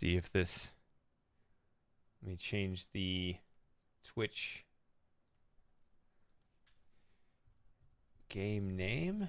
see if this... Let me change the Twitch game name.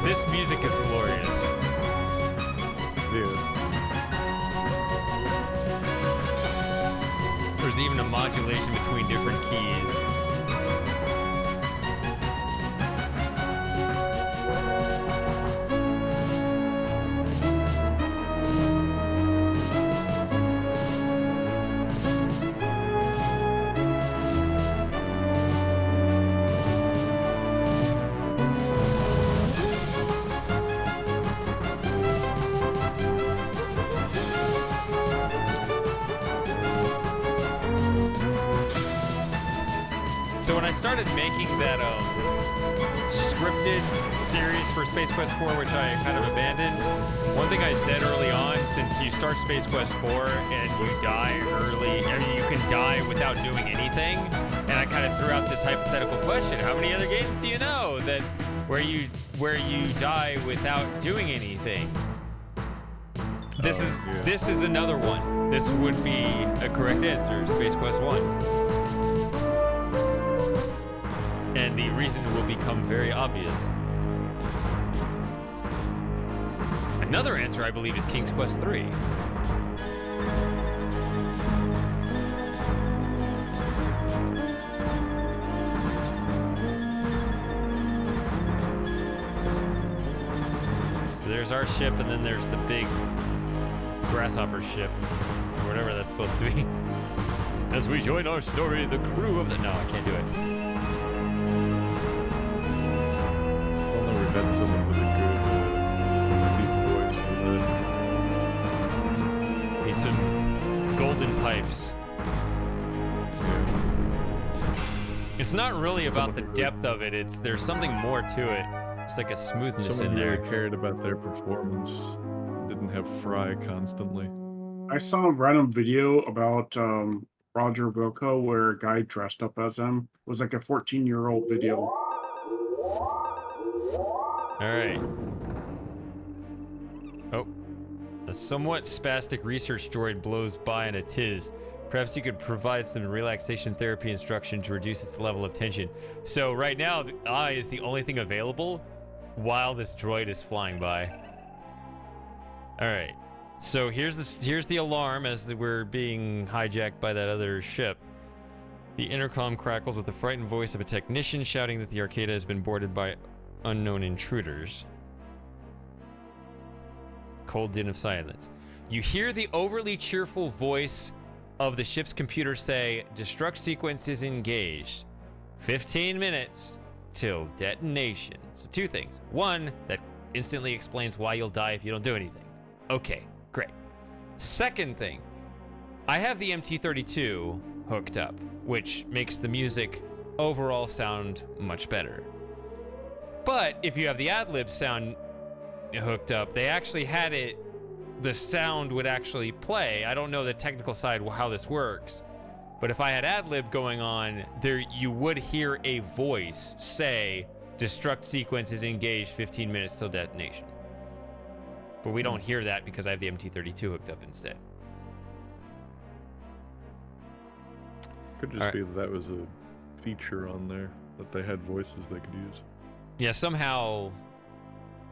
This music is glorious. Dude. There's even a modulation between different keys. So when I started making that scripted series for Space Quest 4, which I kind of abandoned, one thing I said early on, since you start Space Quest 4 and you die early, I mean, you can die without doing anything, and I kind of threw out this hypothetical question: how many other games do you know that where you die without doing anything? This is another one. This would be a correct answer, Space Quest 1. And the reason will become very obvious. Another answer, I believe, is King's Quest 3. So there's our ship, and then there's the big grasshopper ship, or whatever that's supposed to be. As we join our story, the crew of the... No, I can't do it. We've had someone with a good deep voice for that. Need some golden pipes. Yeah. It's not really about the depth of it. There's something more to it. There's like a smoothness Someone in who there. really cared about their performance. Didn't have Fry constantly. I saw a random video about Roger Wilco where a guy dressed up as him. It was like a 14-year-old video. All right. Oh, a somewhat spastic research droid blows by in a tiz. Perhaps you could provide some relaxation therapy instruction to reduce its level of tension. So right now, the eye is the only thing available while this droid is flying by. All right. So here's the alarm as we're being hijacked by that other ship. The intercom crackles with the frightened voice of a technician shouting that the Arcada has been boarded by unknown intruders. Cold din of silence. You hear the overly cheerful voice of the ship's computer say, "Destruct sequence is engaged. 15 minutes till detonation." So two things. One, that instantly explains why you'll die if you don't do anything. Okay, great. Second thing, I have the MT32 hooked up, which makes the music overall sound much better. But if you have the ad-lib sound hooked up, they actually had it, the sound would actually play. I don't know the technical side how this works, but if I had ad-lib going on, there you would hear a voice say, "Destruct sequence is engaged, 15 minutes till detonation." But we don't hear that because I have the MT32 hooked up instead. Could just be that was a feature on there, that they had voices they could use. Yeah, somehow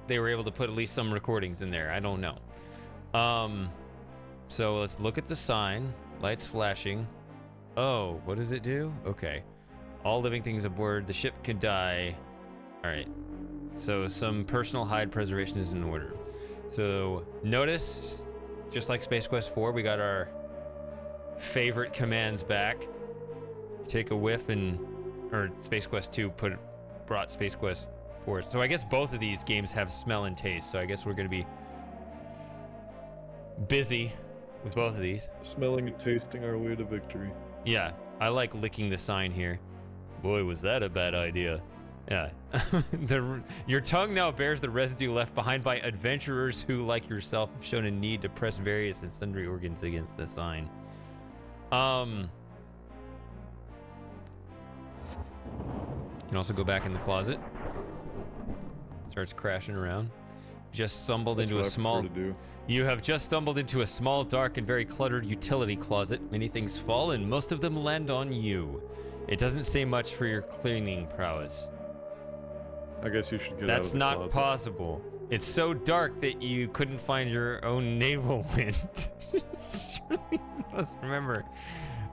they were able to put at least some recordings in there. I don't know. So let's look at the sign. Lights flashing. Oh, what does it do? Okay. All living things aboard the ship could die. All right. So some personal hide preservation is in order. So notice, just like Space Quest 4, we got our favorite commands back. Take a whiff and, or Space Quest 2 brought Space Quest 4. So I guess both of these games have smell and taste. So I guess we're going to be busy with both of these. Smelling and tasting our way to victory. Yeah, I like licking the sign here. Boy, was that a bad idea. Yeah. Your tongue now bears the residue left behind by adventurers who, like yourself, have shown a need to press various and sundry organs against the sign. You can also go back in the closet. Starts crashing around. Just stumbled into a small... You have just stumbled into a small, dark, and very cluttered utility closet. Many things fall, and most of them land on you. It doesn't say much for your cleaning prowess. I guess you should get That's out of the not closet. Possible. It's so dark that you couldn't find your own navel lint. Surely you must remember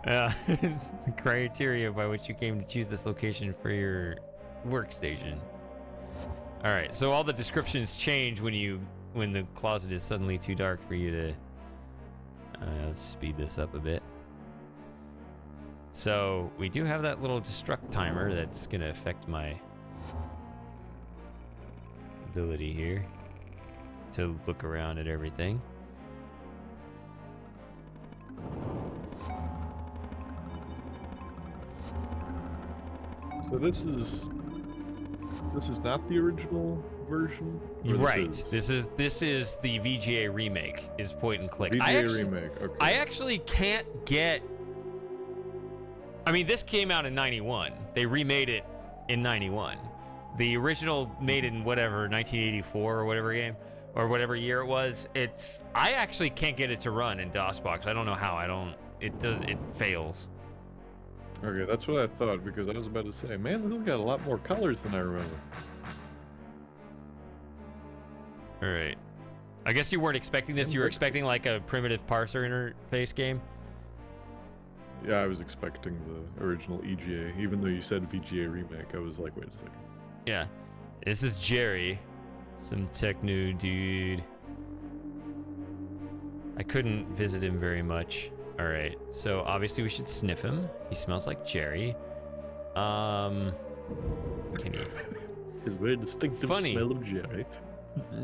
the criteria by which you came to choose this location for your workstation. All right, so all the descriptions change when the closet is suddenly too dark for you to... let's speed this up a bit. So we do have that little destruct timer that's gonna affect my ability here to look around at everything. So this is not the original version? Right. This is the VGA remake. Is point and click. VGA remake. Okay. I actually can't get. I mean, this came out in '91. They remade it in '91. The original made in whatever 1984 or whatever game or whatever year it was. I actually can't get it to run in DOSBox. I don't know how. It fails. Okay, that's what I thought, because I was about to say, man, this has got a lot more colors than I remember. All right. I guess you weren't expecting this. You were expecting like a primitive parser interface game. Yeah, I was expecting the original EGA. Even though you said VGA remake, I was like, wait a second. Yeah. This is Jerry. Some techno dude. I couldn't visit him very much. All right. So obviously we should sniff him. He smells like Jerry. Can he? His very distinctive smell of Jerry.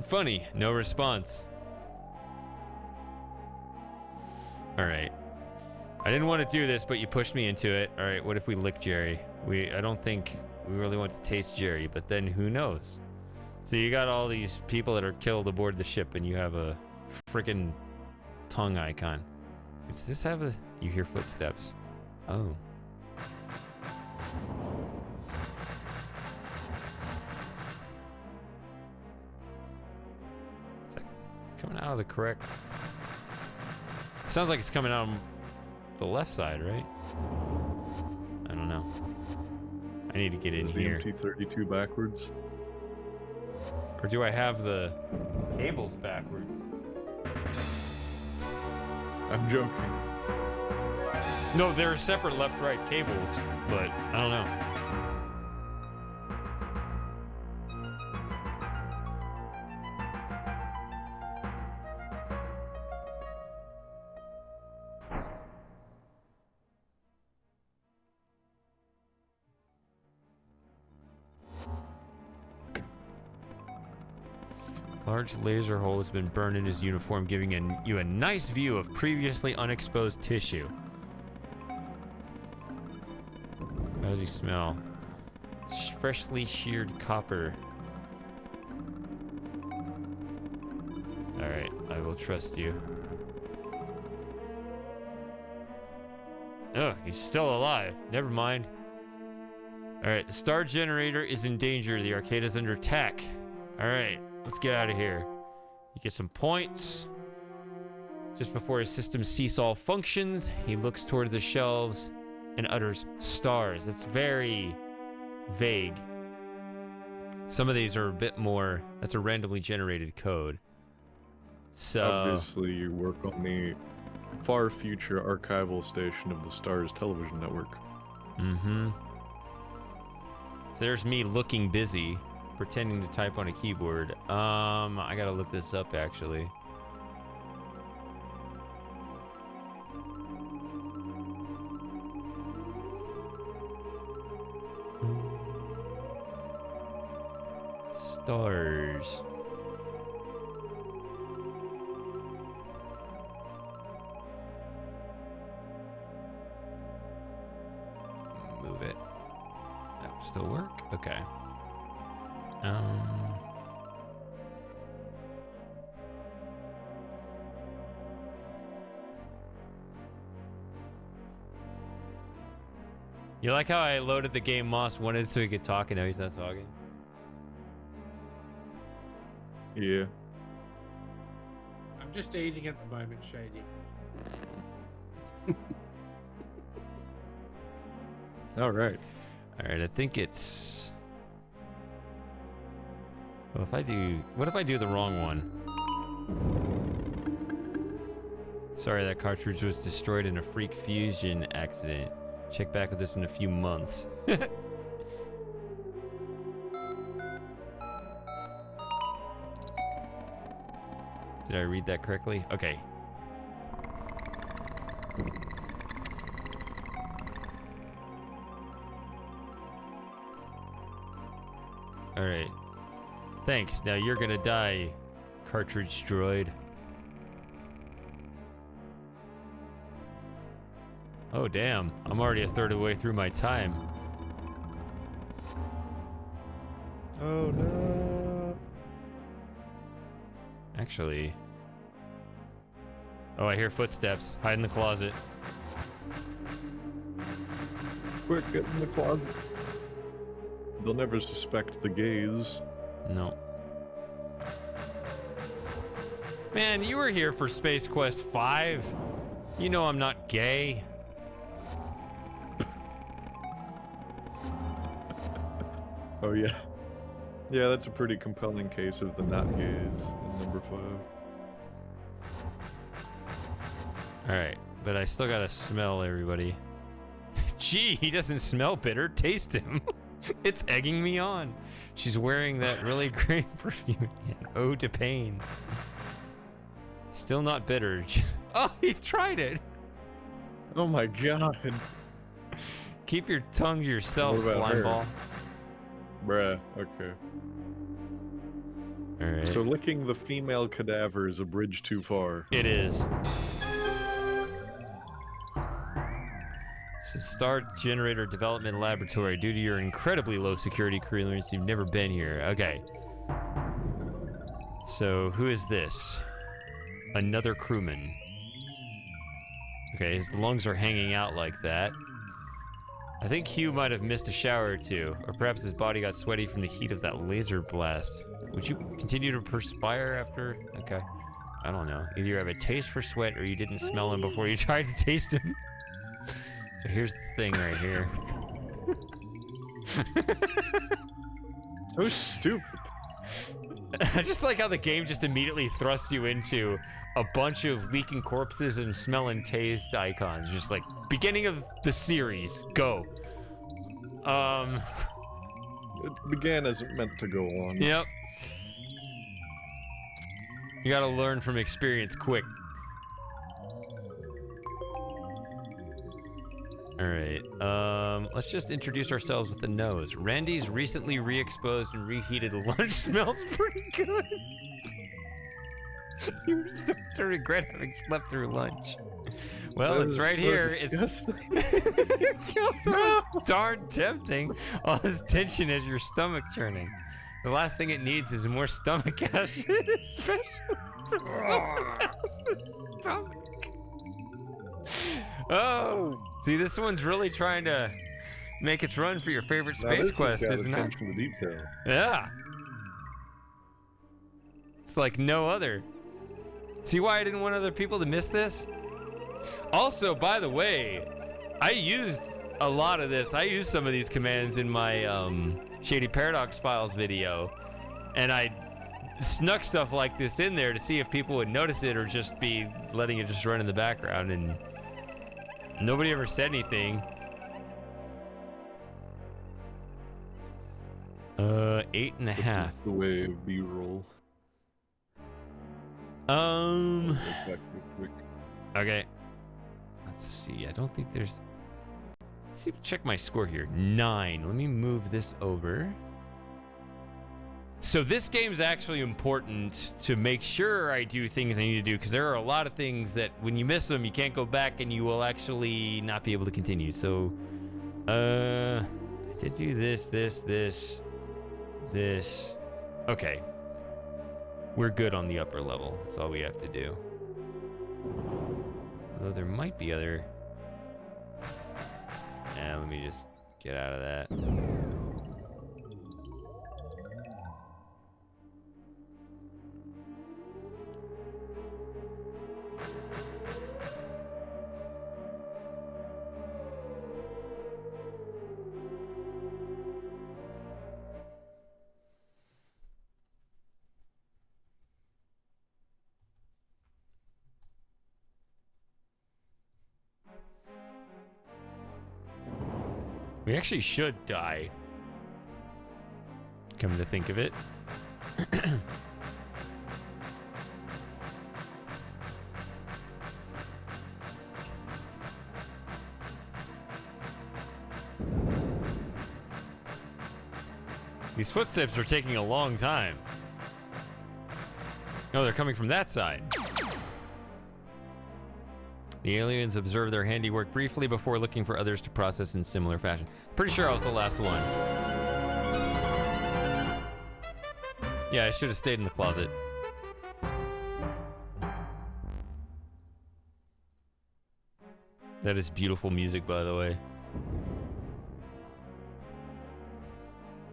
Funny. No response. All right. I didn't want to do this, but you pushed me into it. All right. What if we lick Jerry? I don't think we really want to taste Jerry, but then who knows? So you got all these people that are killed aboard the ship, and you have a freaking tongue icon. Does this have a... You hear footsteps. Oh. Is that coming out of the correct... It sounds like it's coming out on the left side, right? I don't know. I need to get in here. Is the MT-32 backwards? Or do I have the cables backwards? I'm joking. No, they're separate left-right cables, but I don't know. Large laser hole has been burned in his uniform, giving you a nice view of previously unexposed tissue. How does he smell? Freshly sheared copper. Alright, I will trust you. Oh, he's still alive. Never mind. Alright, the star generator is in danger. The arcade is under attack. Alright. Let's get out of here. You get some points. Just before his system cease all functions, he looks toward the shelves and utters stars. That's very vague. Some of these are a bit more, that's a randomly generated code. So Obviously, you work on the far future archival station of the Stars television network. Mm-hmm. So there's me looking busy, pretending to type on a keyboard. I gotta look this up actually. Stars. Move it. That will still work? Okay. You like how I loaded the game Moss wanted so he could talk and now he's not talking? Yeah. I'm just eating at the moment, Shady. All right. All right, I think it's... Well, if I do... What if I do the wrong one? Sorry, that cartridge was destroyed in a freak fusion accident. Check back with this in a few months. Did I read that correctly? Okay. All right. Thanks. Now you're gonna die, cartridge droid. Oh, damn. I'm already a third of the way through my time. Oh no. Actually... Oh, I hear footsteps. Hide in the closet. Quick, get in the closet. They'll never suspect the gaze. No. Man, you were here for Space Quest 5. You know I'm not gay. Oh yeah. Yeah, that's a pretty compelling case of the not gaze in number 5. Alright, but I still gotta smell everybody. Gee, he doesn't smell bitter. Taste him. It's egging me on. She's wearing that really great perfume again. Ode to Pain. Still not bitter. Oh, he tried it. Oh my god. Keep your tongue to yourself, What about her? slimeball. Bruh, okay. Alright. So licking the female cadaver is a bridge too far. It is. So Star Generator Development Laboratory. Due to your incredibly low security clearance, you've never been here. Okay. So who is this? Another crewman. Okay, his lungs are hanging out like that. I think Hugh might have missed a shower or two, or perhaps his body got sweaty from the heat of that laser blast. Would you continue to perspire after? Okay. I don't know. Either you have a taste for sweat or you didn't smell him before you tried to taste him. So here's the thing right here. So stupid. I just like how the game just immediately thrusts you into a bunch of leaking corpses and smell and taste icons. Just like, beginning of the series, go. It began as it meant to go on. Yep. You gotta learn from experience quick. Alright, let's just introduce ourselves with the nose. Randy's recently re-exposed and reheated lunch smells pretty good. You start to regret having slept through lunch. Well, That it's is right so here. disgusting. It's darn tempting. All this tension as your stomach churning. The last thing it needs is more stomach acid, especially for someone else's stomach. Oh, see, this one's really trying to make its run for your favorite Now space this has quest, got isn't it? attention to detail. Yeah. It's like no other. See why I didn't want other people to miss this? Also, by the way, I used a lot of this. I used some of these commands in my Shady Paradox Files video, and I snuck stuff like this in there to see if people would notice it or just be letting it just run in the background, and nobody ever said anything. 8.5. That's the way of B-roll. Quick. Okay. Let's see. I don't think there's. Let's see. Check my score here. 9. Let me move this over. So this game's actually important to make sure I do things I need to do, because there are a lot of things that when you miss them, you can't go back and you will actually not be able to continue. So, I did do this. Okay. We're good on the upper level. That's all we have to do. Although there might be other... Let me just get out of that. We actually should die. Come to think of it. These footsteps are taking a long time. No, they're coming from that side. The aliens observed their handiwork briefly before looking for others to process in similar fashion. Pretty sure I was the last one. Yeah, I should have stayed in the closet. That is beautiful music, by the way.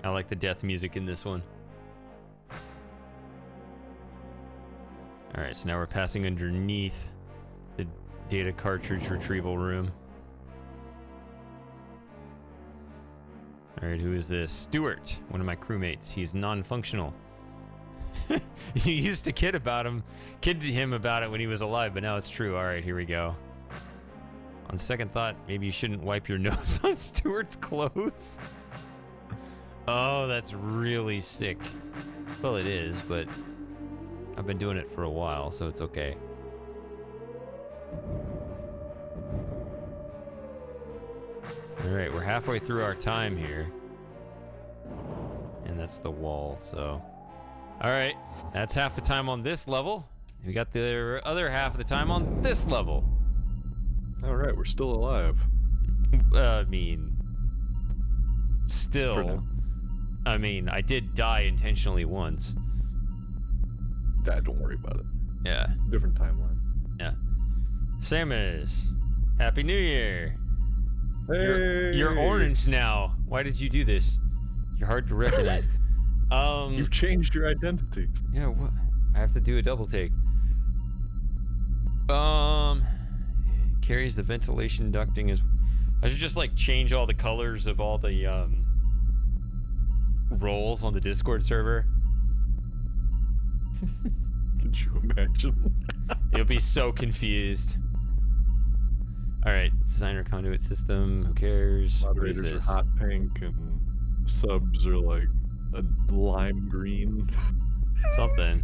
I like the death music in this one. Alright, so now we're passing underneath the data cartridge retrieval room. Alright, who is this? Stuart, one of my crewmates. He's non-functional. You used to kid him about it when he was alive, but now it's true. Alright, here we go. On second thought, maybe you shouldn't wipe your nose on Stuart's clothes. Oh, that's really sick. Well, it is, but I've been doing it for a while, so it's okay. Alright, we're halfway through our time here. And that's the wall, so... Alright, that's half the time on this level. We got the other half of the time on this level. Alright, we're still alive. I mean... Still... I mean, I did die intentionally once. Don't worry about it. Yeah. Different timeline. Yeah. Samus, Happy New Year. Hey! You're orange now. Why did you do this? You're hard to recognize. You've changed your identity. Yeah, what? I have to do a double take. Carries the ventilation ducting as... I should just, like, change all the colors of all the, roles on the Discord server. Could you imagine? You'll be so confused. Alright, designer conduit system, who cares? Moderators are hot pink and subs are like a lime green. Something.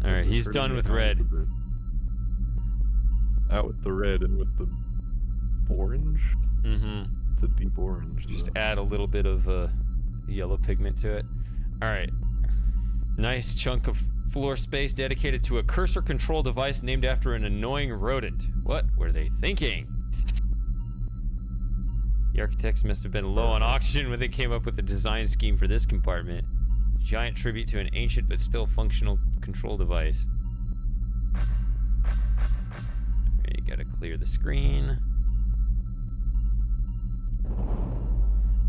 Alright, he's done with red. Out with the red and with the orange? Mm-hmm. It's a deep orange. Just add a little bit of yellow pigment to it. Alright. Nice chunk of floor space dedicated to a cursor control device named after an annoying rodent. What were they thinking? The architects must have been low on oxygen when they came up with the design scheme for this compartment. It's a giant tribute to an ancient but still functional control device. Alright, you gotta clear the screen.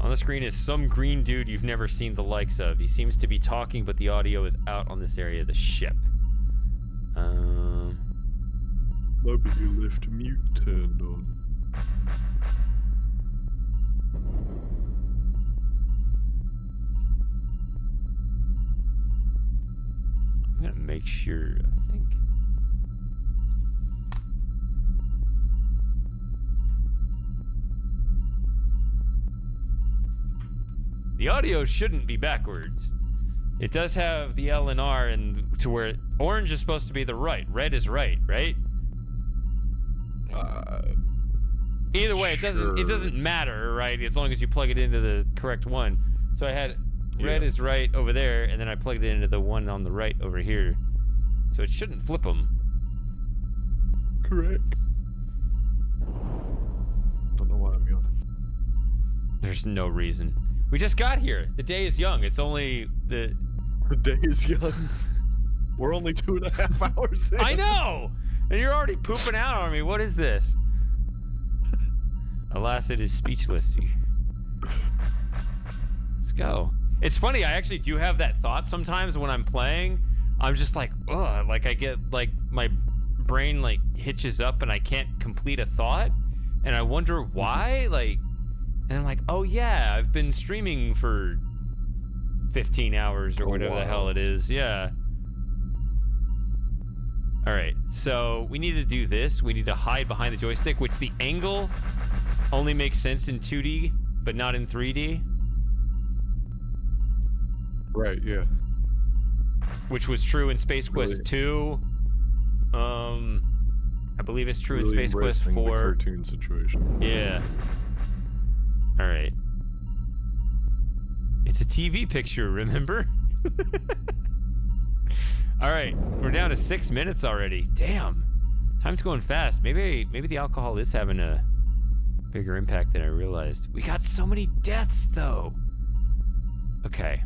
On the screen is some green dude you've never seen the likes of. He seems to be talking, but the audio is out on this area of the ship. Maybe you left mute turned on. make sure. I think. The audio shouldn't be backwards. It does have the L and R, and to where orange is supposed to be the right, red is right, right? Either way, it doesn't matter, right? As long as you plug it into the correct one. So I had red is right over there, and then I plugged it into the one on the right over here. So it shouldn't flip them. Correct. Don't know why I'm yawning. There's no reason. We just got here. The day is young. It's only the day is young. We're only 2.5 hours in. I know! And you're already pooping out on me. What is this? Alas, it is speechless. Let's go. It's funny, I actually do have that thought sometimes when I'm playing. I'm just like, ugh, like I get, like, my brain, like, hitches up and I can't complete a thought. And I wonder why, like, and I'm like, oh yeah, I've been streaming for 15 hours or whatever the hell it is. Yeah. All right, so we need to do this. We need to hide behind the joystick, which the angle only makes sense in 2D, but not in 3D. Right, yeah. Which was true in Space Quest 2. I believe it's true in Space Quest 4. The cartoon situation. Yeah. All right. It's a TV picture, remember? All right, we're down to 6 minutes already. Damn, time's going fast. Maybe the alcohol is having a bigger impact than I realized. We got so many deaths, though. Okay.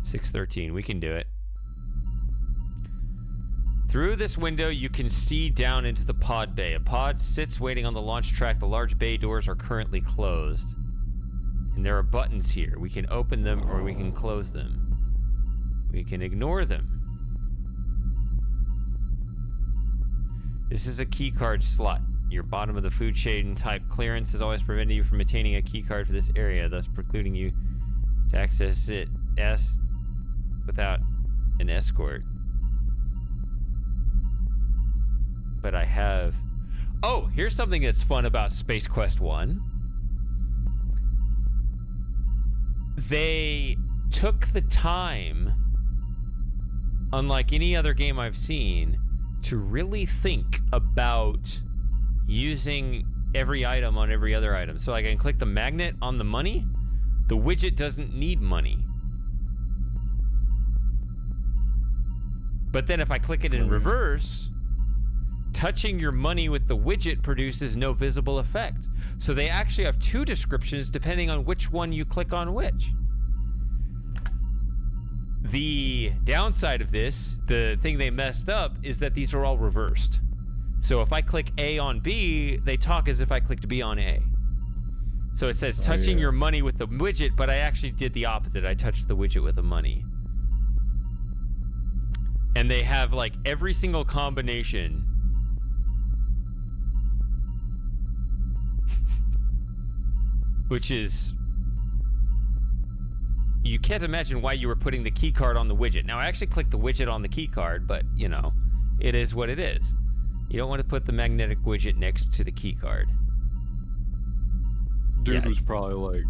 $6:13. We can do it. Through this window, you can see down into the pod bay. A pod sits waiting on the launch track. The large bay doors are currently closed. And there are buttons here. We can open them or we can close them. We can ignore them. This is a keycard slot. Your bottom of the food chain type clearance has always prevented you from attaining a keycard for this area, thus precluding you to access it without an escort. But I have... Oh, here's something that's fun about Space Quest 1. They took the time, unlike any other game I've seen, to really think about using every item on every other item. So like I can click the magnet on the money. The widget doesn't need money. But then if I click it in reverse, touching your money with the widget produces no visible effect. So they actually have two descriptions depending on which one you click on which. The downside of this, the thing they messed up, is that these are all reversed. So if I click A on B, they talk as if I clicked B on A. So it says touching your money with the widget, but I actually did the opposite. I touched the widget with the money. And they have like every single combination. Which is, you can't imagine why you were putting the key card on the widget. Now I actually clicked the widget on the key card, but you know, it is what it is. You don't want to put the magnetic widget next to the key card. Dude was probably like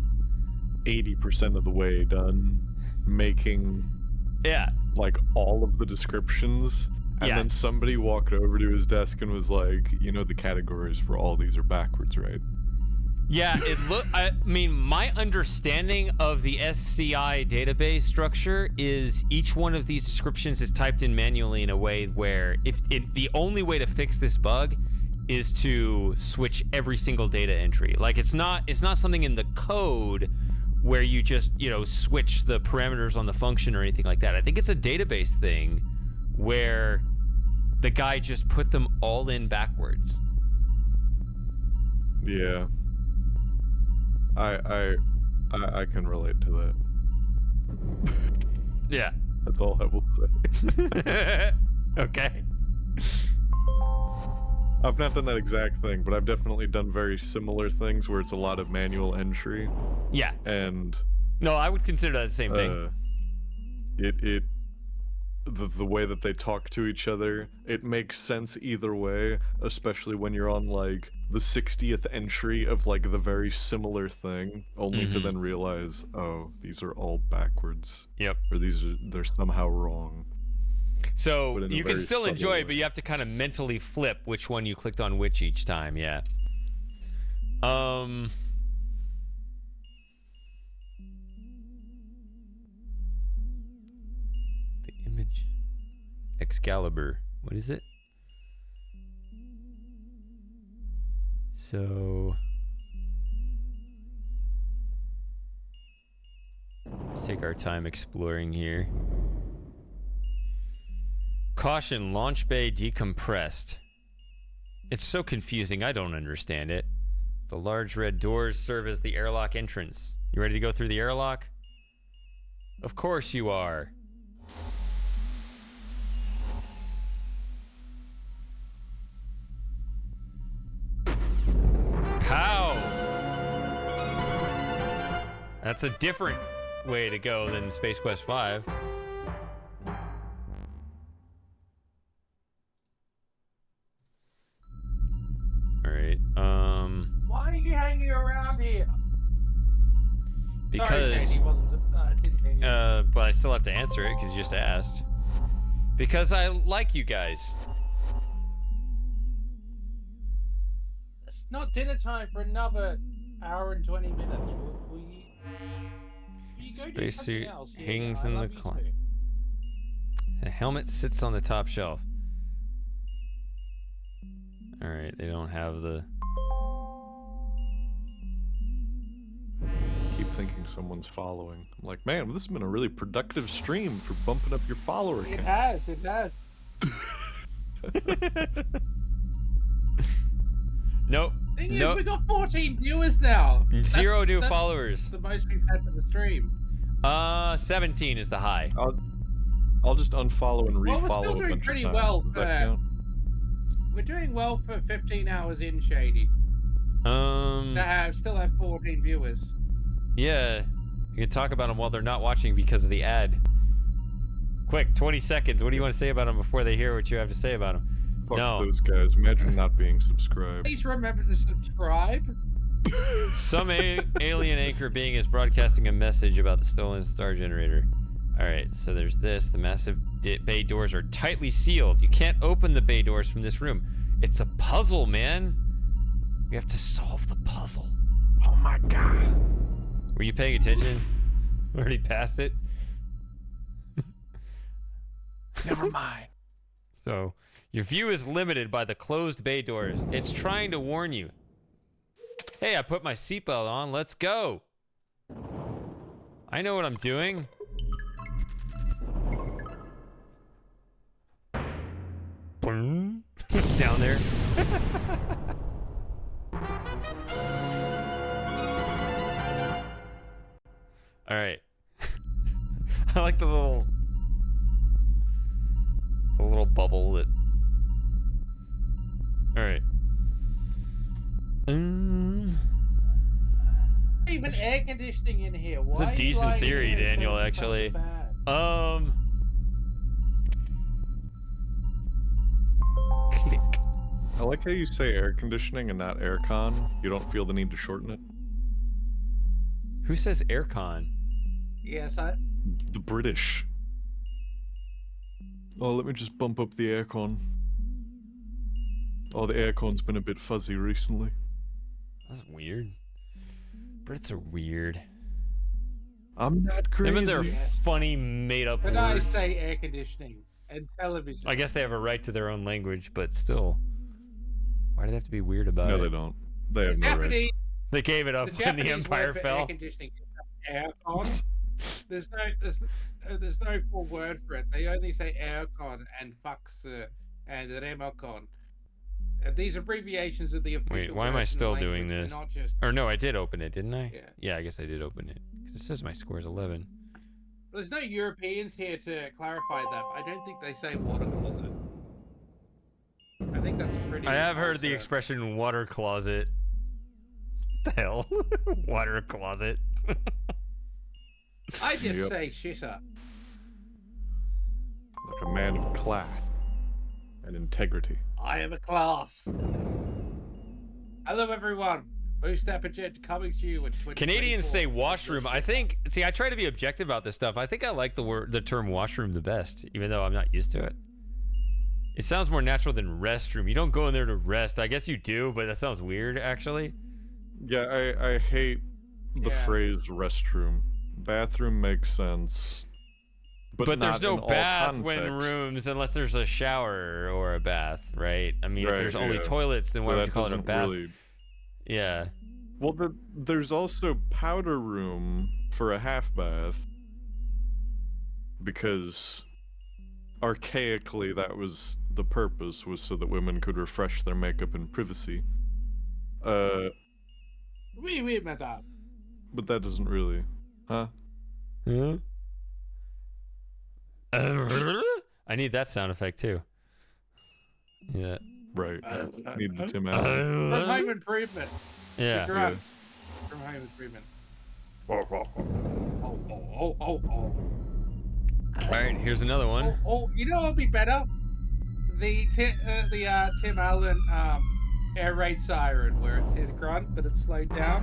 80% of the way done making like all of the descriptions. And then somebody walked over to his desk and was like, you know, the categories for all these are backwards, right? Yeah, I mean, my understanding of the SCI database structure is each one of these descriptions is typed in manually in a way where the only way to fix this bug is to switch every single data entry. Like it's not something in the code where you just, you know, switch the parameters on the function or anything like that. I think it's a database thing where the guy just put them all in backwards. Yeah. I can relate to that. Yeah. That's all I will say. Okay. I've not done that exact thing, but I've definitely done very similar things where it's a lot of manual entry. Yeah. And No, I would consider that the same thing. The way that they talk to each other, it makes sense either way, especially when you're on like the 60th entry of like the very similar thing, only to then realize, oh, these are all backwards. Yep. Or they're somehow wrong. So you can still enjoy it, but you have to kind of mentally flip which one you clicked on which each time, yeah. The image. Excalibur. What is it? So let's take our time exploring here. Caution, launch bay decompressed. It's so confusing, I don't understand it. The large red doors serve as the airlock entrance. You ready to go through the airlock? Of course you are. Pow! That's a different way to go than Space Quest 5. Alright, Why are you hanging around here? because, Sorry, Shady, didn't hang you. but I still have to answer it because you just asked. Because I like you guys. It's not dinner time for another hour and 20 minutes. Will you go do something Spacesuit else? Yeah, hangs I in the love you closet. too. The helmet sits on the top shelf. Alright, they don't have the... Keep thinking someone's following. I'm like, man, this has been a really productive stream for bumping up your follower It count. has, it has. Nope. Thing is, Nope. we got 14 viewers now. Zero new That's followers. the most we've had for the stream. 17 is the high. I'll just unfollow and Well, refollow we're still a doing bunch pretty of times. well Does for- that count? We're doing well for 15 hours in, Shady. Still have 14 viewers. Yeah. You can talk about them while they're not watching because of the ad. Quick, 20 seconds. What do you want to say about them before they hear what you have to say about them? Fuck No. those guys. Imagine not being subscribed. Please remember to subscribe. Some alien anchor being is broadcasting a message about the stolen star generator. Alright, so there's this. The massive bay doors are tightly sealed. You can't open the bay doors from this room. It's a puzzle, man. We have to solve the puzzle. Oh my god. Were you paying attention? Already passed it? Never mind. So, your view is limited by the closed bay doors. It's trying to warn you. Hey, I put my seatbelt on. Let's go. I know what I'm doing. Boom. Down there. All right. I like the little bubble that. All right. Even air conditioning in here. Why It's a are you decent lying theory, here and Daniel, saying actually. it's bad? Click. I like how you say air conditioning and not aircon. You don't feel the need to shorten it. Who says aircon? Yes, The British. Oh, let me just bump up the aircon. Oh, the aircon's been a bit fuzzy recently. That's weird. Brits are weird. I'm not crazy. Them and their funny made-up but I words. say air conditioning and television. I guess they have a right to their own language, but still. Why do they have to be weird about it? No, they don't. They have no rights. Japanese, They gave it up the when the Japanese Empire word for fell. air conditioning is aircon. There's no full word for it. They only say aircon and fax and remocon. And these abbreviations of the official. Wait, why am I words in the still language, doing they're this? Not just. Or no, I did open it, didn't I? Yeah. Yeah, I guess I did open it. Because it says my score is 11. There's no Europeans here to clarify that. I don't think they say water closet. I think that's a pretty. I have heard old the term. expression water closet. What the hell? Water closet. I just say shitter. Like a man of class and integrity. I am a class. Hello, everyone. Boost Appagent coming to you in 2024. Canadians say washroom. I think. See, I try to be objective about this stuff. I think I like the term washroom the best, even though I'm not used to it. It sounds more natural than restroom. You don't go in there to rest. I guess you do, but that sounds weird, actually. Yeah, I hate the phrase restroom. Bathroom makes sense. But there's no bath when rooms unless there's a shower or a bath, right? I mean, if there's only toilets, then why would you call it a bath? Really... Yeah. Well, there's also powder room for a half bath. Because archaically that was the purpose, was so that women could refresh their makeup in privacy. Oui, madame. But that doesn't really... Huh? Huh? I need that sound effect too. Yeah. Right. Need the Tim Allen. From Home Improvement. Yeah. From Home Improvement. Oh. All right, here's another one. Oh, you know what'll be better? The Tim Allen air raid siren, where it's his grunt, but it's slowed down.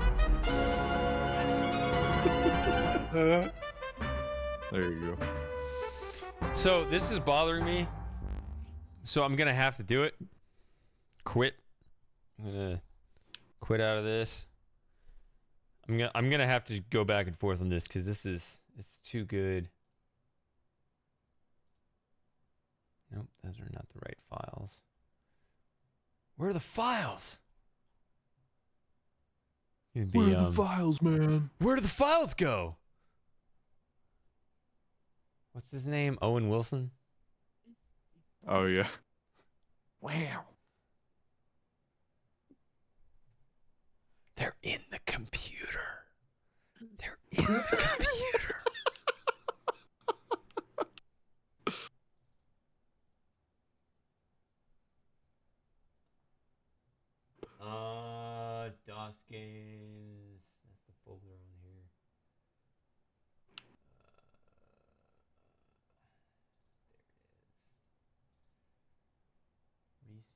There you go. So this is bothering me. So I'm gonna have to do it. Quit. I'm gonna quit out of this. I'm gonna have to go back and forth on this because it's too good. Nope, those are not the right files. Where are the files? Where are the files, man? Where do the files go? What's his name? Owen Wilson? Oh, yeah. Wow. They're in the computer. They're in the computer. DOS games. That's the folder on here.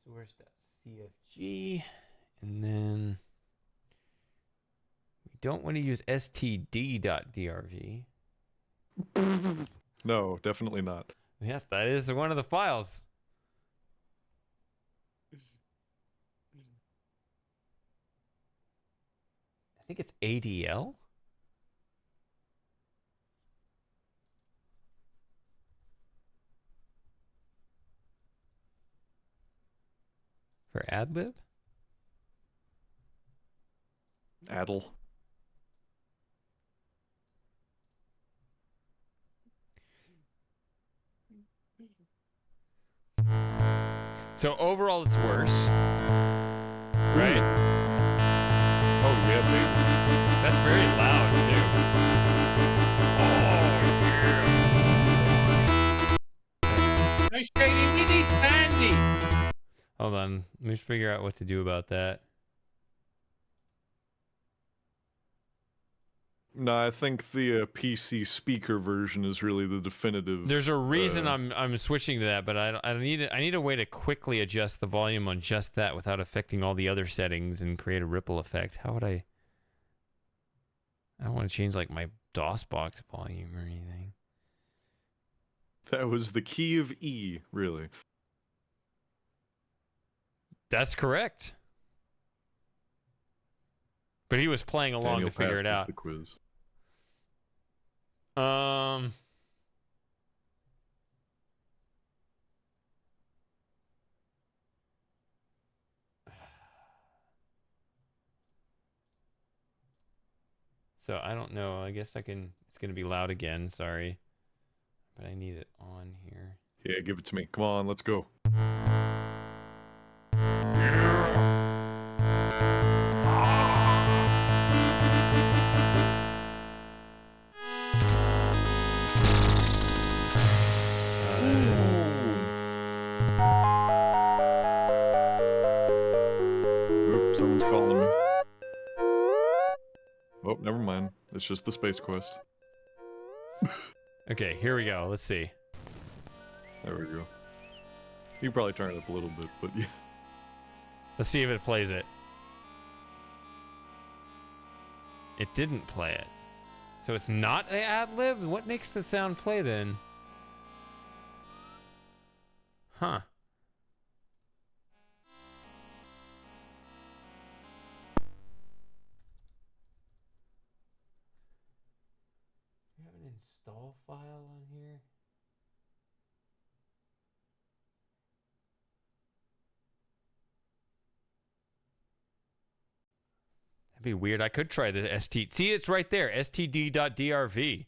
There it is. Resource.cfg. And then we don't want to use std.drv. No, definitely not. Yeah, that is one of the files. I think it's ADL. For AdLib? Addle. So overall, it's worse, right? Oh yeah, baby. That's very loud too. Oh yeah. No, Shady, we need candy. Hold on, let me figure out what to do about that. No, I think the PC speaker version is really the definitive. There's a reason I'm switching to that, but I need a way to quickly adjust the volume on just that without affecting all the other settings and create a ripple effect. How would I don't want to change like my DOS box volume or anything. That was the key of E, really. That's correct. But he was playing along Daniel to figure it out. The quiz. So I don't know. I guess I can. It's gonna be loud again. Sorry, but I need it on here. Yeah, give it to me. Come on, let's go. Oops, someone's calling me. Oh, never mind. It's just the Space Quest. Okay, here we go. Let's see. There we go. You can probably turn it up a little bit, but yeah. Let's see if it plays it. It didn't play it. So it's not an ad-lib? What makes the sound play then? Huh. Do you have an install file on here? That'd be weird. I could try the ST. See, it's right there. std.drv.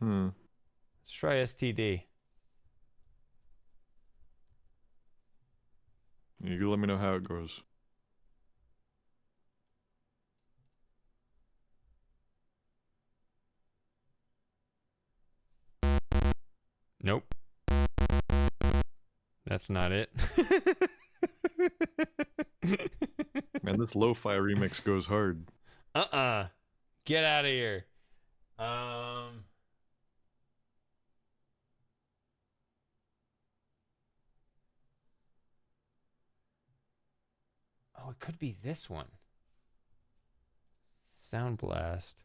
Let's try std. You can let me know how it goes. Nope. That's not it. Man, this lo-fi remix goes hard. Get out of here. Oh, it could be this one. Sound Blast.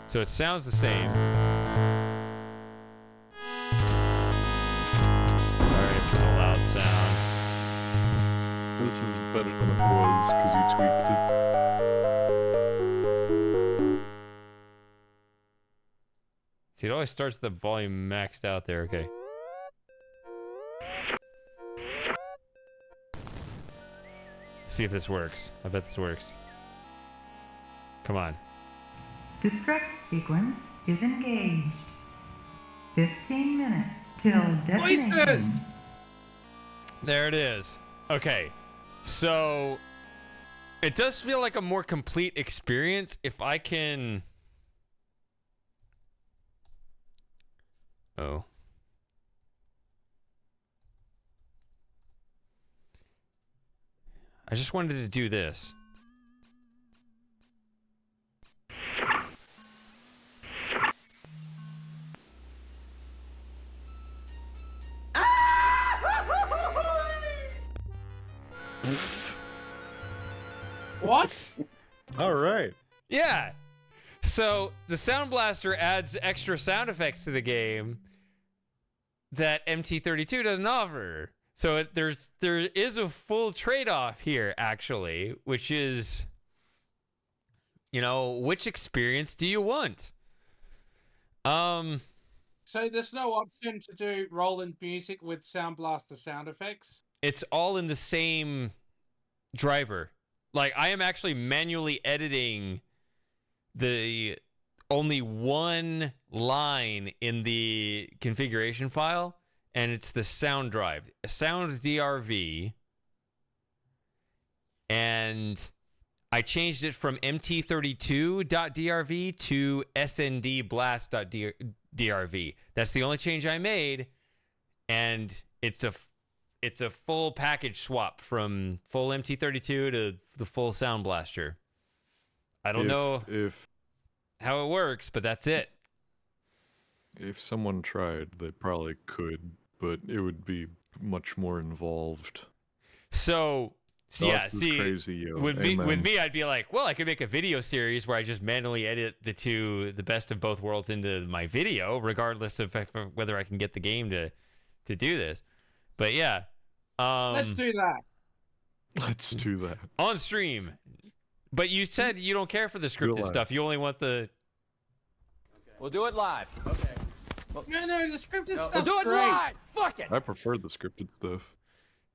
So it sounds the same. Alright, for the loud sound. This is better than it was because you tweaked it. See, it always starts the volume maxed out there. Okay. See if this works. I bet this works. Come on. Destruct sequence is engaged. 15 minutes till Voices! detonation. There it is. Okay. So it does feel like a more complete experience if I can... Oh. I just wanted to do this. What? All right. Yeah. So the Sound Blaster adds extra sound effects to the game that MT32 doesn't offer. So there is a full trade-off here, actually, which is, you know, which experience do you want? So there's no option to do Roland music with Sound Blaster sound effects? It's all in the same driver. Like, I am actually manually editing the only one line in the configuration file, and it's the sound drive, sound DRV, and I changed it from mt32.drv to sndblast.drv. That's the only change I made, and it's a full package swap from full MT32 to the full Sound Blaster. I don't know how it works, but that's it. If someone tried, they probably could, but it would be much more involved. So yeah, see, crazy, yo. with me, I'd be like, well, I could make a video series where I just manually edit the best of both worlds into my video, regardless of whether I can get the game to do this. But yeah, let's do that. Let's do that on stream. But you said you don't care for the scripted stuff. You only want the. We'll do it live. Okay. Well, no, the scripted stuff. We'll do it great. live. Fuck it. I prefer the scripted stuff.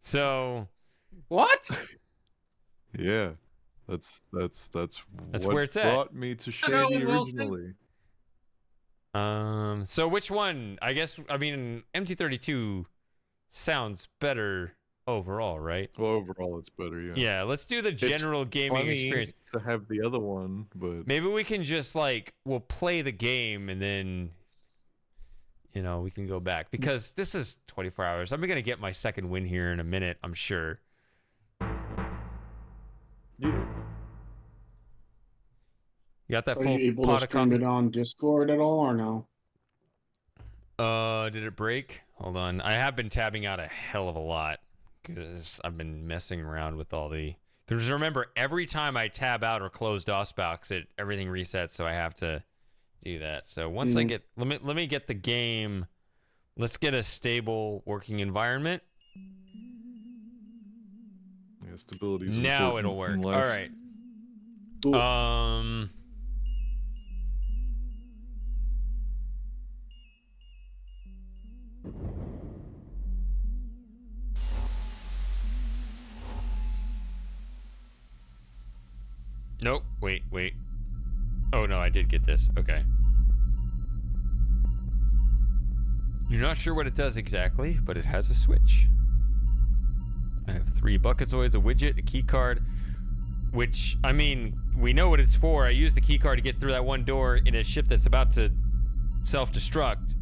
So. What? Yeah, that's what where it's brought me to Shady originally. So which one? I mean, MT32 sounds better overall, right? Well, overall, it's better. Yeah. Yeah. Let's do the general gaming experience. To have the other one, but maybe we can just we'll play the game and then you know, we can go back because this is 24 hours. I'm going to get my second win here in a minute, I'm sure. Yeah. You got that Are full you able pot to of stream it on Discord at all, or no? Did it break? Hold on. I have been tabbing out a hell of a lot because I've been messing around with all the... Because remember, every time I tab out or close DOSBox, everything resets, so I have to do that. So once I get... Let me get the game... Let's get a stable working environment. Yeah, stability is now important it'll work. in life. All right. Cool. Nope. Wait. Oh, no, I did get this. Okay. You're not sure what it does exactly, but it has a switch. I have 3 bucketsoids, a widget, a key card, which, I mean, we know what it's for. I used the key card to get through that one door in a ship that's about to self-destruct.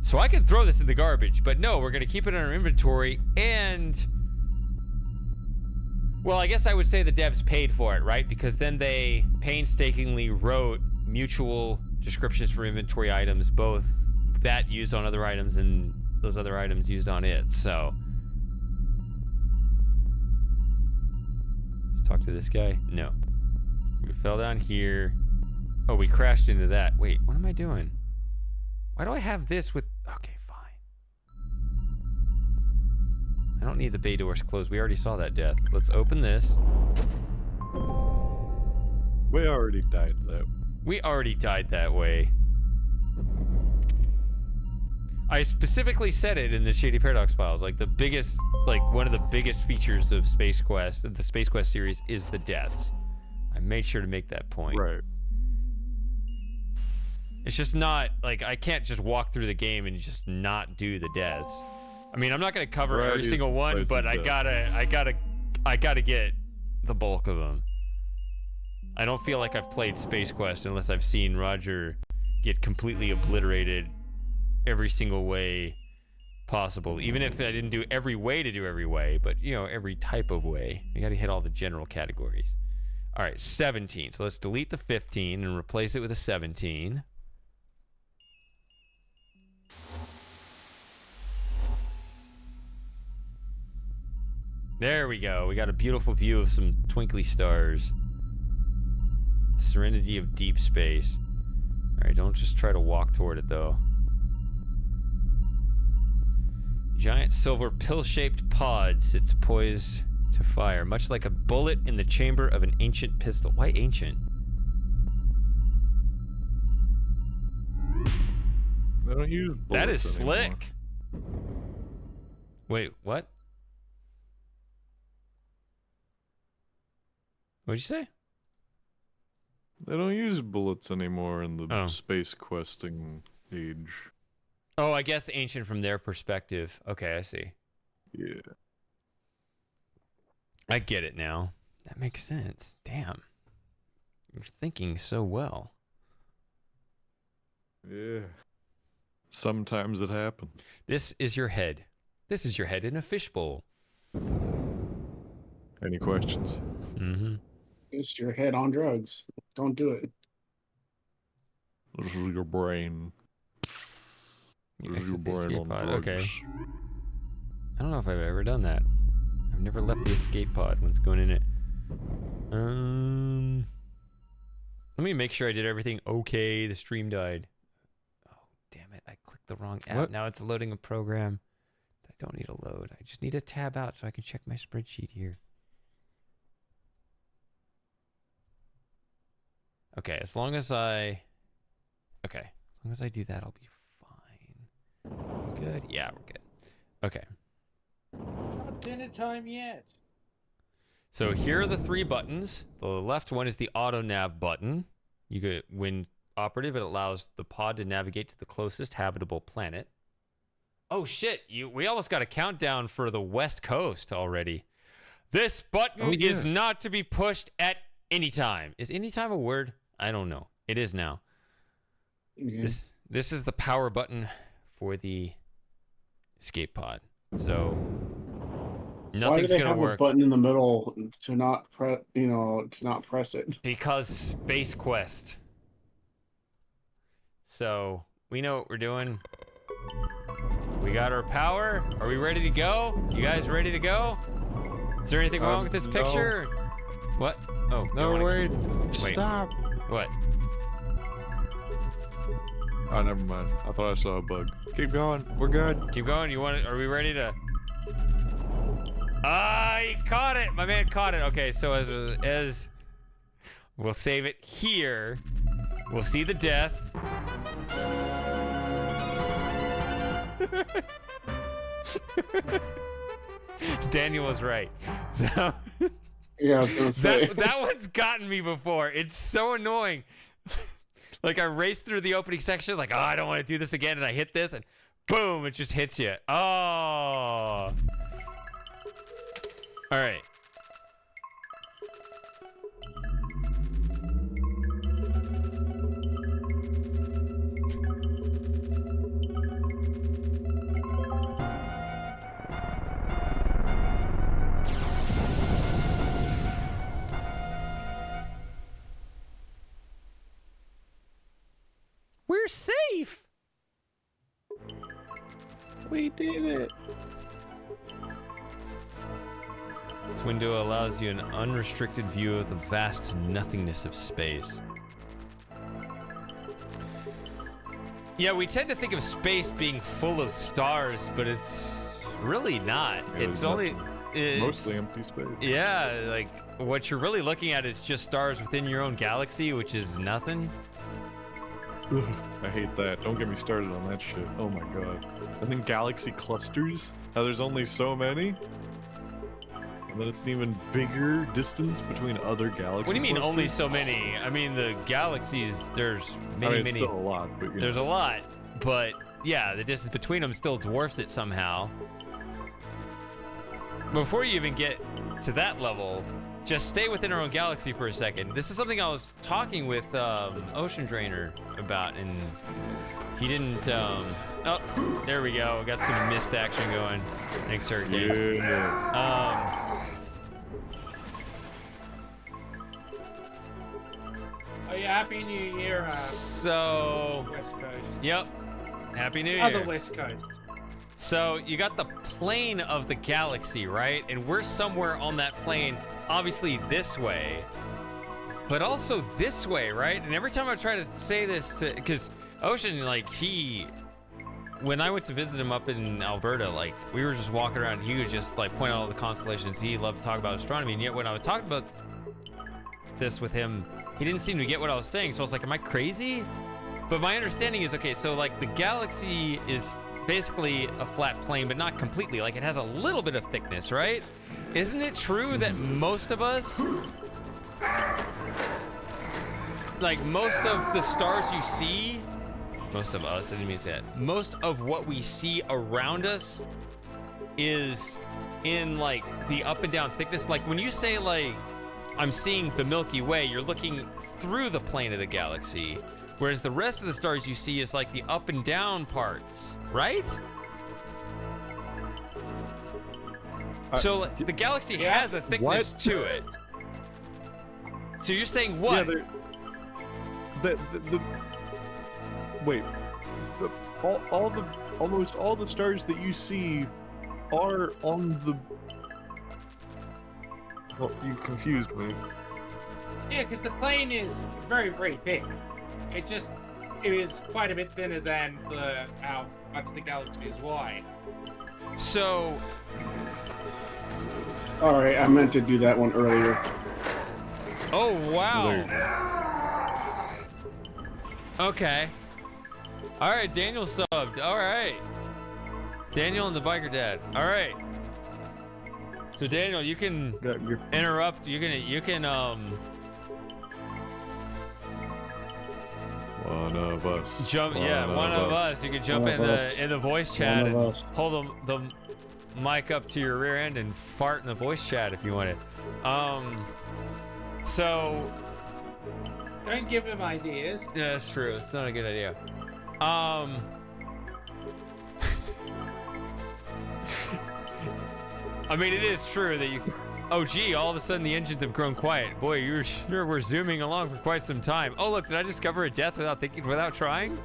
So I can throw this in the garbage, but no, we're going to keep it in our inventory, and... Well, I guess I would say the devs paid for it, right? Because then they painstakingly wrote mutual descriptions for inventory items, both that used on other items and those other items used on it, so... Let's talk to this guy. No. We fell down here. Oh, we crashed into that. Wait, what am I doing? Why do I have this with... Okay, fine. I don't need the bay doors closed. We already saw that death. Let's open this. We already died that. We already died that way. I specifically said it in the Shady Paradox files. Like, the biggest, like, one of the biggest features of Space Quest, the Space Quest series, is the deaths. I made sure to make that point. Right. It's just not, like, I can't just walk through the game and just not do the deaths. I mean, I'm not going to cover every single one, but I gotta get the bulk of them. I don't feel like I've played Space Quest unless I've seen Roger get completely obliterated every single way possible. Even if I didn't do every way to do every way, but, you know, every type of way. We gotta hit all the general categories. All right, 17. So let's delete the 15 and replace it with a 17. There we go. We got a beautiful view of some twinkly stars. Serenity of deep space. All right, don't just try to walk toward it, though. Giant silver pill-shaped pod sits poised to fire, much like a bullet in the chamber of an ancient pistol. Why ancient? They don't use bullets That is anymore. slick. Wait, what? What'd you say? They don't use bullets anymore in the space questing age. Oh, I guess ancient from their perspective. Okay, I see. Yeah. I get it now. That makes sense. Damn. You're thinking so well. Yeah. Sometimes it happens. This is your head. This is your head in a fishbowl. Any questions? Mm-hmm. It's your head on drugs. Don't do it. This is your brain. You This is your exit the brain escape on pod. drugs. Okay. I don't know if I've ever done that. I've never left the escape pod when it's going in it. Let me make sure I did everything okay. The stream died. Oh, damn it. I clicked the wrong app. What? Now it's loading a program. I don't need a load. I just need to tab out so I can check my spreadsheet here. Okay, as long as I do that, I'll be fine. Good? Yeah, we're good. Okay. Not dinner time yet. So here are the 3 buttons. The left one is the auto nav button. You get, when operative, it allows the pod to navigate to the closest habitable planet. Oh shit, we almost got a countdown for the West Coast already. This button is not to be pushed at any time. Is any time a word? I don't know. It is now. Yeah. This is the power button for the escape pod. So Why do nothing's they gonna have work a button in the middle to not press? To not press it. because Space Quest. So we know what we're doing. We got our power. Are we ready to go? You guys ready to go? Is there anything wrong with this No. picture? What? Oh, No, wait. Wait. Stop. What? Oh, never mind. I thought I saw a bug. Keep going. We're good. Keep going. You want it? Are we ready to? Ah, he caught it. My man caught it. Okay, so as we'll save it here. We'll see the death. Daniel was right. So Yeah, I was gonna say. that one's gotten me before. It's so annoying. Like I raced through the opening section, like, oh, I don't want to do this again, and I hit this, and boom, it just hits you. Oh. All right. We're safe. We did it. This window allows you an unrestricted view of the vast nothingness of space. Yeah, we tend to think of space being full of stars, but it's really not. Yeah, It's only mostly empty space. Yeah, like what you're really looking at is just stars within your own galaxy, which is nothing. Ugh, I hate that. Don't get me started on that shit. Oh my god. And then galaxy clusters? How there's only so many? And then it's an even bigger distance between other galaxies. What do you mean only so many? I mean the galaxies, there's many, it's many. still a lot, but There's a lot, but yeah, the distance between them still dwarfs it somehow. Before you even get to that level, just stay within our own galaxy for a second. This is something I was talking with Ocean Drainer about, and he didn't. Oh, there we go. Got some mist action going. Thanks, Hurricane. Yeah. Oh yeah, Happy New Year. So. West Coast. Yep. Happy New Year. Other West Coast. So you got the plane of the galaxy, right? And we're somewhere on that plane, obviously this way, but also this way, right? And every time I try to say this to, because Ocean, like when I went to visit him up in Alberta, like we were just walking around, he would just like point out all the constellations. He loved to talk about astronomy, and yet when I was talking about this with him, he didn't seem to get what I was saying. So I was like, am I crazy? But my understanding is, okay, so like the galaxy is basically a flat plane, but not completely. Like it has a little bit of thickness, right? Isn't it true that most of us, like most of the stars you see, most of us, I didn't mean to say that, most of what we see around us is in like the up and down thickness? Like when you say like, I'm seeing the Milky Way, you're looking through the plane of the galaxy. Whereas the rest of the stars you see is like the up and down parts, right? So the galaxy has a thickness to it. So you're saying what? Yeah, wait. Almost all the stars that you see are on the. Well, you confused me. Yeah, because the plane is very, very thick. It is quite a bit thinner than how much the galaxy is wide. So. All right, I meant to do that one earlier. Oh wow. Okay. All right, Daniel subbed. All right. Daniel and the biker dad. All right. So Daniel, you can interrupt. You can One of us. jump. One of us. You can jump in the voice chat and hold the mic up to your rear end and fart in the voice chat if you want it. So. Don't give him ideas. Yeah, that's true. It's not a good idea. I mean, it is true that you. Oh, gee! All of a sudden, the engines have grown quiet. Boy, you're sure we're zooming along for quite some time. Oh, look! Did I discover a death without trying?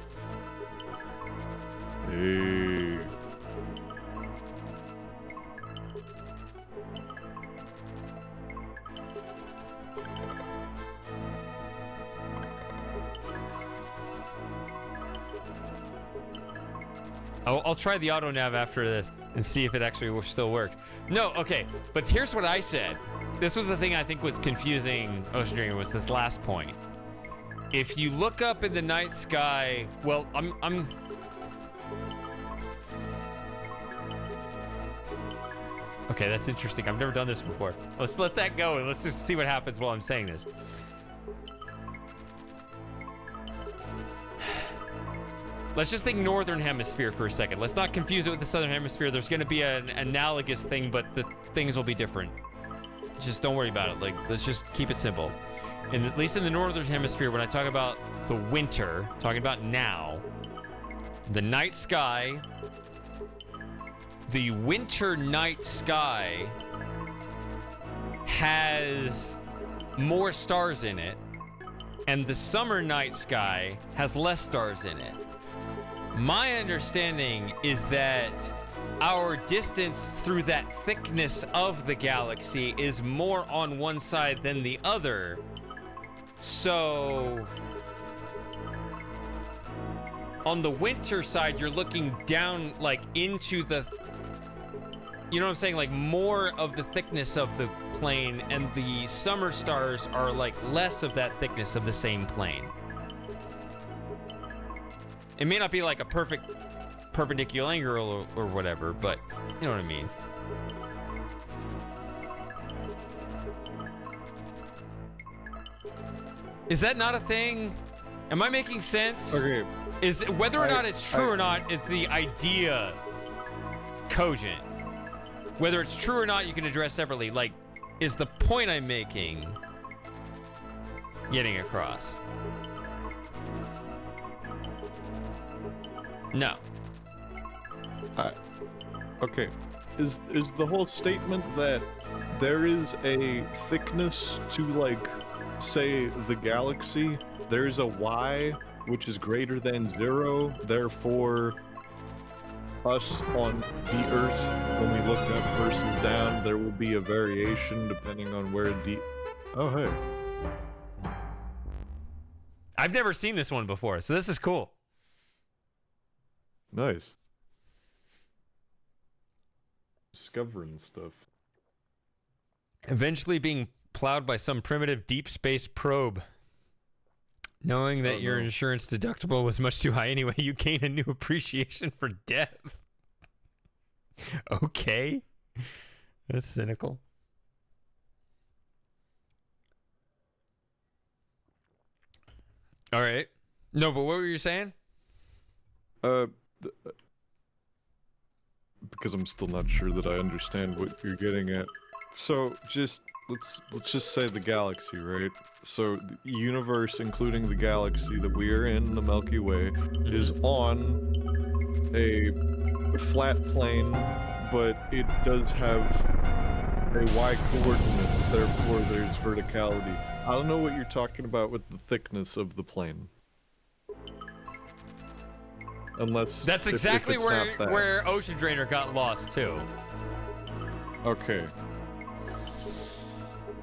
Hey. I'll try the auto nav after this and see if it actually still works. No, okay, but here's what I said. This was the thing I think was confusing Ocean Dreamer, was this last point. If you look up in the night sky, well, I'm okay, that's interesting. I've never done this before. Let's let that go and let's just see what happens while I'm saying this. Let's just think Northern Hemisphere for a second. Let's not confuse it with the Southern Hemisphere. There's going to be an analogous thing, but the things will be different. Just don't worry about it. Like, let's just keep it simple. And at least in the Northern Hemisphere, when I talk about the winter, talking about now, the night sky, the winter night sky has more stars in it, and the summer night sky has less stars in it. My understanding is that our distance through that thickness of the galaxy is more on one side than the other. So on the winter side, you're looking down like into the, you know what I'm saying? Like more of the thickness of the plane, and the summer stars are like less of that thickness of the same plane. It may not be like a perfect perpendicular angle or whatever, but you know what I mean. Is that not a thing? Am I making sense? Okay. Is whether or not it's true or not is the idea cogent? Whether it's true or not, you can address separately. Like, is the point I'm making getting across? No. Okay. Is the whole statement that there is a thickness to, like, say, the galaxy? There's a y which is greater than 0, therefore us on the Earth, when we look up versus down, there will be a variation depending on where Oh, hey. I've never seen this one before, so this is cool. Nice. Discovering stuff. Eventually being plowed by some primitive deep space probe. Knowing that your insurance deductible was much too high anyway, you gain a new appreciation for death. Okay. That's cynical. All right. No, but what were you saying? Because I'm still not sure that I understand what you're getting at. So just let's just say the galaxy, right? So the universe, including the galaxy that we are in, the Milky Way, is on a flat plane, but it does have a y coordinate, therefore there's verticality. I don't know what you're talking about with the thickness of the plane. Unless that's exactly where Ocean Drainer got lost too. Okay.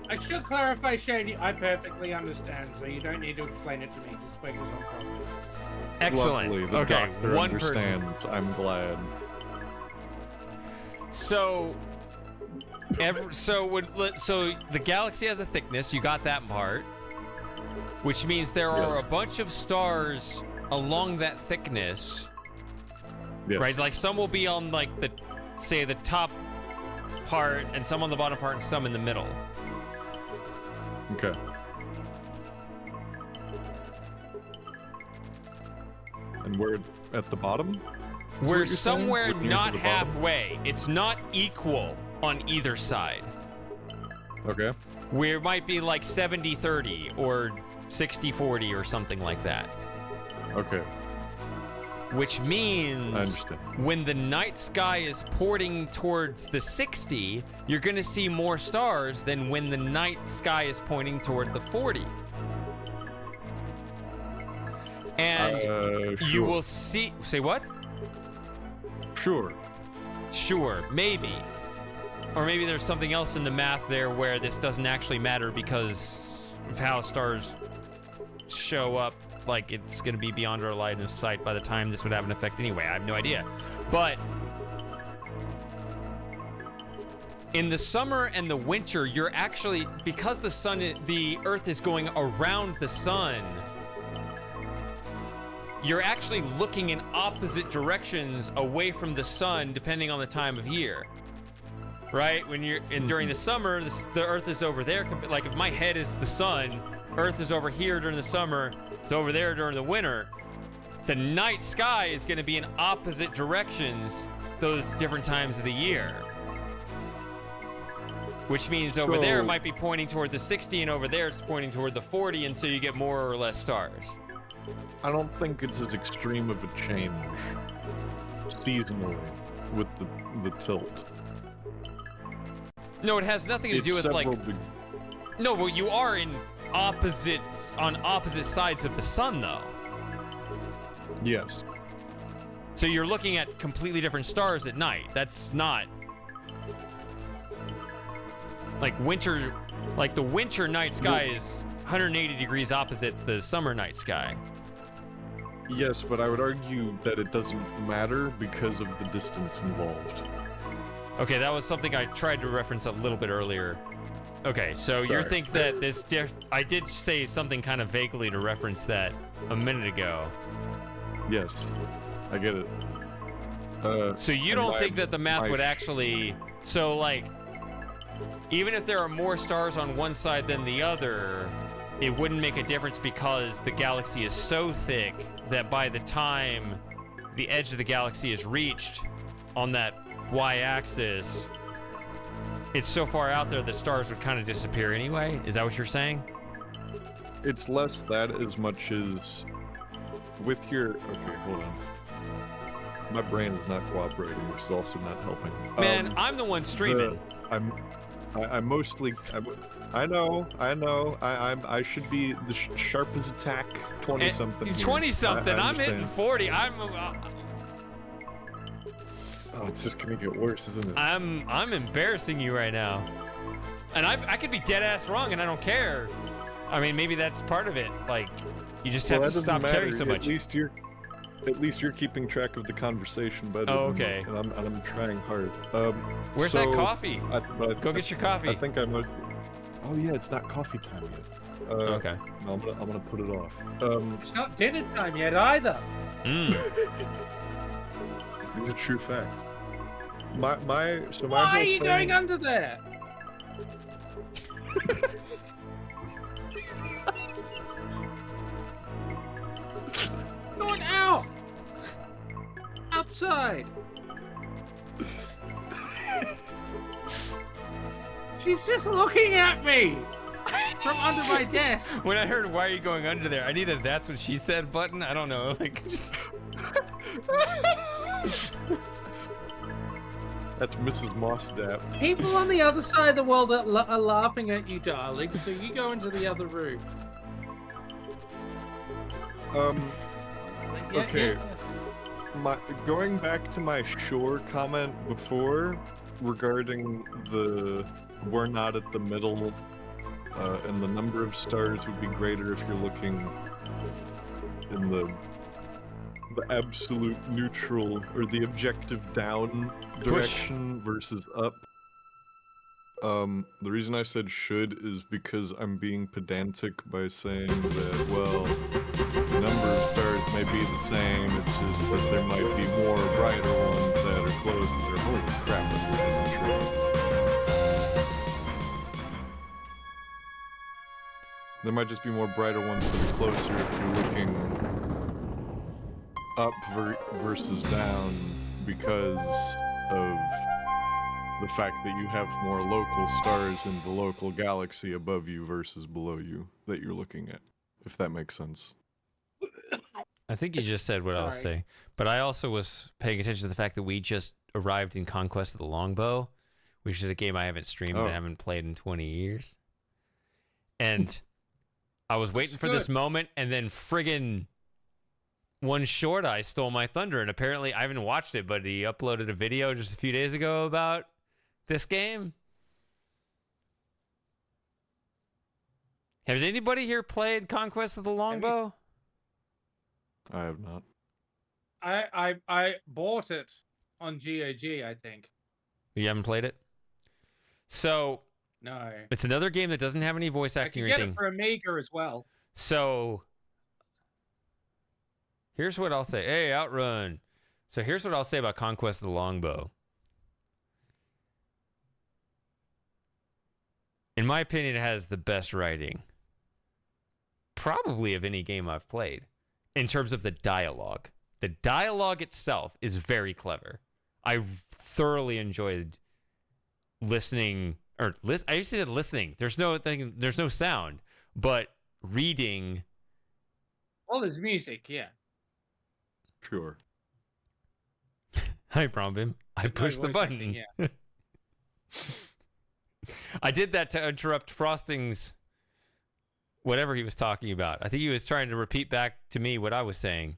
I should clarify, Shady, I perfectly understand, so you don't need to explain it to me. Just focus on crossing. Excellent. Lovely. The okay, doctor one understands. person. I'm glad. So, so the galaxy has a thickness. You got that part, which means there are a bunch of stars along that thickness, right? Like some will be on like the, say, the top part, and some on the bottom part, and some in the middle. Okay. And we're at the bottom? We're somewhere not halfway. It's not equal on either side. Okay. We might be like 70-30 or 60-40 or something like that. Okay. which means I understand. when the night sky is porting towards the 60, you're going to see more stars than when the night sky is pointing toward the 40. And Sure. you will see... Say what? Sure. Sure, maybe. Or maybe there's something else in the math there where this doesn't actually matter because of how stars show up. Like, it's going to be beyond our line of sight by the time this would have an effect anyway. I have no idea. But in the summer and the winter, you're actually... Because the Earth is going around the sun... You're actually looking in opposite directions away from the sun depending on the time of year. Right? When you're during the summer, the Earth is over there. Like if my head is the sun, Earth is over here during the summer, it's over there during the winter. The night sky is going to be in opposite directions those different times of the year. Which means over there it might be pointing toward the 60 and over there it's pointing toward the 40, and so you get more or less stars. I don't think it's as extreme of a change seasonally with the tilt. No, it has nothing to do with like... No, well, you are on opposite sides of the sun, though. Yes. So you're looking at completely different stars at night. That's not... Like winter... Like the winter night sky is 180 degrees opposite the summer night sky. Yes, but I would argue that it doesn't matter because of the distance involved. Okay, that was something I tried to reference a little bit earlier. Okay, so you think that this I did say something kind of vaguely to reference that a minute ago. Yes, I get it. So you don't think that the math would actually... So, like, even if there are more stars on one side than the other, it wouldn't make a difference because the galaxy is so thick that by the time the edge of the galaxy is reached on that y-axis, it's so far out there that stars would kind of disappear anyway? Is that what you're saying? It's less that as much as with your... Okay, hold on. My brain is not cooperating, which is also not helping. Man, I'm the one streaming. I'm mostly... I know. I should be the sharp as attack 20-something. 20-something. I'm hitting 40. Oh, it's just gonna get worse, isn't it? I'm embarrassing you right now. And I could be dead ass wrong and I don't care. I mean, maybe that's part of it. Like, you just have to stop caring so much. At least you're keeping track of the conversation, but okay. And I'm trying hard. Where's that coffee? Go get your coffee. I think I must. Oh yeah, it's not coffee time yet. Okay. No, I'm gonna put it off. It's not dinner time yet either. These are true facts. My Why are you going under there? Going out! Outside! She's just looking at me! From under my desk! When I heard, why are you going under there? I need a that's what she said button. I don't know. Like, just... That's Mrs. Mossdap. People on the other side of the world are laughing at you, darling, so you go into the other room. Okay. Going back to my sure comment before regarding the we're not at the middle and the number of stars would be greater if you're looking in the absolute neutral or the objective down direction versus up. The reason I said should is because I'm being pedantic by saying that, well, the number of stars may be the same, it's just that there might be more brighter ones that are closer. Holy crap, that's true. There might just be more brighter ones that are closer if you're looking up versus down because of the fact that you have more local stars in the local galaxy above you versus below you that you're looking at, if that makes sense. I think you just said what I was saying. But I also was paying attention to the fact that we just arrived in Conquest of the Longbow, which is a game I haven't streamed and haven't played in 20 years. And I was waiting for this moment, and then friggin' One Short Eye stole my thunder. And apparently, I haven't watched it, but he uploaded a video just a few days ago about this game. Has anybody here played Conquest of the Longbow? I have not. I bought it on GOG, I think. You haven't played it? So no, it's another game that doesn't have any voice acting or anything. I can get it for Amiga as well. So here's what I'll say. Hey, Outrun. So here's what I'll say about Conquest of the Longbow. In my opinion, it has the best writing, probably of any game I've played, in terms of the dialogue. The dialogue itself is very clever. I thoroughly enjoyed listening, I used to say listening. There's no sound, but reading. Well, there's music, yeah. Sure. Hi, Brombim. I pushed the button. Yeah. I did that to interrupt Frosting's whatever he was talking about. I think he was trying to repeat back to me what I was saying.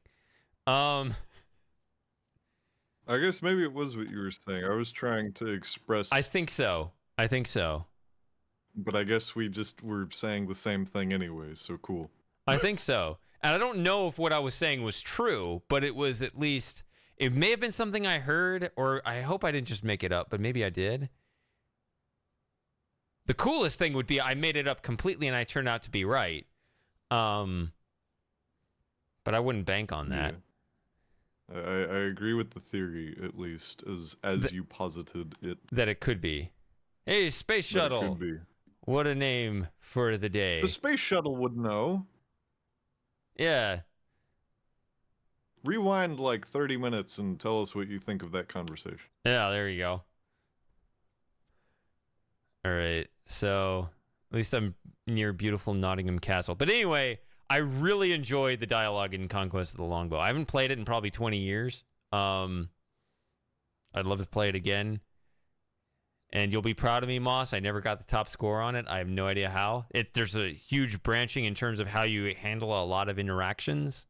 I guess maybe it was what you were saying. I was trying to express. I think so. But I guess we just were saying the same thing anyway, so cool. I think so. And I don't know if what I was saying was true, but it was at least, it may have been something I heard, or I hope I didn't just make it up, but maybe I did. The coolest thing would be I made it up completely and I turned out to be right. But I wouldn't bank on that. Yeah. I agree with the theory, at least, as you posited it. That it could be. Hey, Space Shuttle. That it could be. What a name for the day. The Space Shuttle would know. Yeah. Rewind like 30 minutes and tell us what you think of that conversation. Yeah, there you go. All right, so at least I'm near beautiful Nottingham Castle. But anyway, I really enjoyed the dialogue in Conquest of the Longbow. I haven't played it in probably 20 years. I'd love to play it again. And you'll be proud of me, Moss. I never got the top score on it. I have no idea how. There's a huge branching in terms of how you handle a lot of interactions.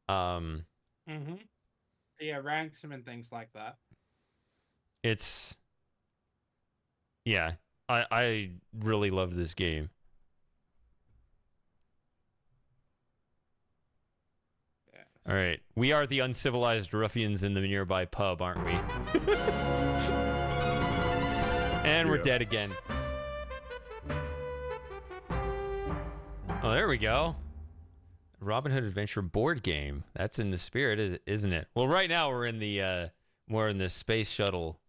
Yeah, ranks them and things like that. It's... Yeah. I really loved this game. Yeah. All right. We are the uncivilized ruffians in the nearby pub, aren't we? And we're dead again. Oh, there we go. Robin Hood Adventure board game. That's in the spirit, isn't it? Well, right now we're in the more in the space shuttle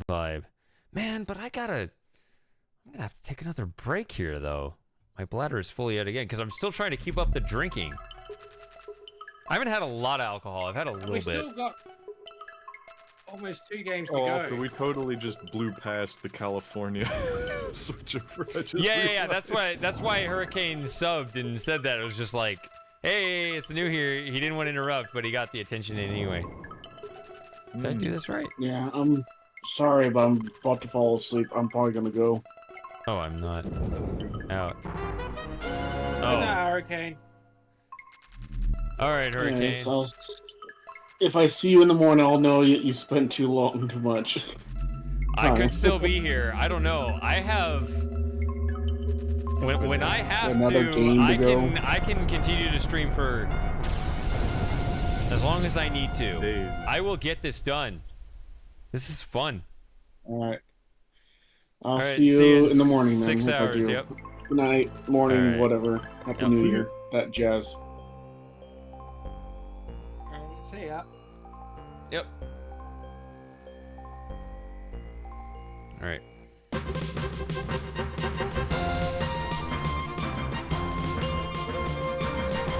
vibe. Man, but I'm gonna have to take another break here, though. My bladder is fully out again because I'm still trying to keep up the drinking. I haven't had a lot of alcohol. I've had a little bit. Still got almost 2 games to go. So we totally just blew past the California switchover. Yeah. That's why Hurricane subbed and said that. It was just like, hey, it's new here. He didn't want to interrupt, but he got the attention anyway. Did I do this right? Yeah, I'm sorry, but I'm about to fall asleep. I'm probably gonna go. Oh, I'm not out. Oh, no, Hurricane. All right, Hurricane. Yeah, so if I see you in the morning, I'll know you spent too much. I could still be here. I don't know. I have. When I have I can continue to stream for as long as I need to. I will get this done. This is fun. All right. I'll see you in the morning, man. 6 hours, yep. Good night, morning, right. whatever. Happy New Year. That jazz. See ya. Yep. All right.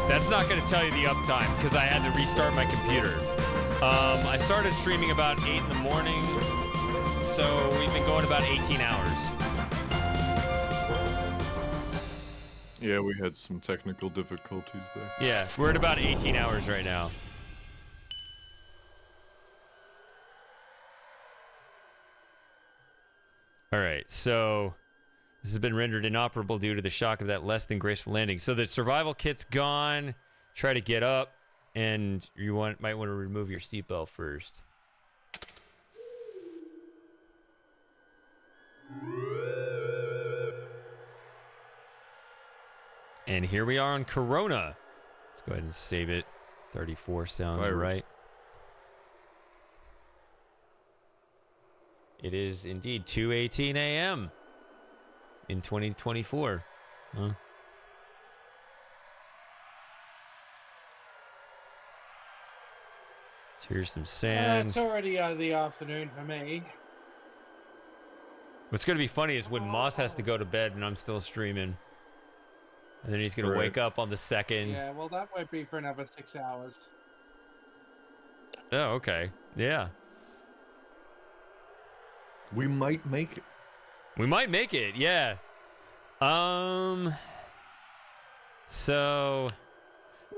That's not going to tell you the uptime because I had to restart my computer. I started streaming about 8 in the morning, so we've been going about 18 hours. Yeah, we had some technical difficulties there. Yeah, we're at about 18 hours right now. All right, so this has been rendered inoperable due to the shock of that less than graceful landing. So the survival kit's gone. Try to get up, and you might want to remove your seatbelt first. And here we are on Corona. Let's go ahead and save it. 34 sounds right. It is indeed 2:18 a.m. in 2024. Huh? So here's some sand. It's already the afternoon for me. What's going to be funny is when Moss has to go to bed and I'm still streaming. And then he's going to wake up on the 2nd. Yeah, well, that won't be for another 6 hours. Oh, okay. Yeah. We might make it. We might make it, yeah. So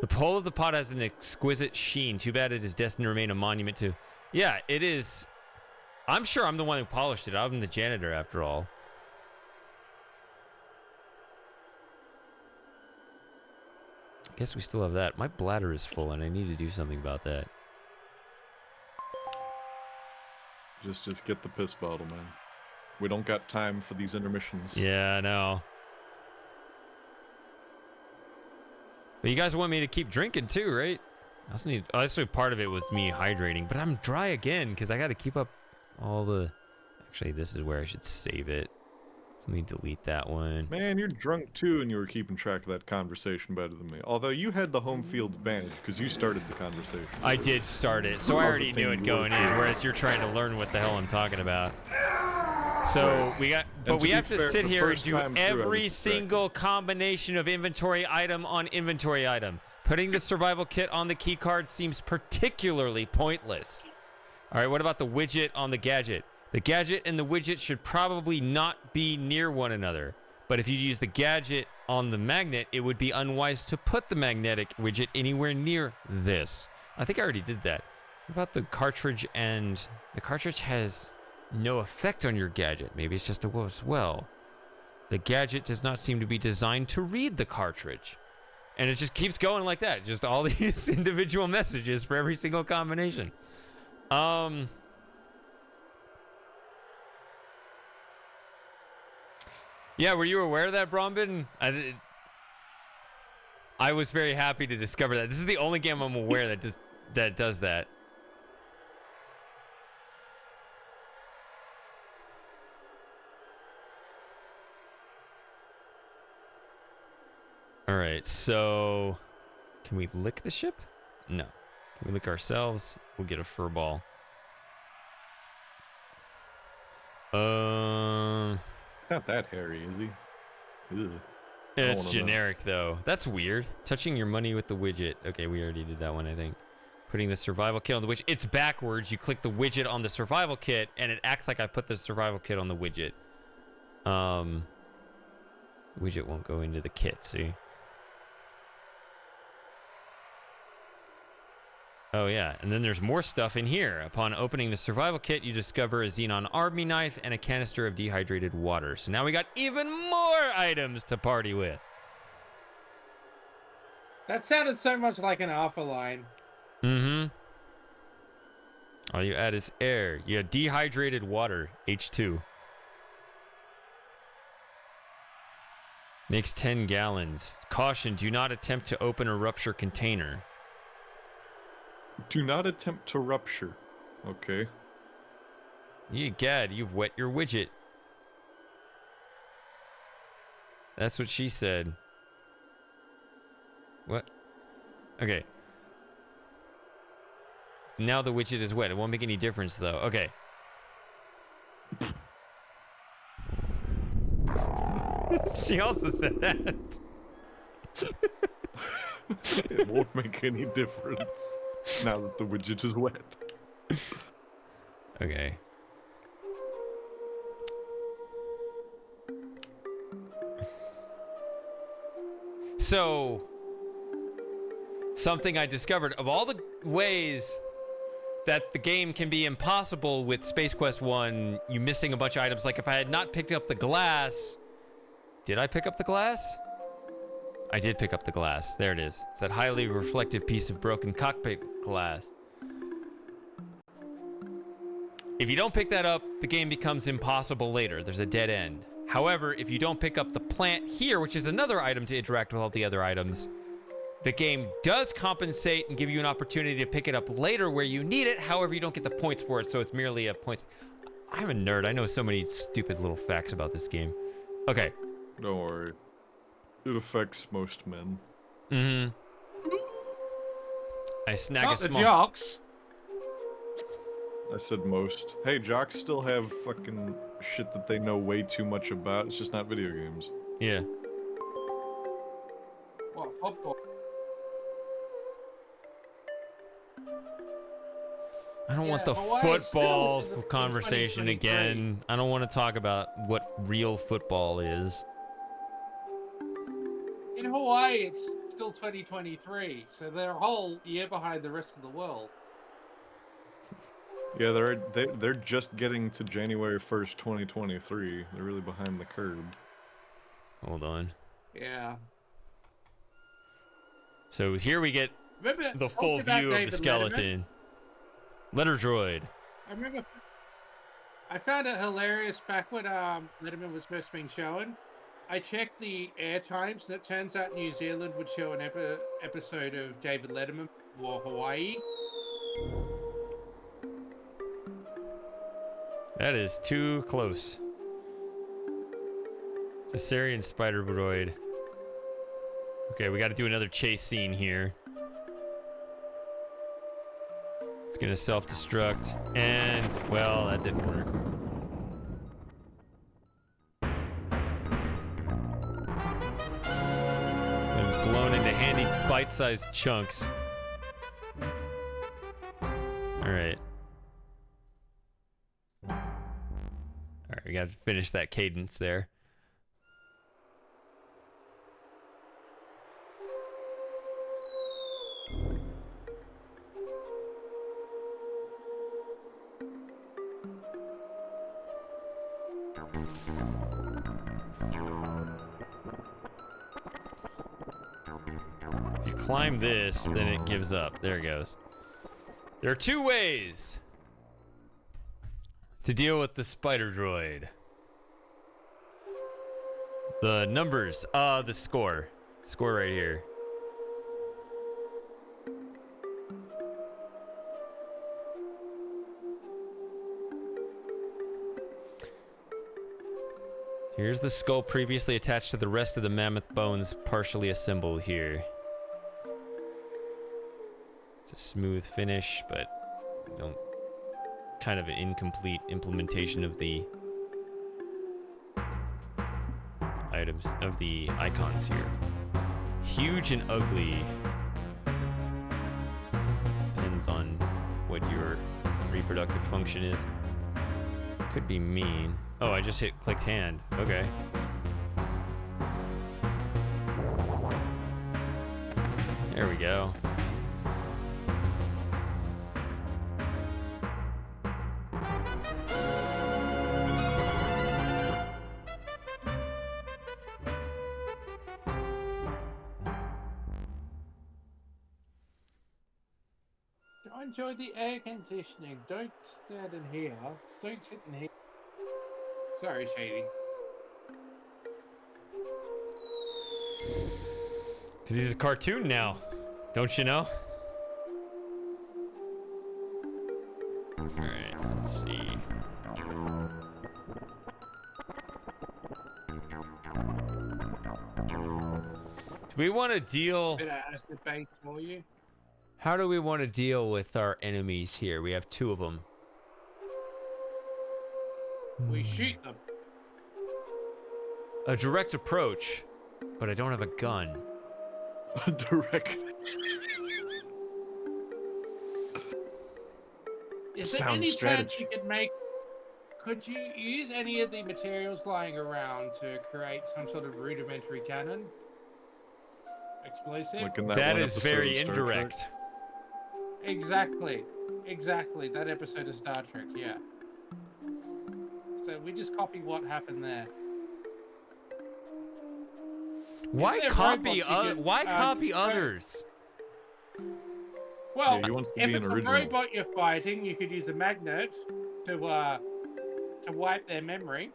the pole of the pot has an exquisite sheen. Too bad it is destined to remain a monument to... Yeah, it is. I'm sure I'm the one who polished it. I'm the janitor, after all. I guess we still have that. My bladder is full, and I need to do something about that. Just get the piss bottle, man. We don't got time for these intermissions. Yeah, I know. But you guys want me to keep drinking too, right? I also need. Also, part of it was me hydrating, but I'm dry again because I got to keep up all the. Actually, this is where I should save it. So let me delete that one. Man, you're drunk too, and you were keeping track of that conversation better than me. Although you had the home field advantage because you started the conversation. I did start it, so I already knew it going in. Whereas you're trying to learn what the hell I'm talking about. So we got, but we have to sit here and do every single combination of inventory item on inventory item. Putting the survival kit on the key card seems particularly pointless. All right, what about the widget on the gadget? The gadget and the widget should probably not be near one another. But if you use the gadget on the magnet, it would be unwise to put the magnetic widget anywhere near this. I think I already did that. What about the cartridge? And the cartridge has no effect on your gadget. Maybe it's just a as well. The gadget does not seem to be designed to read the cartridge. And it just keeps going like that. Just all these individual messages for every single combination. Yeah, were you aware of that, Brombin? I was very happy to discover that. This is the only game I'm aware that does that. All right, so can we lick the ship? No. Can we lick ourselves? We'll get a fur ball. Not that hairy, is he? Ugh. It's generic, though. That's weird. Touching your money with the widget. Okay, we already did that one, I think. Putting the survival kit on the widget. It's backwards. You click the widget on the survival kit, and it acts like I put the survival kit on the widget. Widget won't go into the kit, see? Oh, yeah. And then there's more stuff in here. Upon opening the survival kit, you discover a Xenon army knife and a canister of dehydrated water. So now we got even more items to party with. That sounded so much like an alpha line. Mm-hmm. All you add is air. You have dehydrated water, H2. Makes 10 gallons. Caution, do not attempt to open or rupture container. Do not attempt to rupture. Okay. Ye gad, you've wet your widget. That's what she said. What? Okay. Now the widget is wet. It won't make any difference, though. Okay. She also said that. It won't make any difference now that the widget is wet. Okay. So, something I discovered, of all the ways that the game can be impossible with Space Quest 1, you missing a bunch of items. Like if I had not picked up the glass... Did I pick up the glass? I did pick up the glass. There it is. It's that highly reflective piece of broken cockpit glass. If you don't pick that up, the game becomes impossible later. There's a dead end. However, if you don't pick up the plant here, which is another item to interact with all the other items, the game does compensate and give you an opportunity to pick it up later where you need it. However, you don't get the points for it, so it's merely a points. I'm a nerd. I know so many stupid little facts about this game. Okay. Don't worry. It affects most men. Mm-hmm. I snag Not a small... the jocks. I said most. Hey, jocks still have fucking shit that they know way too much about. It's just not video games. Yeah. What, football? I don't want the football conversation again. I don't want to talk about what real football is. In Hawaii, it's still 2023, so they're a whole year behind the rest of the world. Yeah, they're just getting to January 1st, 2023. They're really behind the curve. Hold on. Yeah. So here we get the full view of the skeleton. Letter droid. I remember I found it hilarious back when Letterman was first being shown. I checked the air times, and it turns out New Zealand would show an episode of David Letterman for Hawaii. That is too close. It's a Sarian spider droid. Okay, we got to do another chase scene here. It's gonna self-destruct, and well, that didn't work. Been blown into handy bite-sized chunks. All right. We got to finish that cadence there. If you climb this, then it gives up. There it goes. There are two ways to deal with the spider droid. The numbers, the score. Score right here. Here's the skull previously attached to the rest of the mammoth bones, partially assembled here. It's a smooth finish, but don't... kind of an incomplete implementation of the items, of the icons here. Huge and ugly. Depends on what your reproductive function is. Could be mean. Oh, I just clicked hand. Okay. There we go. Enjoy the air conditioning. Don't stand in here. Don't sit in here. Sorry, Shady. Because he's a cartoon now. Don't you know? Alright, let's see. Do we want to deal... Bit of acid base for you. How do we want to deal with our enemies here? We have two of them. We shoot them. A direct approach, but I don't have a gun. A direct... Is there any chance you could make... Could you use any of the materials lying around to create some sort of rudimentary cannon? Explosive. Like in that That one is episode very of Star Trek. indirect. Exactly. Exactly. That episode of Star Trek, yeah. So we just copy what happened there. Why they're copy? robots, you can, Why copy go- others? Well, Yeah, he wants to if be it's an a original. robot you're fighting, you could use a magnet to wipe their memory.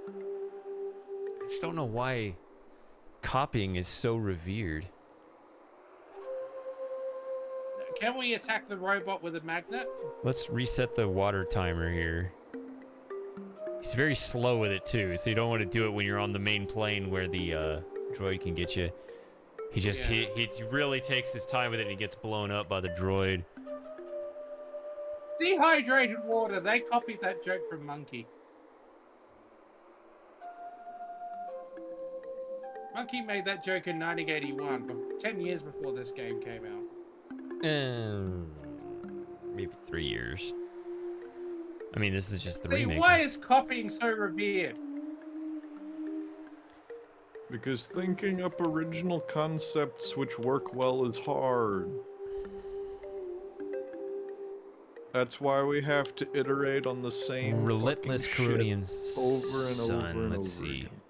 I just don't know why copying is so revered. Can we attack the robot with a magnet? Let's reset the water timer here. He's very slow with it too, so you don't want to do it when you're on the main plane where the droid can get you. He really takes his time with it and he gets blown up by the droid. Dehydrated water. They copied that joke from Monkey. Monkey made that joke in 1981, but 10 years before this game came out. Maybe 3 years. I mean, this is just the See, remake. why is copying so revered? Because thinking up original concepts which work well is hard. That's why we have to iterate on the same Relentless fucking Coronian shit over and Sun. over and Let's over see. again.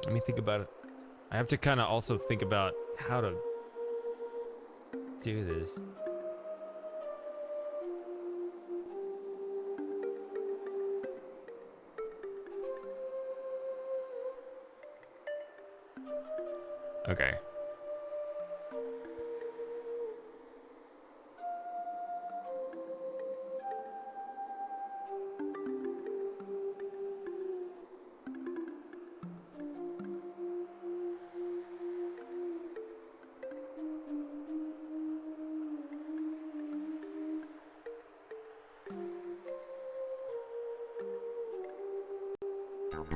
Let me think about it. I have to kind of also think about how to do this. Okay.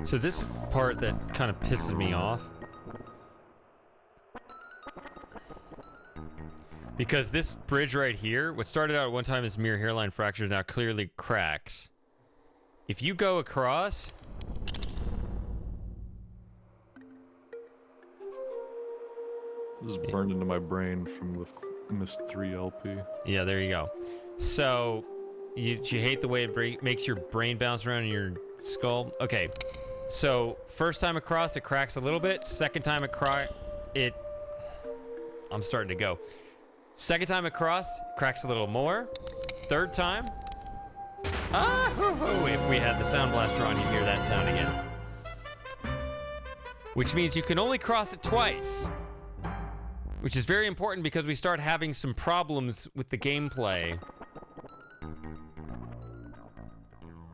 So this part that kind of pisses me off, because this bridge right here, what started out at one time as mere hairline fractures now clearly cracks. If you go across, This is burned into my brain from the Mist 3 LP. yeah, there you go. So you hate the way it makes your brain bounce around in your skull. Okay, so first time across it cracks a little bit. Second time I'm starting to go. Second time across, cracks a little more. Third time, if we had the sound blaster on, you'd hear that sound again. Which means you can only cross it twice. Which is very important because we start having some problems with the gameplay.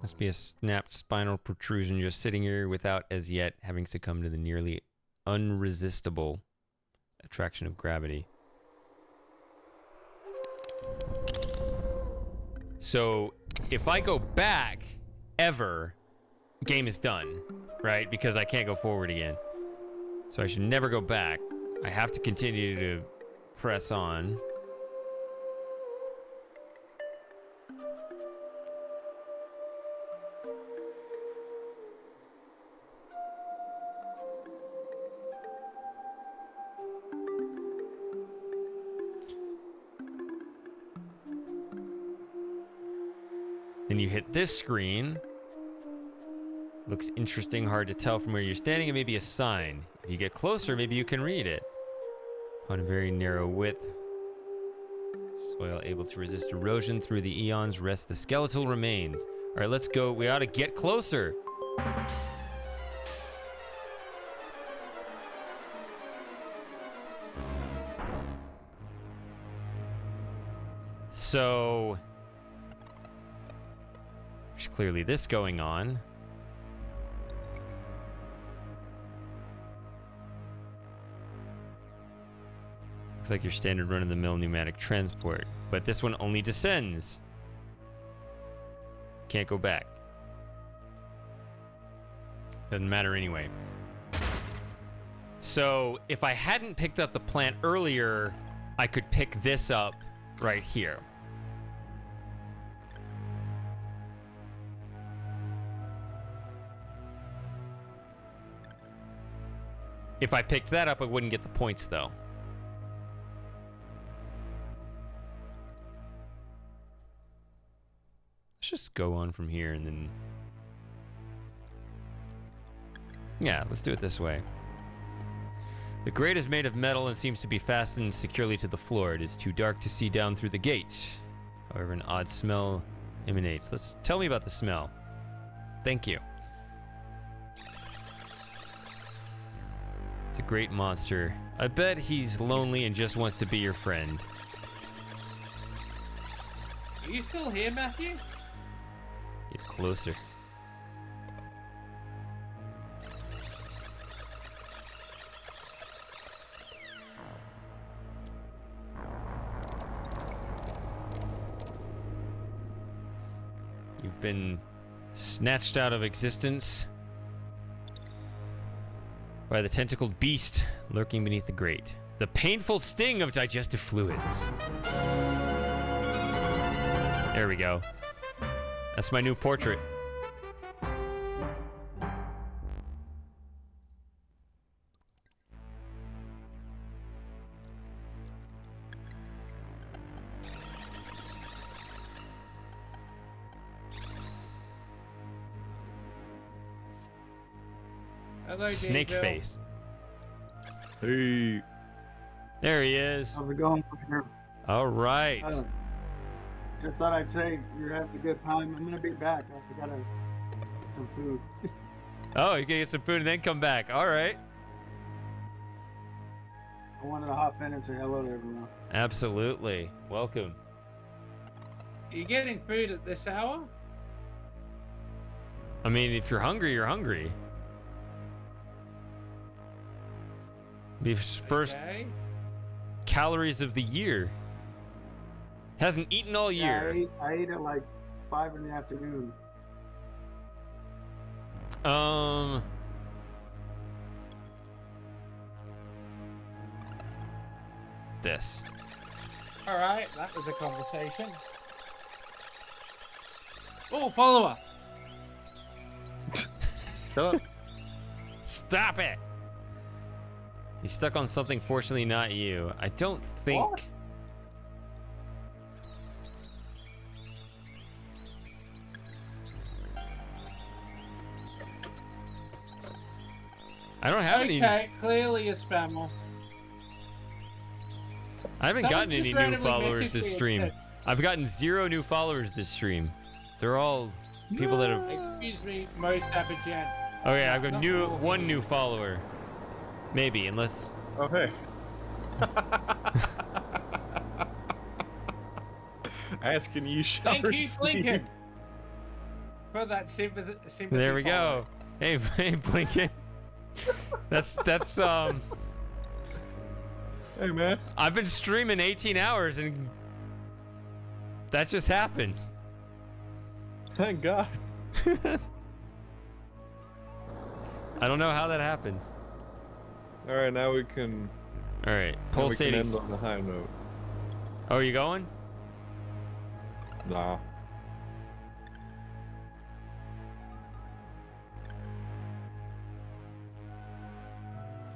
Must be a snapped spinal protrusion just sitting here without as yet having succumbed to the nearly unresistible attraction of gravity. So if I go back ever, game is done, right? Because I can't go forward again. So I should never go back. I have to continue to press on. Then you hit this screen. Looks interesting, hard to tell from where you're standing. It may be a sign. If you get closer, maybe you can read it. On a very narrow width, soil able to resist erosion through the eons rests the skeletal remains. All right, let's go. We ought to get closer. So there's clearly this going on. Looks like your standard run-of-the-mill pneumatic transport, but this one only descends. Can't go back. Doesn't matter anyway. So if I hadn't picked up the plant earlier, I could pick this up right here. If I picked that up, I wouldn't get the points, though. Let's just go on from here and then... Yeah, let's do it this way. The grate is made of metal and seems to be fastened securely to the floor. It is too dark to see down through the gate. However, an odd smell emanates. Tell me about the smell. Thank you. It's a great monster. I bet he's lonely and just wants to be your friend. Are you still here, Matthew? Get closer. You've been snatched out of existence by the tentacled beast lurking beneath the grate. The painful sting of digestive fluids. There we go. That's my new portrait. Hello, Snake Dave. face. Hey. There he is. How's it going from here? All right. Just thought I'd say you're having a good time. I'm gonna be back. I gotta some food. Oh, you can get some food and then come back. All right. I wanted to hop in and say hello to everyone. Absolutely. Welcome. Are you getting food at this hour? I mean, if you're hungry, you're hungry. Be first Okay. calories of the year. Hasn't eaten all year. Yeah, I ate at like 5 in the afternoon. This. All right, that was a conversation. Oh, follower. Shut up. Stop it! He's stuck on something, fortunately not you. I don't think... What? I don't have any... Okay, clearly a spammer. I haven't Someone gotten just any new randomly followers messaged this me and stream. said- I've gotten 0 new followers this stream. They're all people that have... Excuse me, Mo Sabajan. Okay, I've got one new follower. Maybe, unless... Oh, hey. Asking you, shall Thank you, receive. Lincoln, for that sympathy. There we go. Hey, hey, Blinken. That's Hey, man. I've been streaming 18 hours and that just happened. Thank God. I don't know how that happens. All right, now we can. All right, Now we can pulsating. end on a high note. Oh, are you going? Nah.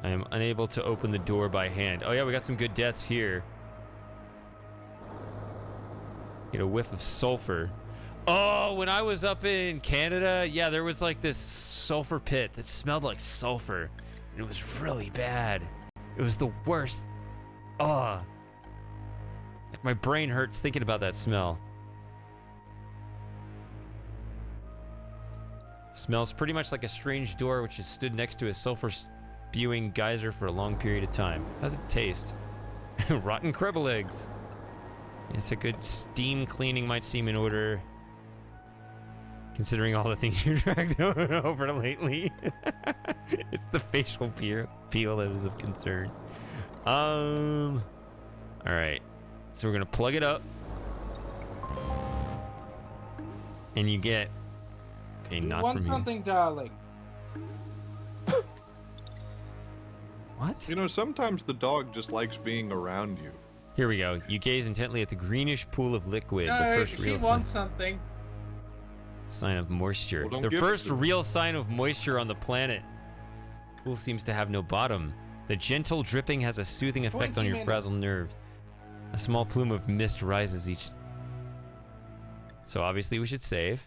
I am unable to open the door by hand. Oh yeah, we got some good deaths here. Get a whiff of sulfur. Oh, when I was up in Canada, yeah, there was like this sulfur pit that smelled like sulfur. And it was really bad. It was the worst. Oh. Like my brain hurts thinking about that smell. Smells pretty much like a strange door which has stood next to a sulfur spewing geyser for a long period of time. How's it taste? Rotten cribble eggs. It's a good steam cleaning might seem in order, considering all the things you dragged over lately. It's the facial peel that is of concern. All right. So we're gonna plug it up, and you get. Okay, You not want from you. something, darling? What? You know, sometimes the dog just likes being around you. Here we go. You gaze intently at the greenish pool of liquid. The No, first she real wants something. sign of moisture. Well, don't The give it first to her. real sign of moisture on the planet. pool seems to have no bottom. The gentle dripping has a soothing effect on your frazzled nerves. A small plume of mist rises each... So obviously we should save.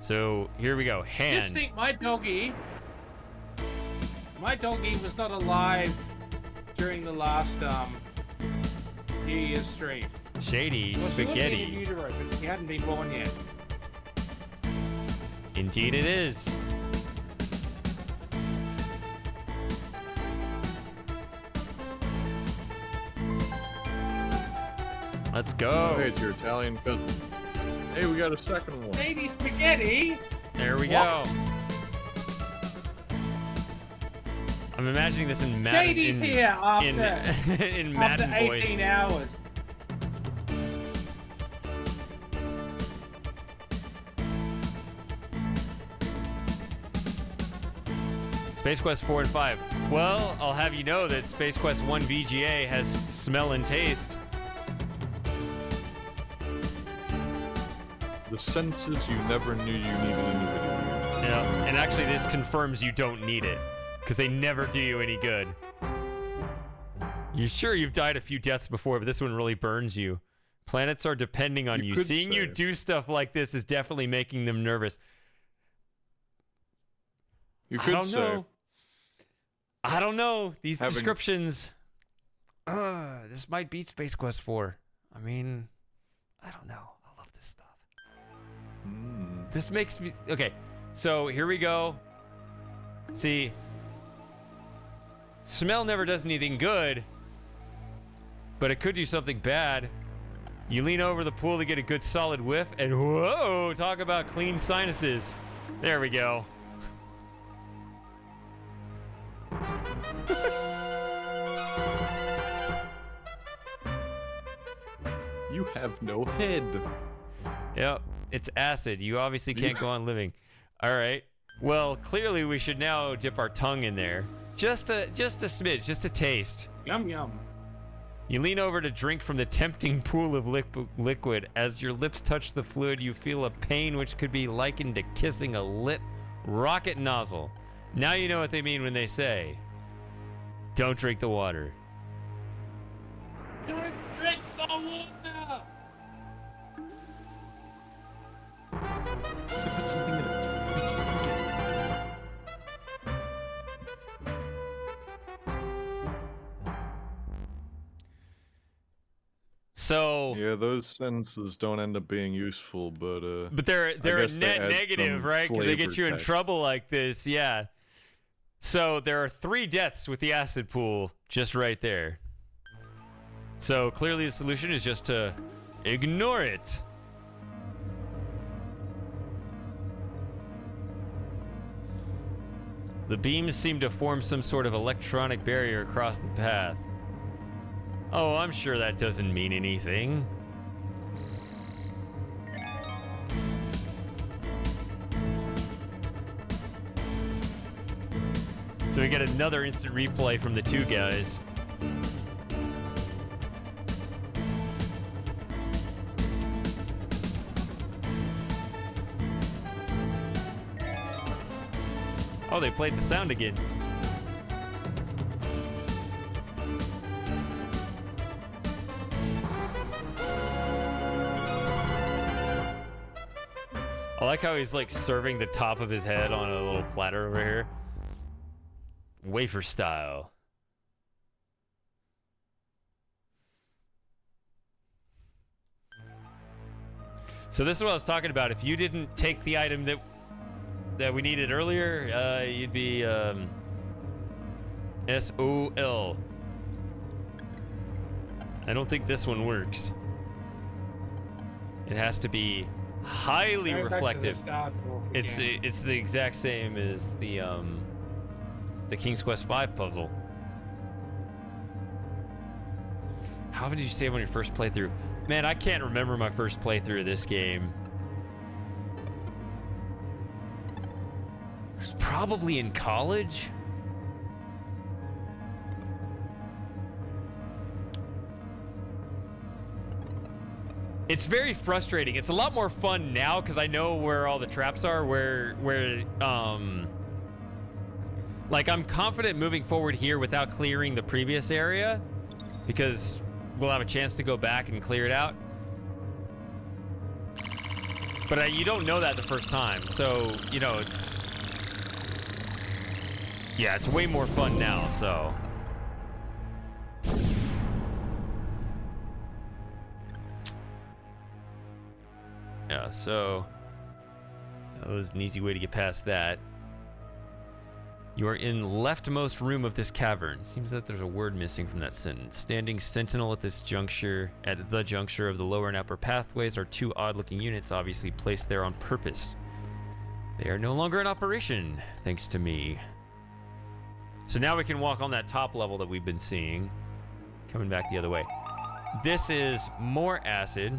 So here we go. Hand. Just think, my doggy was not alive during the last few years straight. Shady well, spaghetti. She was in utero, but she hadn't been born yet. Indeed it is. Let's go. Hey, it's your Italian cousin. Hey, we got a second one. Shady spaghetti. There we go. I'm imagining this in Madden. Shady's here after in Madden after 18 voice. hours. Space Quest 4 and 5. Well, I'll have you know that Space Quest 1 VGA has smell and taste. The senses you never knew you needed in the video game. Yeah, and actually this confirms you don't need it, because they never do you any good. You're sure you've died a few deaths before, but this one really burns you. Planets are depending on you. Seeing you do stuff like this is definitely making them nervous. You could I don't know. I don't know. These descriptions. This might beat Space Quest 4. I mean, I don't know. I love this stuff. This makes me... Okay, so here we go. See, smell never does anything good, but it could do something bad. You lean over the pool to get a good solid whiff, and whoa, talk about clean sinuses. There we go. You have no head. Yep, it's acid. You obviously can't go on living. All right. Well, clearly we should now dip our tongue in there. Just a smidge, just a taste. Yum, yum. You lean over to drink from the tempting pool of liquid. As your lips touch the fluid, you feel a pain which could be likened to kissing a lit rocket nozzle. Now you know what they mean when they say, don't drink the water. Don't drink the water! Put something in it. So yeah, those sentences don't end up being useful, but they're a net negative, right? Because they get you in trouble like this, yeah. So there are 3 deaths with the acid pool just right there. So clearly the solution is just to ignore it. The beams seem to form some sort of electronic barrier across the path. Oh, I'm sure that doesn't mean anything. So we get another instant replay from the 2 guys. Oh, they played the sound again. I like how he's like serving the top of his head on a little platter over here. Wafer style. So this is what I was talking about. If you didn't take the item that we needed earlier, you'd be SOL. I don't think this one works. It has to be highly reflective. It's the exact same as the King's Quest V puzzle. How did you save on your first playthrough? Man, I can't remember my first playthrough of this game. It was probably in college. It's very frustrating. It's a lot more fun now because I know where all the traps are, like I'm confident moving forward here without clearing the previous area because we'll have a chance to go back and clear it out. But you don't know that the first time. So, you know, it's way more fun now, so. Yeah, so that was an easy way to get past that. You are in leftmost room of this cavern. Seems that there's a word missing from that sentence. Standing sentinel at the juncture of the lower and upper pathways are two odd-looking units, obviously placed there on purpose. They are no longer in operation, thanks to me. So now we can walk on that top level that we've been seeing, coming back the other way. This is more acid.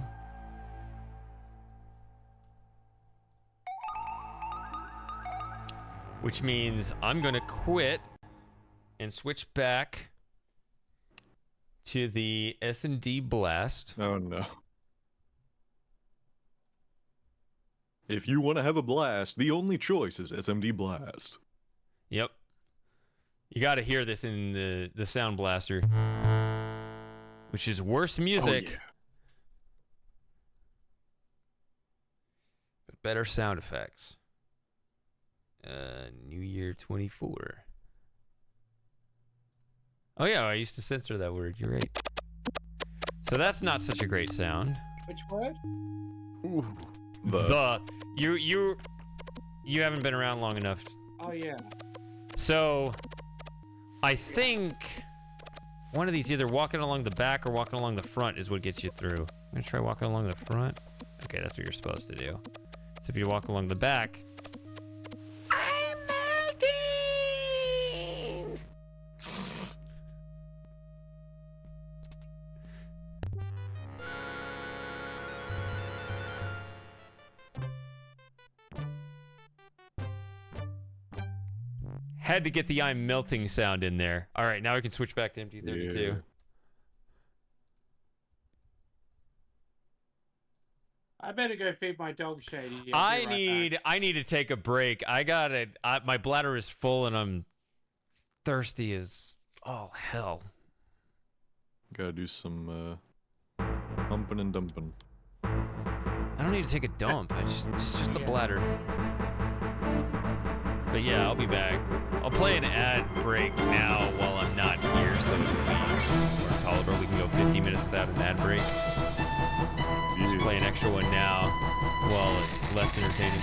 Which means I'm going to quit and switch back to the S&D Blast. Oh, no. If you want to have a blast, the only choice is SMD Blast. Yep. You got to hear this in the Sound Blaster, which is worse music, oh, yeah. but better sound effects. New Year 24. Oh yeah, I used to censor that word. You're right. So that's not such a great sound. Which word? Ooh, you haven't been around long enough. Oh yeah. So I think one of these, either walking along the back or walking along the front, is what gets you through. I'm gonna try walking along the front. Okay, that's what you're supposed to do. So if you walk along the back. Had to get the I'm melting sound in there. All right, now we can switch back to MT32. Yeah. I better go feed my dog, Shady. I need to take a break. My bladder is full and I'm thirsty as all hell. Gotta do some pumping and dumping. I don't need to take a dump. It's just the bladder. But yeah, I'll be back. I'll play an ad break now while I'm not here, so it'll be more tolerable. We can go 50 minutes without an ad break. Just play an extra one now while it's less entertaining.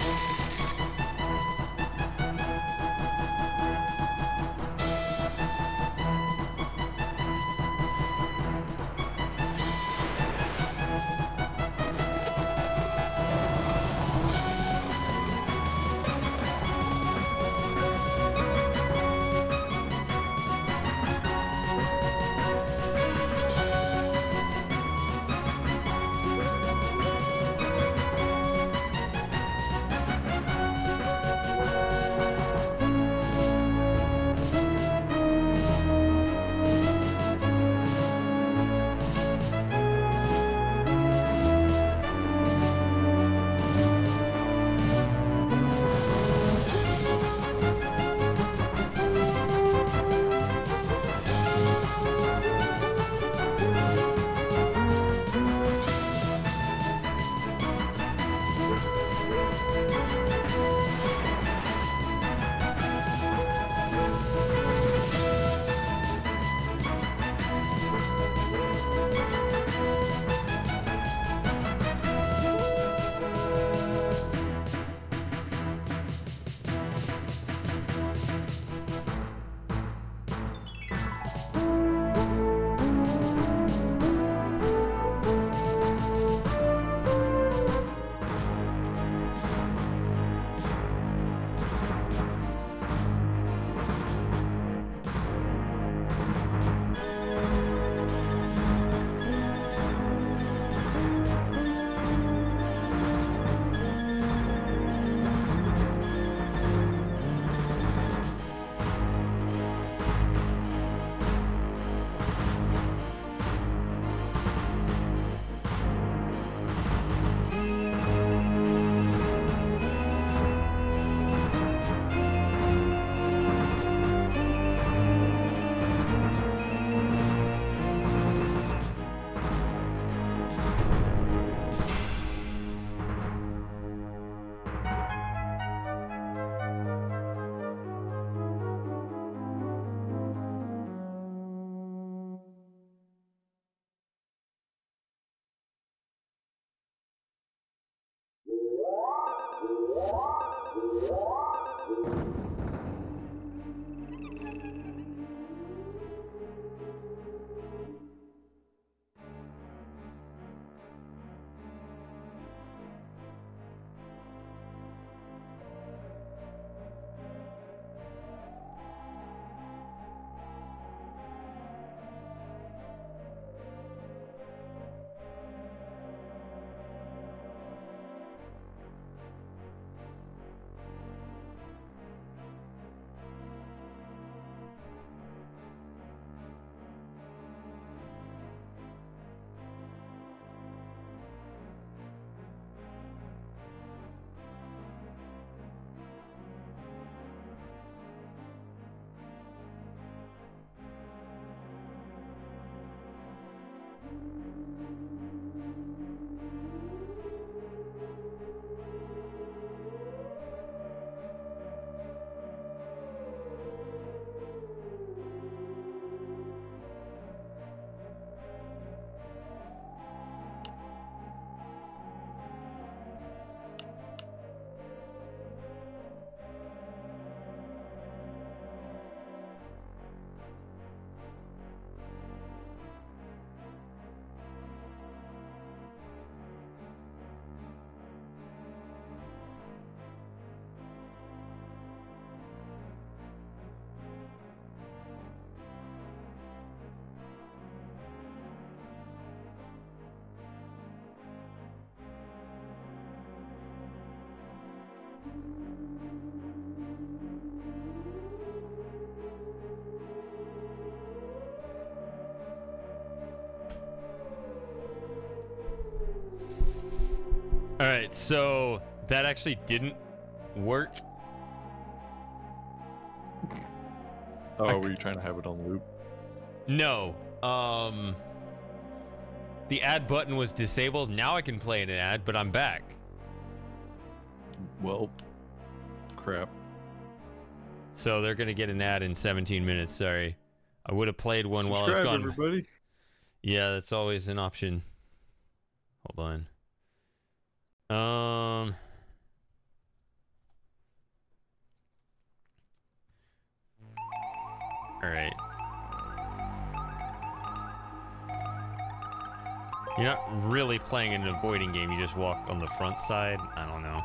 All right, so that actually didn't work. Oh, were you trying to have it on loop? No. The ad button was disabled. Now I can play an ad, but I'm back. Well, crap. So they're gonna get an ad in 17 minutes. Sorry, I would have played one while I was gone. Everybody. Yeah, that's always an option. Hold on. All right. You're not really playing an avoiding game. You just walk on the front side. I don't know.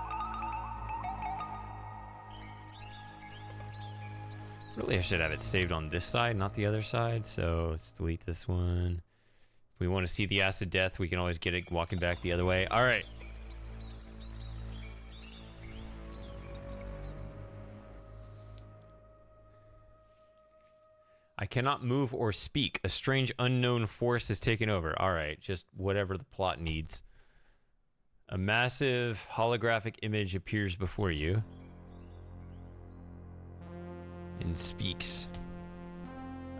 Really, I should have it saved on this side, not the other side. So let's delete this one. If we want to see the acid death, we can always get it walking back the other way. All right. I cannot move or speak. A strange unknown force has taken over. All right, just whatever the plot needs. A massive holographic image appears before you and speaks.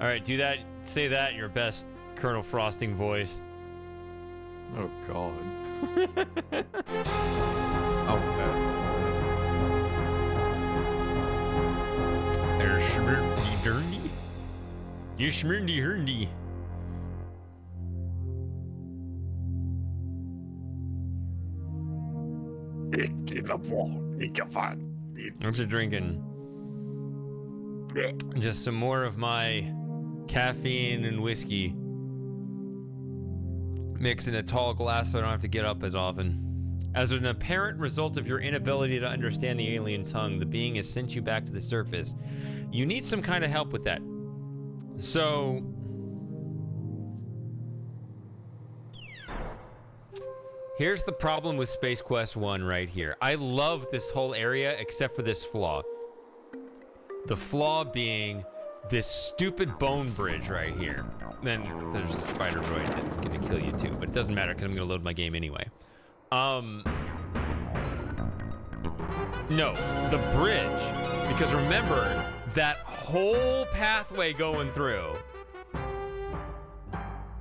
All right, do that. Say that in your best Colonel Frosting voice. Oh, God. Oh, man. You schmurdy hurdy. I'm just drinking just some more of my caffeine and whiskey. Mix in a tall glass so I don't have to get up as often. As an apparent result of your inability to understand the alien tongue, the being has sent you back to the surface. You need some kind of help with that. So, here's the problem with Space Quest 1 right here. I love this whole area except for this flaw. The flaw being this stupid bone bridge right here. Then there's a spider droid that's gonna kill you too, but it doesn't matter because I'm gonna load my game anyway. No, the bridge, because remember, that whole pathway going through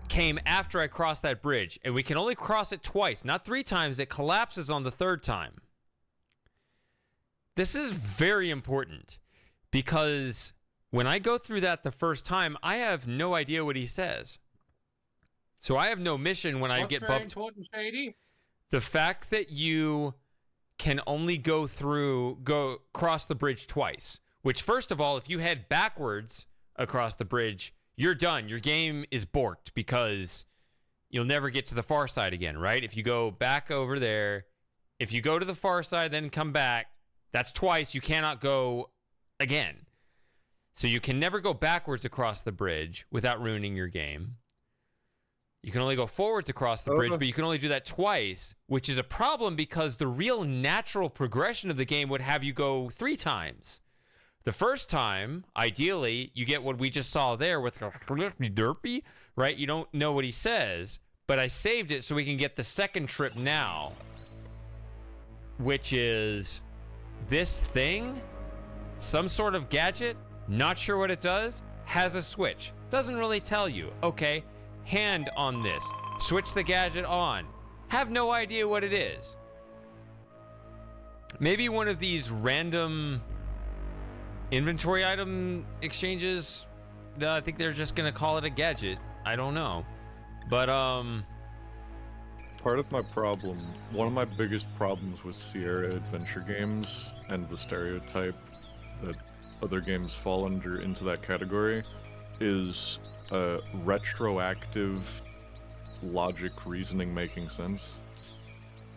came after I crossed that bridge, and we can only cross it twice, not 3 times. It collapses on the 3rd time. This is very important because when I go through that the first time, I have no idea what he says. So I have no mission when I get bumped. Important, Shady? The fact that you can only go cross the bridge twice. Which, first of all, if you head backwards across the bridge, you're done. Your game is borked because you'll never get to the far side again, right? If you go back over there, if you go to the far side, then come back, that's twice. You cannot go again. So you can never go backwards across the bridge without ruining your game. You can only go forwards across the bridge, but you can only do that twice, which is a problem because the real natural progression of the game would have you go 3 times. The first time, ideally, you get what we just saw there with derpy, right? You don't know what he says, but I saved it so we can get the second trip now, which is this thing, some sort of gadget, not sure what it does, has a switch. Doesn't really tell you. Okay, hand on this. Switch the gadget on. Have no idea what it is. Maybe one of these random inventory item exchanges. I think they're just gonna call it a gadget. I don't know. But part of my problem, one of my biggest problems with Sierra adventure games and the stereotype that other games fall into that category is retroactive logic reasoning making sense.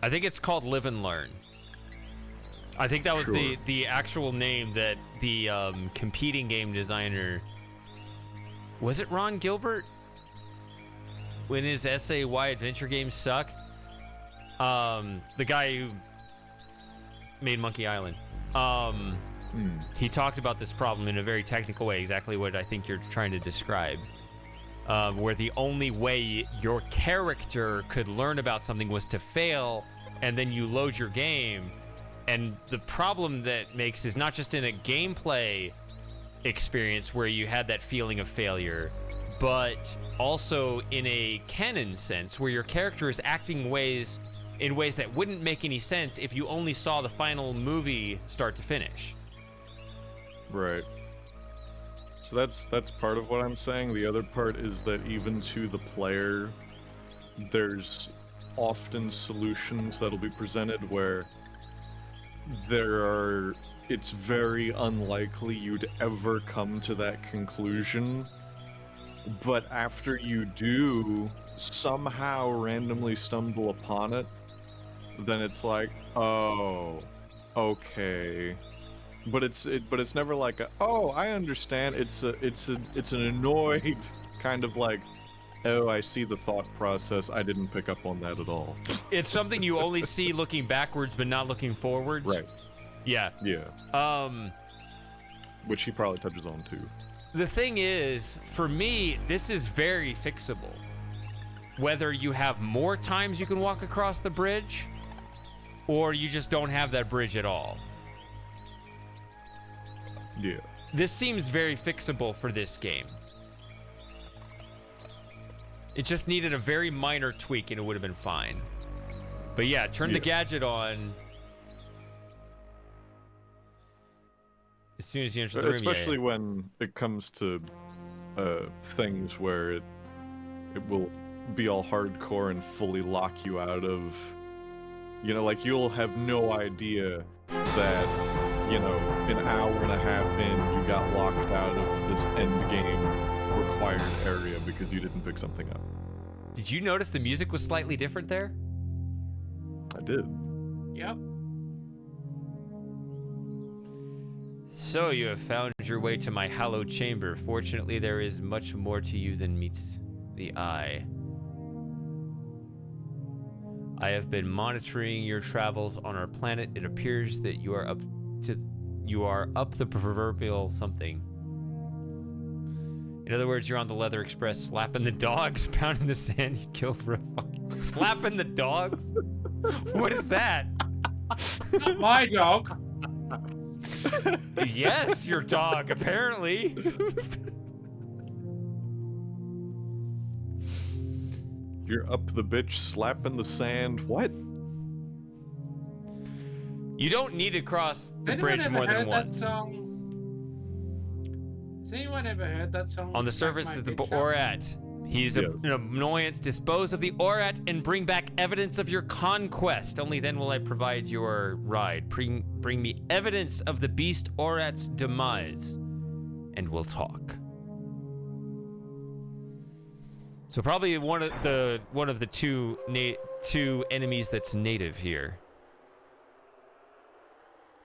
I think it's called Live and Learn. I think that was the actual name that the competing game designer, was it Ron Gilbert? When his essay Why Adventure Games Suck? The guy who made Monkey Island. He talked about this problem in a very technical way, exactly what I think you're trying to describe. Where the only way your character could learn about something was to fail, and then you load your game. And the problem that makes is not just in a gameplay experience where you had that feeling of failure, but also in a canon sense where your character is acting in ways that wouldn't make any sense if you only saw the final movie start to finish. Right. So that's part of what I'm saying. The other part is that even to the player, there's often solutions that'll be presented where it's very unlikely you'd ever come to that conclusion, but after you do somehow randomly stumble upon it, then it's like, oh, okay. But it's never like oh, I understand. It's an annoyed kind of like, oh, I see the thought process. I didn't pick up on that at all. It's something you only see looking backwards but not looking forwards. Right. Yeah. Yeah. Which he probably touches on too. The thing is, for me, this is very fixable. Whether you have more times you can walk across the bridge, or you just don't have that bridge at all. Yeah. This seems very fixable for this game. It just needed a very minor tweak and it would have been fine. But yeah, turn the gadget on as soon as you enter the room. Especially when it comes to things where it will be all hardcore and fully lock you out of, you know, like you'll have no idea that, you know, an hour and a half in, you got locked out of this end game required area because you didn't pick something up. Did you notice the music was slightly different there? I did. Yep. So you have found your way to my hallowed chamber. Fortunately, there is much more to you than meets the eye. I have been monitoring your travels on our planet. It appears that you are up the proverbial something. In other words, you're on the Leather Express slapping the dogs, pounding the sand you killed for a fucking... Slapping the dogs? What is that? Not my dog. Yes, your dog, apparently. You're up the bitch slapping the sand. What? You don't need to cross the bridge more than once. That song? Has anyone ever heard that song? On the surface of the or at He's an annoyance. Dispose of the Orat and bring back evidence of your conquest. Only then will I provide your ride. Bring me evidence of the beast Orat's demise, and we'll talk. So probably one of the two enemies that's native here.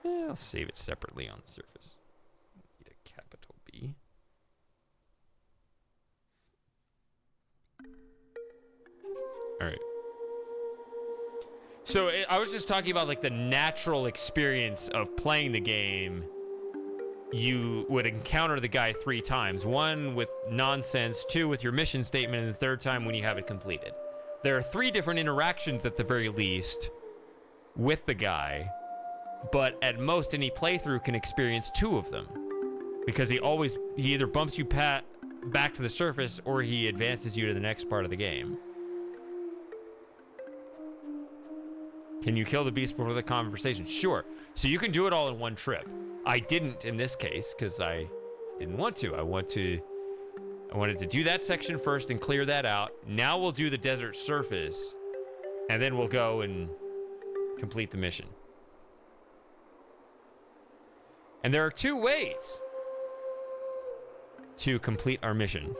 Yeah, I'll save it separately on the surface. Need a capital B. All right. So I was just talking about like the natural experience of playing the game. You would encounter the guy 3 times. 1 with nonsense, 2 with your mission statement, and the 3rd time when you have it completed. There are 3 different interactions at the very least with the guy, but at most any playthrough can experience 2 of them. Because he either bumps you back to the surface or he advances you to the next part of the game. Can you kill the beast before the conversation? Sure. So you can do it all in one trip. I didn't in this case because I didn't want to. I wanted to do that section first and clear that out. Now we'll do the desert surface, and then we'll go and complete the mission. And there are 2 ways to complete our mission.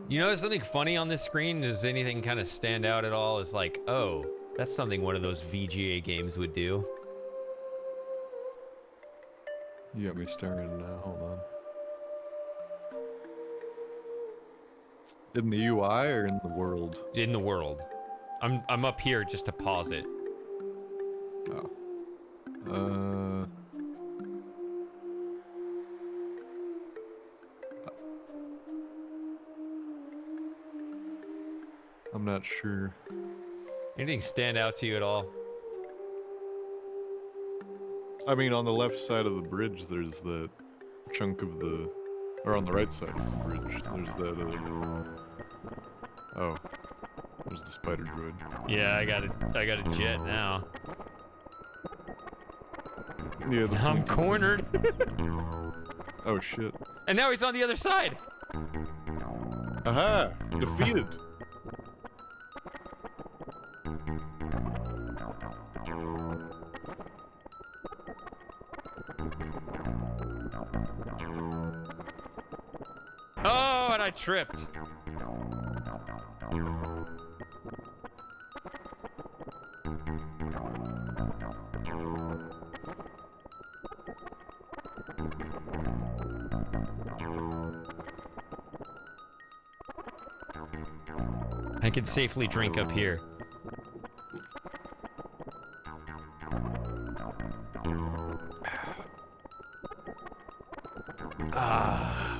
You notice something funny on this screen? Does anything kind of stand out at all? It's like, oh, that's something one of those VGA games would do. You got me staring now. Hold on. In the UI or in the world? In the world. I'm up here just to pause it. Oh. I'm not sure. Anything stand out to you at all? I mean, on the left side of the bridge, there's that chunk of the... Or on the right side of the bridge, there's that, Oh. There's the spider droid. Yeah, I got a jet now. Yeah, I'm cornered. Oh, shit. And now he's on the other side. Aha! Defeated! Oh, and I tripped. I can safely drink up here.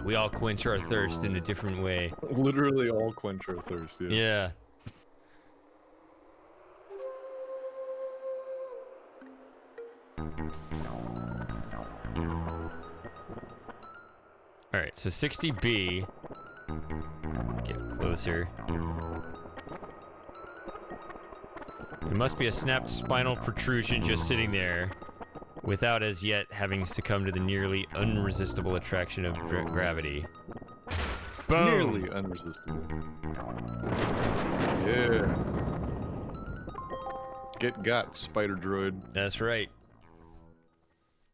We all quench our thirst in a different way. Literally all quench our thirst, yeah. Yeah. Alright, so 60B. Get closer. There must be a snapped spinal protrusion just sitting there, without as yet having succumbed to the nearly unresistible attraction of gravity. Boom! Nearly unresistible. Yeah. Get got, spider droid. That's right.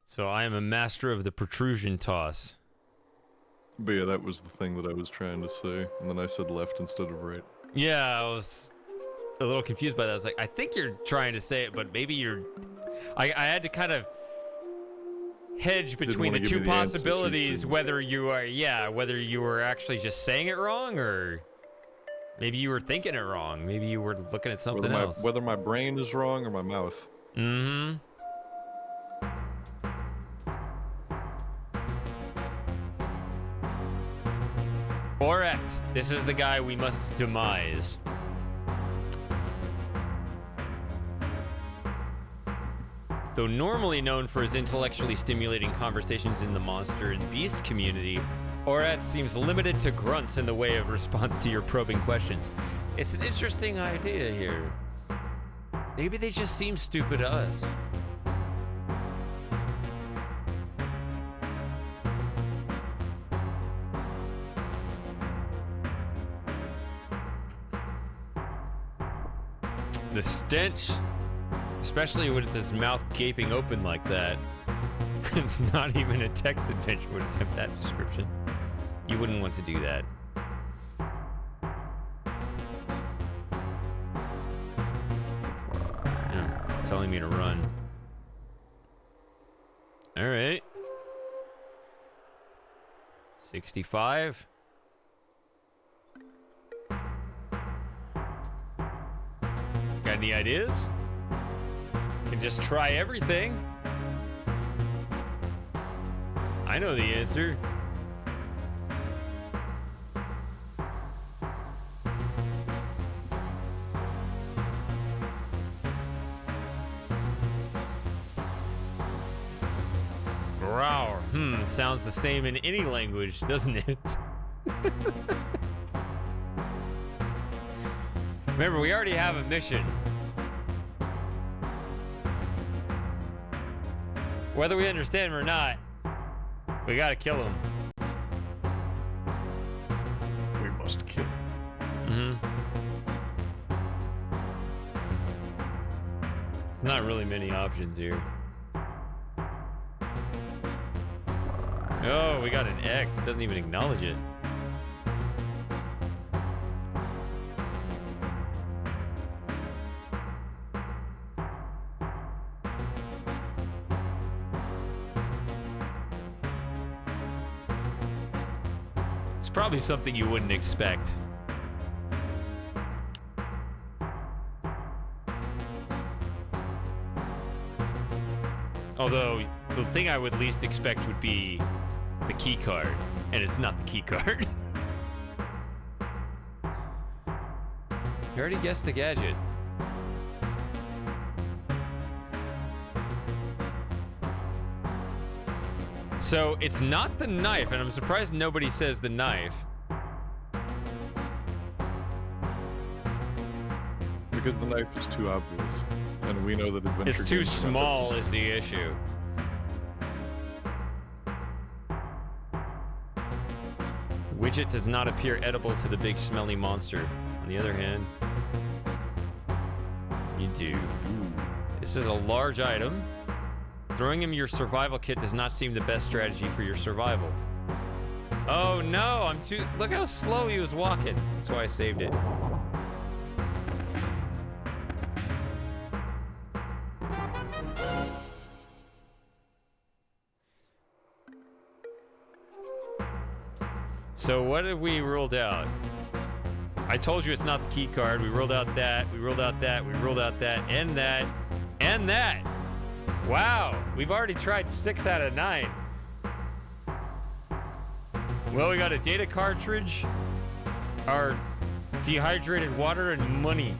So I am a master of the protrusion toss. But yeah, that was the thing that I was trying to say, and then I said left instead of right. Yeah, I was a little confused by that. I was like, I think you're trying to say it, but maybe you're... I had to kind of hedge between the 2 possibilities, whether you are, whether you were actually just saying it wrong, or maybe you were thinking it wrong. Maybe you were looking at something else. Whether my brain is wrong or my mouth. Mm-hmm. Correct. This is the guy we must demise. Though normally known for his intellectually stimulating conversations in the monster and beast community, Orat seems limited to grunts in the way of response to your probing questions. It's an interesting idea here. Maybe they just seem stupid to us. The stench, especially with his mouth gaping open like that. Not even a text adventure would attempt that description. You wouldn't want to do that. Yeah, it's telling me to run. All right. 65. Got any ideas? Can just try everything. I know the answer. Growl. Sounds the same in any language, doesn't it? Remember, we already have a mission. Whether we understand him or not, we gotta kill him. We must kill him. There's not really many options here. Oh, we got an X. It doesn't even acknowledge it. It's probably something you wouldn't expect. Although, the thing I would least expect would be the key card, and it's not the key card. You already guessed the gadget. So it's not the knife, and I'm surprised nobody says the knife. Because the knife is too obvious, and we know that adventure. It's too small is the issue. Widget does not appear edible to the big smelly monster. On the other hand, you do. This is a large item. Throwing him your survival kit does not seem the best strategy for your survival. Oh no, I'm too... Look how slow he was walking. That's why I saved it. So what have we ruled out? I told you it's not the key card. We ruled out that. We ruled out that. We ruled out that. And that. And that. Wow. We've already tried 6 out of 9. Well, we got a data cartridge, our dehydrated water, and money.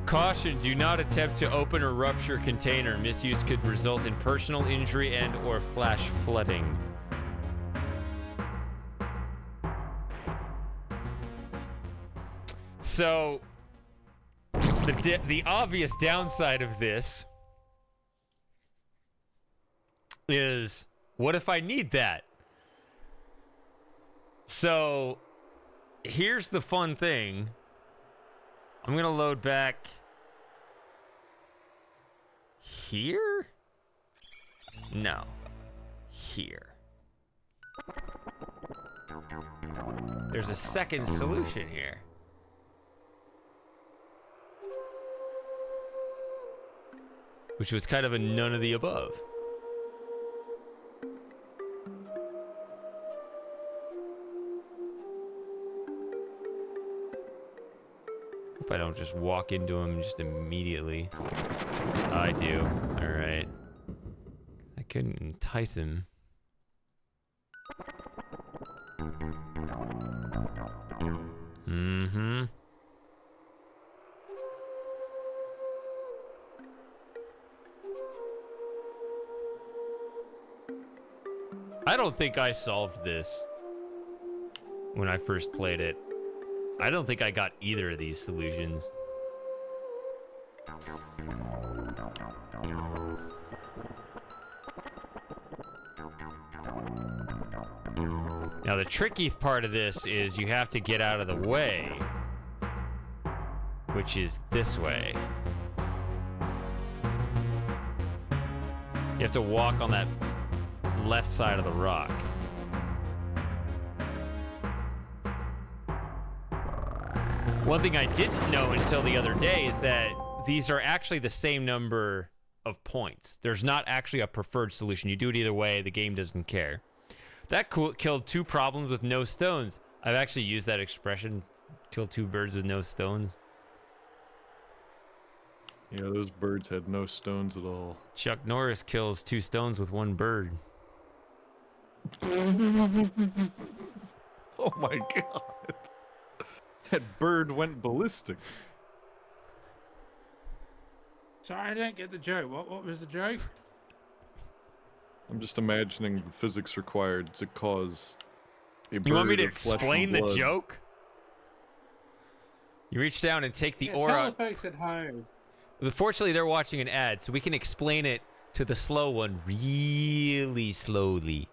Caution, do not attempt to open or rupture container. Misuse could result in personal injury and or flash flooding. So, the obvious downside of this is, what if I need that? So, here's the fun thing. I'm going to load back here? No. Here. There's a second solution here. Which was kind of a none of the above. Hope I don't just walk into him just immediately. I do. Alright. I couldn't entice him. Mm-hmm. I don't think I solved this when I first played it. I don't think I got either of these solutions. Now the tricky part of this is you have to get out of the way, which is this way. You have to walk on that left side of the rock. One thing I didn't know until the other day is that these are actually the same number of points. There's not actually a preferred solution. You do it either way, the game doesn't care. That killed 2 problems with no stones. I've actually used that expression, kill 2 birds with no stones. Yeah, those birds had no stones at all. Chuck Norris kills 2 stones with 1 bird. Oh my god. That bird went ballistic. Sorry, I didn't get the joke. What was the joke? I'm just imagining the physics required to cause a bird You want me to of flesh explain and the blood. joke? You reach down and take the Yeah, ore tell out. the folks at home. Fortunately, they're watching an ad, so we can explain it to the slow one really slowly.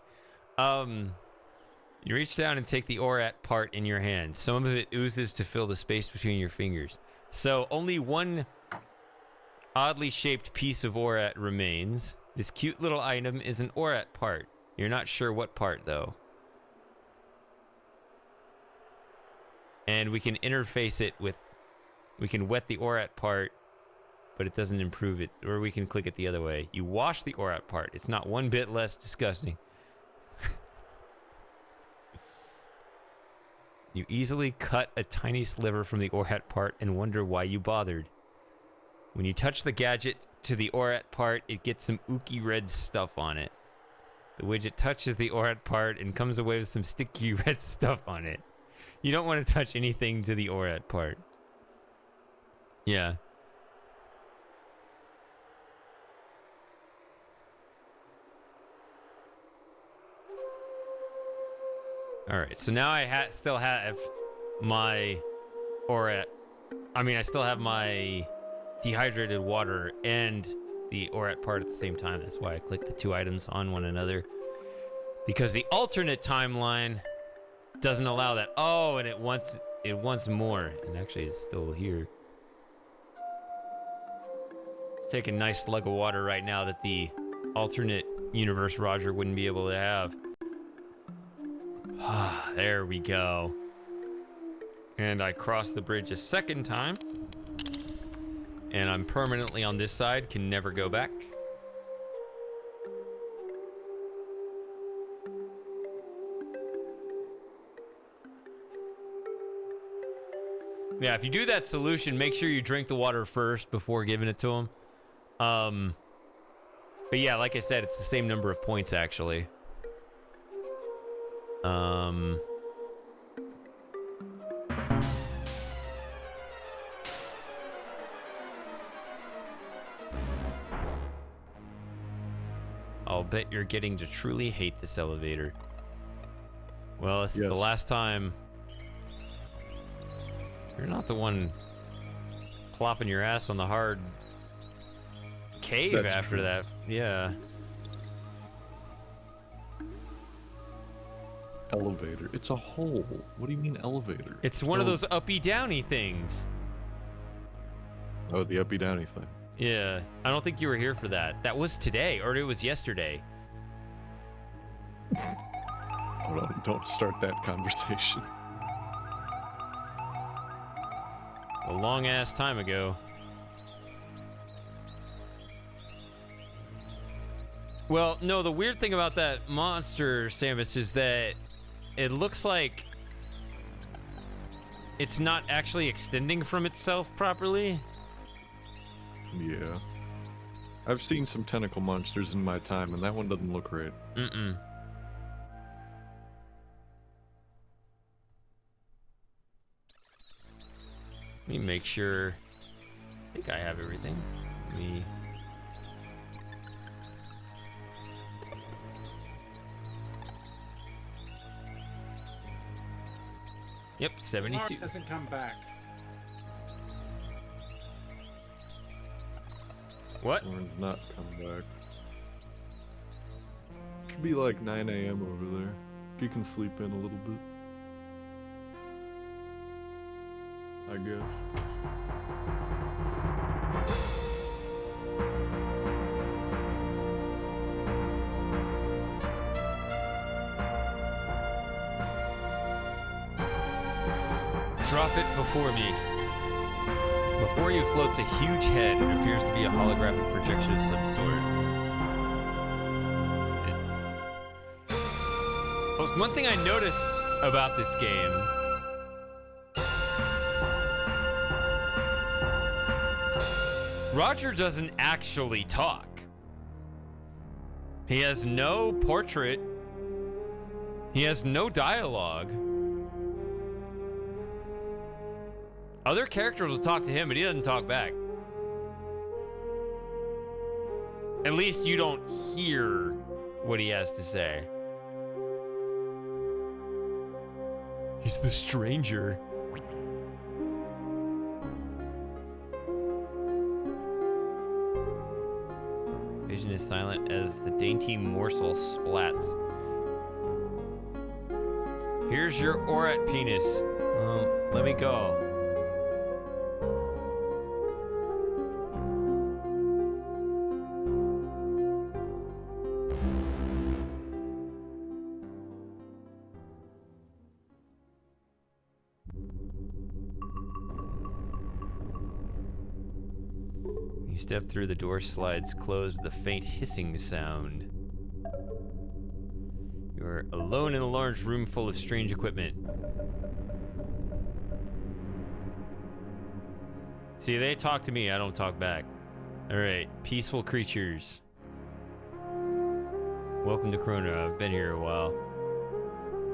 You reach down and take the orat part in your hand. Some of it oozes to fill the space between your fingers. So only one oddly shaped piece of orat remains. This cute little item is an orat part. You're not sure what part, though. And we can interface it with... We can wet the orat part, but it doesn't improve it. Or we can click it the other way. You wash the orat part. It's not one bit less disgusting. You easily cut a tiny sliver from the orat part and wonder why you bothered. When you touch the gadget to the orat part, it gets some ooky red stuff on it. The widget touches the orat part and comes away with some sticky red stuff on it. You don't want to touch anything to the orat part. Yeah. Alright, so now I still have my orat. I still have my dehydrated water and the orat part at the same time. That's why I clicked the 2 items on one another. Because the alternate timeline doesn't allow that. Oh, and it wants more. And actually, it's still here. Let's take a nice slug of water right now that the alternate universe Roger wouldn't be able to have. There we go. And I cross the bridge a second time. And I'm permanently on this side, can never go back. Yeah, if you do that solution, make sure you drink the water first before giving it to him. But yeah, like I said, it's the same number of points, actually. I'll bet you're getting to truly hate this elevator. Well, this is the last time. You're not the one plopping your ass on the hard cave after that. Yeah. Elevator. It's a hole. What do you mean elevator? It's one of those uppy downy things. Oh, the uppy downy thing. Yeah. I don't think you were here for that. That was today, or it was yesterday. Hold on, don't start that conversation. A long ass time ago. Well, no, the weird thing about that monster, Samus, is that it looks like it's not actually extending from itself properly. Yeah. I've seen some tentacle monsters in my time, and that one doesn't look right. Mm-mm. Let me make sure. I think I have everything. Let me... Yep, 72. Mark doesn't come back. What? Lauren's not come back. Could be like 9 a.m. over there. You can sleep in a little bit. I guess. Drop it before me. Before you floats a huge head. It appears to be a holographic projection of some sort. One thing I noticed about this game Roger doesn't actually talk. He has no portrait. He has no dialogue. Other characters will talk to him, but he doesn't talk back. At least you don't hear what he has to say. He's the stranger. Vision is silent as the dainty morsel splats. Here's your Orat penis. Oh, let me go. You step through, the door slides closed with a faint hissing sound. You're alone in a large room full of strange equipment. See, they talk to me, I don't talk back. Alright, peaceful creatures. Welcome to Corona, I've been here a while.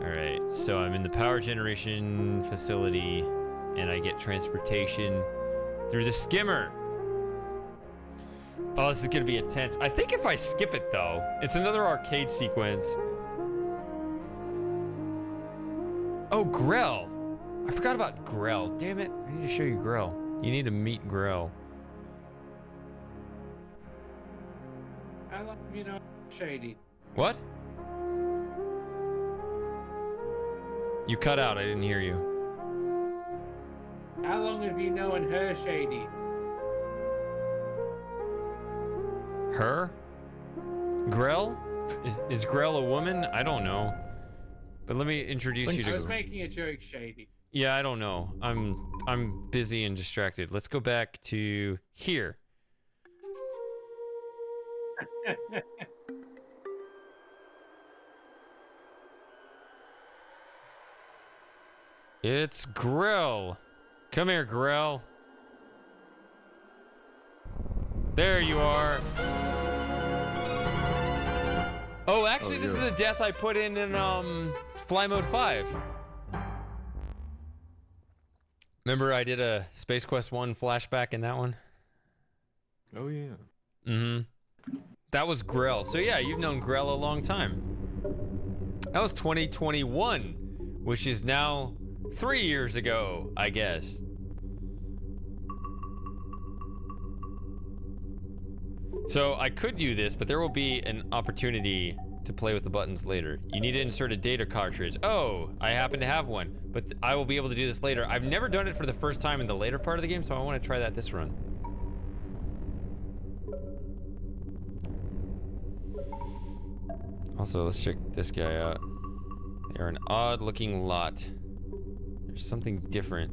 Alright, so I'm in the power generation facility, and I get transportation through the skimmer. Oh, this is gonna be intense. I think if I skip it though, it's another arcade sequence. Oh, Grell. I forgot about Grell. Damn it, I need to show you Grell. You need to meet Grell. How long have you known Shady? What? You cut out, I didn't hear you. How long have you known her, Shady? Her? Grell? Is Grell a woman? I don't know. But let me introduce you to I was making a joke, Shady. Yeah, I don't know. I'm busy and distracted. Let's go back to here. It's Grell. Come here, Grell. There you are. Oh, actually, this is the death I put in Fly Mode 5. Remember I did a Space Quest 1 flashback in that one? Oh, yeah. Mm-hmm. That was Grell. So yeah, you've known Grell a long time. That was 2021, which is now 3 years ago, I guess. So I could do this, but there will be an opportunity to play with the buttons later. You need to insert a data cartridge. Oh, I happen to have one, but I will be able to do this later. I've never done it for the first time in the later part of the game, so I want to try that this run. Also, let's check this guy out. They're an odd-looking lot. There's something different.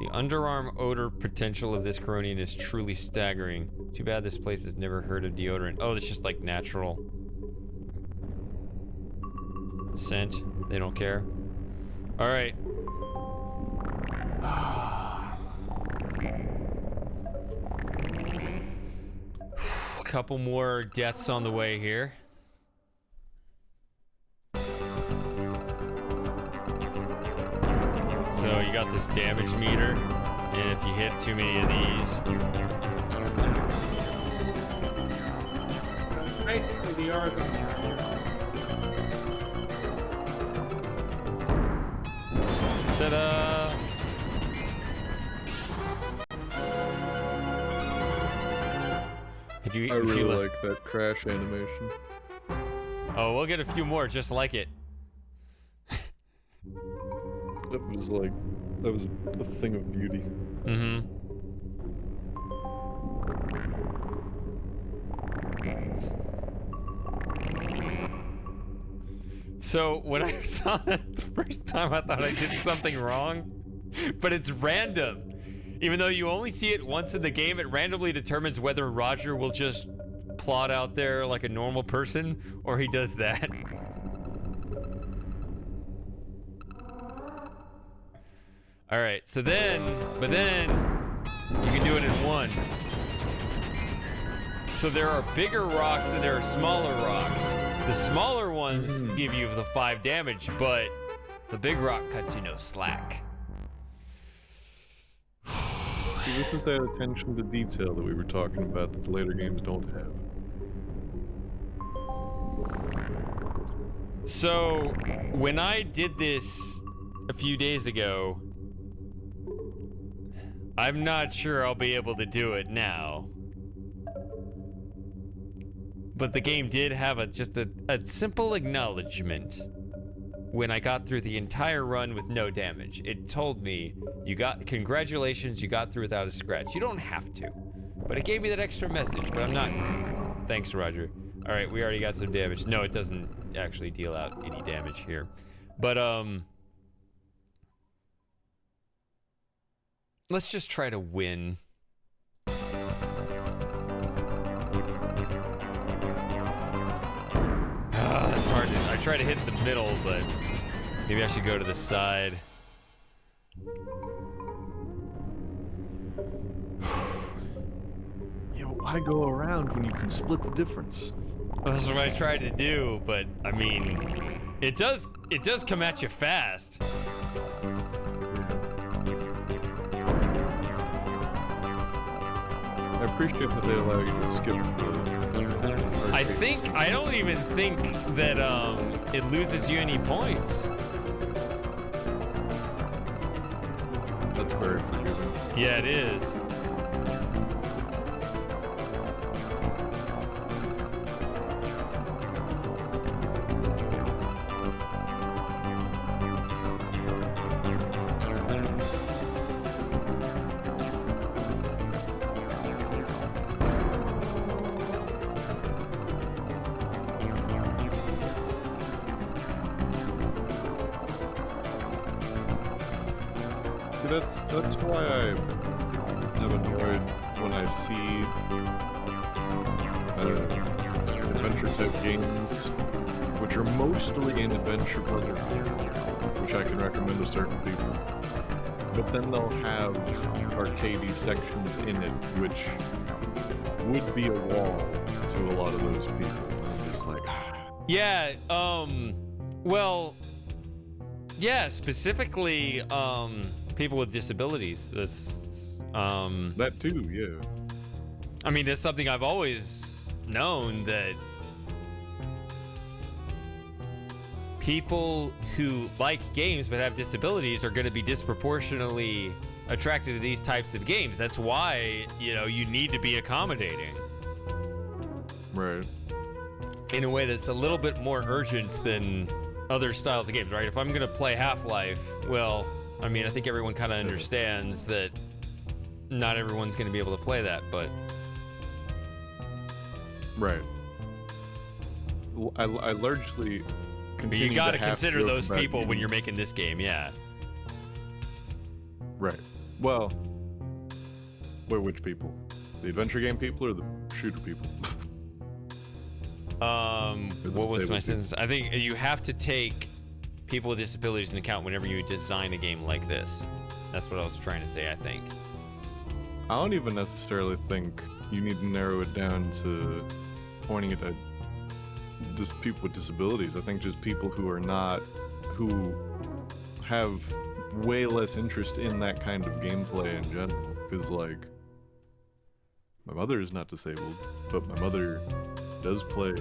The underarm odor potential of this Coronian is truly staggering. Too bad this place has never heard of deodorant. Oh, it's just like natural scent. They don't care. All right. A couple more deaths on the way here. So you got this damage meter, and if you hit too many of these, It's basically the Oregon. ta-da! If you, I if really you like that crash animation. Oh, we'll get a few more just like it. That was a thing of beauty. Mm-hmm. So when I saw that the first time, I thought I did something wrong, but it's random. Even though you only see it once in the game, it randomly determines whether Roger will just plod out there like a normal person, or he does that. All right, so then, but then you can do it in one. So there are bigger rocks and there are smaller rocks. The smaller ones give you the 5 damage, but the big rock cuts you no slack. See, this is that attention to detail that we were talking about that the later games don't have. So when I did this a few days ago, I'm not sure I'll be able to do it now. But the game did have just a simple acknowledgement when I got through the entire run with no damage. It told me, congratulations, you got through without a scratch. You don't have to, but it gave me that extra message, but I'm not. Thanks, Roger. All right, we already got some damage. No, it doesn't actually deal out any damage here. But, let's just try to win. That's hard. I try to hit the middle, but maybe I should go to the side. Yeah, why go around when you can split the difference? That's what I tried to do, but I mean, it does come at you fast. I appreciate that they allow you to skip the... I don't even think that it loses you any points. That's very forgiving. Yeah, it is. That's why I am annoyed when I see adventure-type games, which are mostly in adventure puzzle, which I can recommend to certain people. But then they'll have arcadey sections in it, which would be a wall to a lot of those people. I'm just like, yeah. Well, yeah. Specifically, people with disabilities. that too, yeah. I mean, that's something I've always known, that people who like games but have disabilities are going to be disproportionately attracted to these types of games. That's why, you need to be accommodating. Right. In a way that's a little bit more urgent than other styles of games, right? If I'm going to play Half-Life, well, I mean, I think everyone kind of understands that not everyone's going to be able to play that, but... Right. I largely continue you got to have consider joke those about people when games. you're making this game, yeah. Right. Well, wait, which people? The adventure game people or the shooter people? What was my sentence? I think you have to take people with disabilities into account whenever you design a game like this. That's what I was trying to say, I think. I don't even necessarily think you need to narrow it down to pointing it at just people with disabilities. I think just people who have way less interest in that kind of gameplay in general. Because, like, my mother is not disabled, but my mother does play,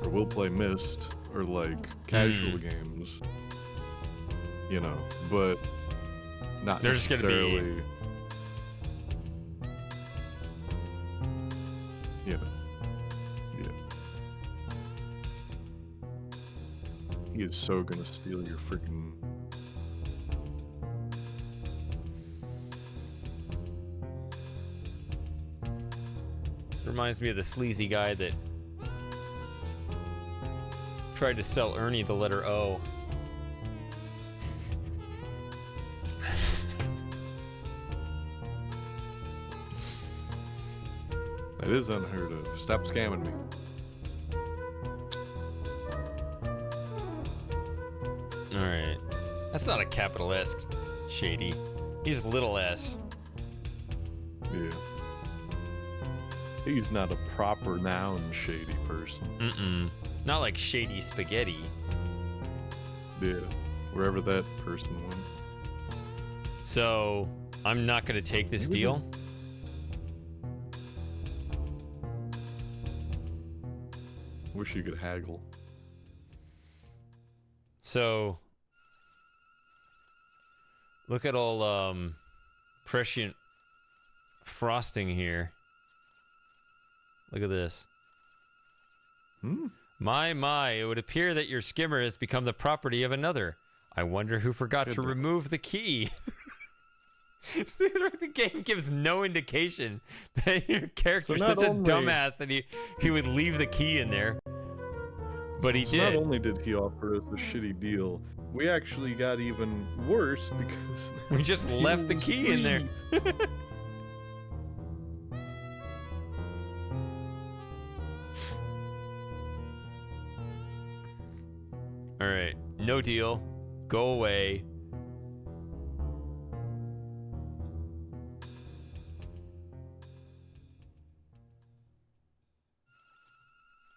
or will play Myst, or, like, casual games. But not There's necessarily... gonna be... He is so gonna steal your freaking. Reminds me of the sleazy guy that tried to sell Ernie the letter O. That is unheard of. Stop scamming me. Alright. That's not a capital S, Shady. He's little s. Yeah. He's not a proper noun shady person. Mm-mm. Not like Shady Spaghetti. Yeah. Wherever that person went. So, I'm not going to take this deal. Wish you could haggle. So, look at all prescient frosting here. Look at this. My, it would appear that your skimmer has become the property of another. I wonder who forgot to remove the key. The game gives no indication that your character's such a dumbass that he would leave the key in there. But he did. Not only did he offer us a shitty deal, we actually got even worse because we just left the key in there. All right, no deal. Go away.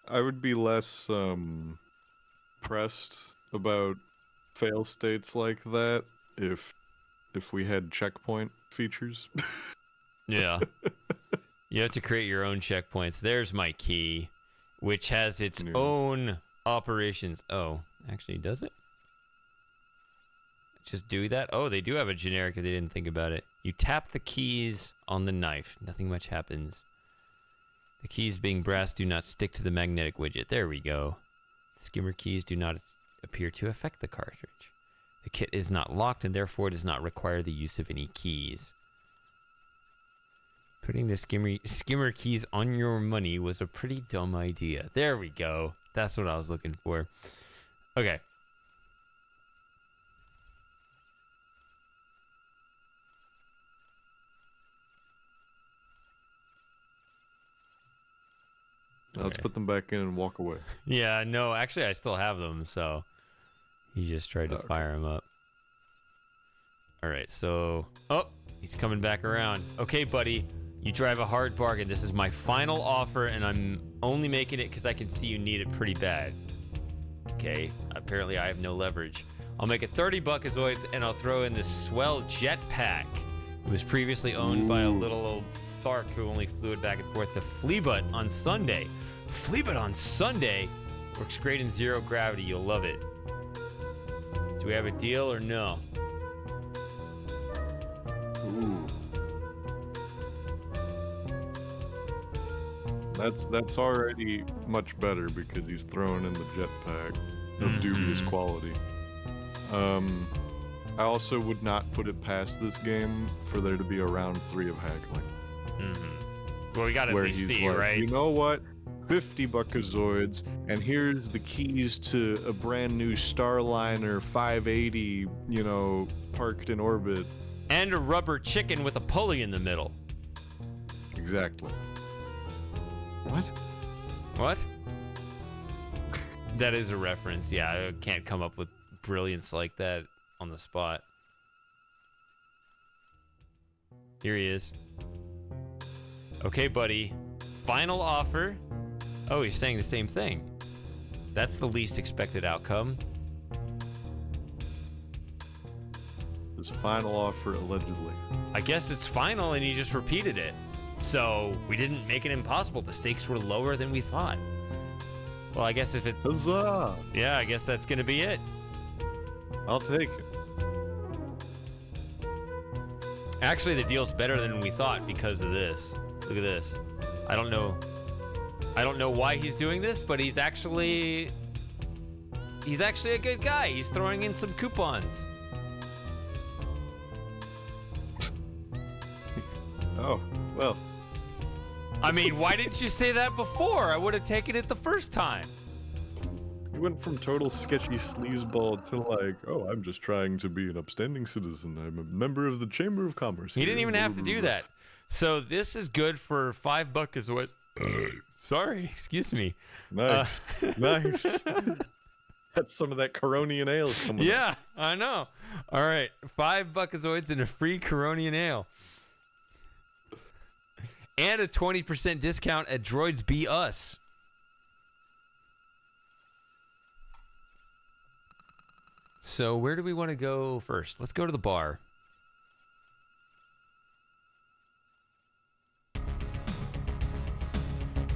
I would be less pressed about fail states like that if we had checkpoint features. Yeah. You have to create your own checkpoints. There's my key, which has its own operations. Oh, actually, does it? Just do that? Oh, they do have a generic if they didn't think about it. You tap the keys on the knife. Nothing much happens. The keys being brass do not stick to the magnetic widget. There we go. The skimmer keys do not appear to affect the cartridge. The kit is not locked and therefore does not require the use of any keys. Putting the skimmer keys on your money was a pretty dumb idea. There we go. That's what I was looking for. Okay. Let's put them back in and walk away. Yeah, no, actually I still have them, so he just tried to fire them up. All right, so he's coming back around. Okay, buddy, you drive a hard bargain. This is my final offer, and I'm only making it because I can see you need it pretty bad. Okay, apparently I have no leverage. I'll make it 30 buckazoids, and I'll throw in this swell jetpack. It was previously owned by a little old Thark who only flew it back and forth to Fleabut on Sunday. Fleabut on Sunday works great in zero gravity. You'll love it. Do we have a deal or no? Ooh. That's already much better because he's throwing in the jetpack of dubious quality. I also would not put it past this game for there to be a round 3 of haggling. Well, we gotta at least see, like, right? You know what? 50 buckazoids, and here's the keys to a brand new Starliner 580, parked in orbit. And a rubber chicken with a pulley in the middle. Exactly. What? What? That is a reference. Yeah, I can't come up with brilliance like that on the spot. Here he is. Okay, buddy. Final offer. Oh, he's saying the same thing. That's the least expected outcome. His final offer, allegedly. I guess it's final, and he just repeated it. So we didn't make it impossible. The stakes were lower than we thought. Well, I guess if it's... Huzzah! Yeah, I guess that's going to be it. I'll take it. Actually, the deal's better than we thought because of this. Look at this. I don't know why he's doing this, but he's actually he's actually a good guy. He's throwing in some coupons. Oh, well. I mean, why didn't you say that before? I would have taken it the first time. You went from total sketchy sleazeball to like, oh, I'm just trying to be an upstanding citizen. I'm a member of the Chamber of Commerce. He didn't even have to do that. So this is good for $5 is what. Sorry, excuse me. Nice, nice. That's some of that Coronian ale coming. Yeah, I know. All right, $5 Buckazoids and a free Coronian ale. And a 20% discount at Droids Be Us. So where do we want to go first? Let's go to the bar.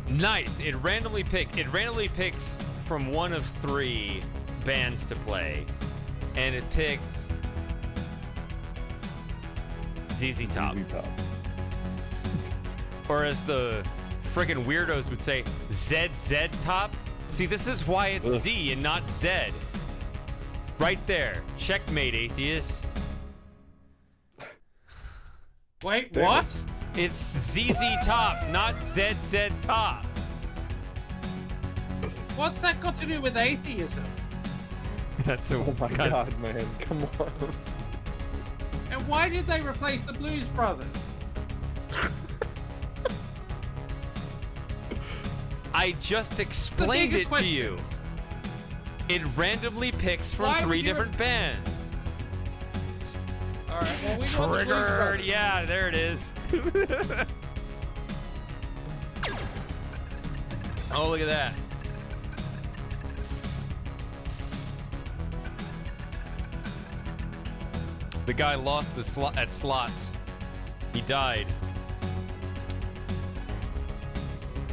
Nice. It randomly picks from one of 3 bands to play. And it picked ZZ Top. ZZ Top. Or as the friggin' weirdos would say, ZZ Top. See, this is why it's Z and not Z. Right there. Checkmate, atheist. Wait, what? It's ZZ Top, not ZZ Top. What's that got to do with atheism? That's a Oh my god, man. Come on. And why did they replace the Blues Brothers? I just explained it to you. It randomly picks from 3 different bands. All right, well, we want the Blues Triggered. Brothers. Yeah, there it is. Oh, look at that. The guy lost the slot at slots. He died.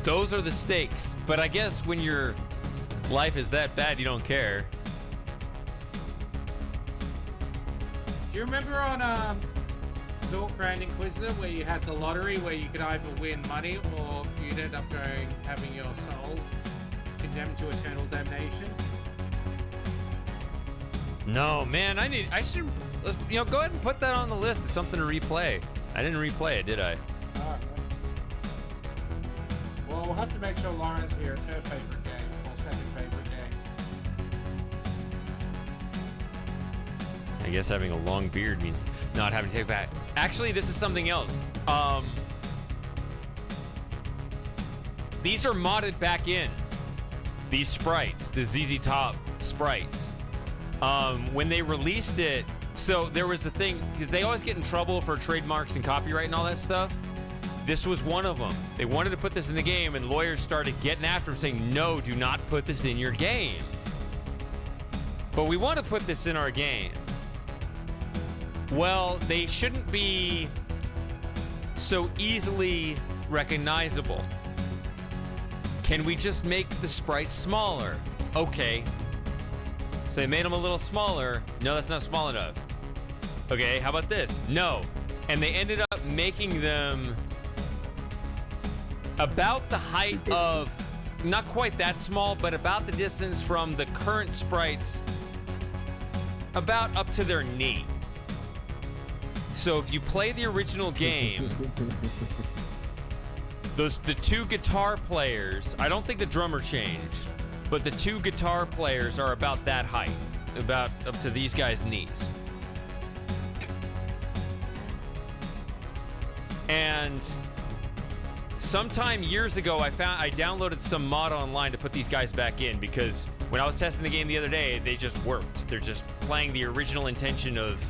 Those are the stakes. But I guess when your life is that bad, you don't care. Do you remember on Zork Grand Inquisitor where you had the lottery where you could either win money or you'd end up having your soul condemned to eternal damnation? No, man, I should, go ahead and put that on the list as something to replay. I didn't replay it, did I? Alright. Well, we'll have to make sure Lauren's here. It's her favorite game, or second favorite game. I guess having a long beard means not having to take it back. Actually, this is something else. These are modded back in. These sprites, the ZZ Top sprites. When they released it, so there was a thing, because they always get in trouble for trademarks and copyright and all that stuff. This was one of them. They wanted to put this in the game, and lawyers started getting after them, saying, no, do not put this in your game. But we want to put this in our game. Well, they shouldn't be so easily recognizable. Can we just make the sprites smaller? Okay. So they made them a little smaller. No, that's not small enough. Okay, how about this? No. And they ended up making them about the height of, not quite that small, but about the distance from the current sprites, about up to their knee. So if you play the original game, the 2 guitar players, I don't think the drummer changed, but the 2 guitar players are about that height, about up to these guys' knees. And sometime years ago, I downloaded some mod online to put these guys back in, because when I was testing the game the other day, they just worked. They're just playing the original intention of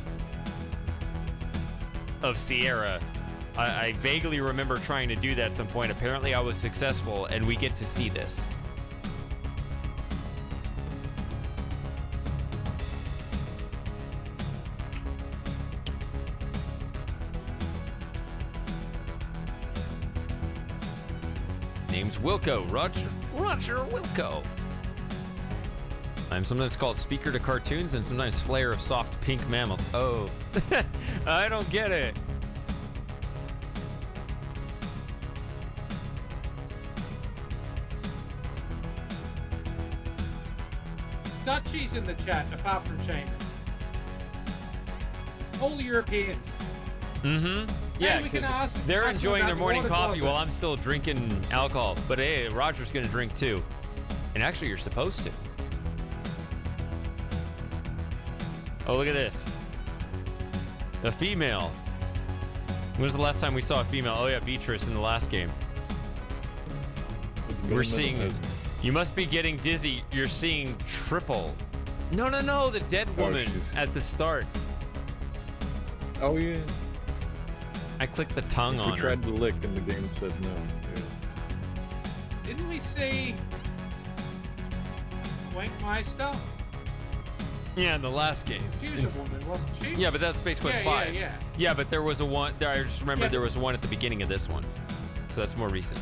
Sierra. I vaguely remember trying to do that at some point. Apparently I was successful, and we get to see this. Name's Wilco. Roger Wilco. I'm sometimes called speaker to cartoons and sometimes flayer of soft pink mammals. Oh, I don't get it. Dutchies in the chat, apart from Chambers. All Europeans. Mm-hmm. Yeah, we can ask, they're ask enjoying their morning coffee closet. while I'm still drinking alcohol. But hey, Roger's gonna drink too. And actually, you're supposed to. Oh, look at this. A female. When was the last time we saw a female? Oh yeah, Beatrice in the last game. We're seeing. You must be getting dizzy. You're seeing triple. No, no, no. The dead woman at the start. Oh yeah. I clicked the tongue on her. We tried to lick and the game said no. Yeah. Didn't we see Wankmeister? Yeah, in the last game. She was a woman, wasn't she? Yeah, but that's Space Quest 5. Yeah. Yeah, but there was a one. I just remember there was one at the beginning of this one. So that's more recent.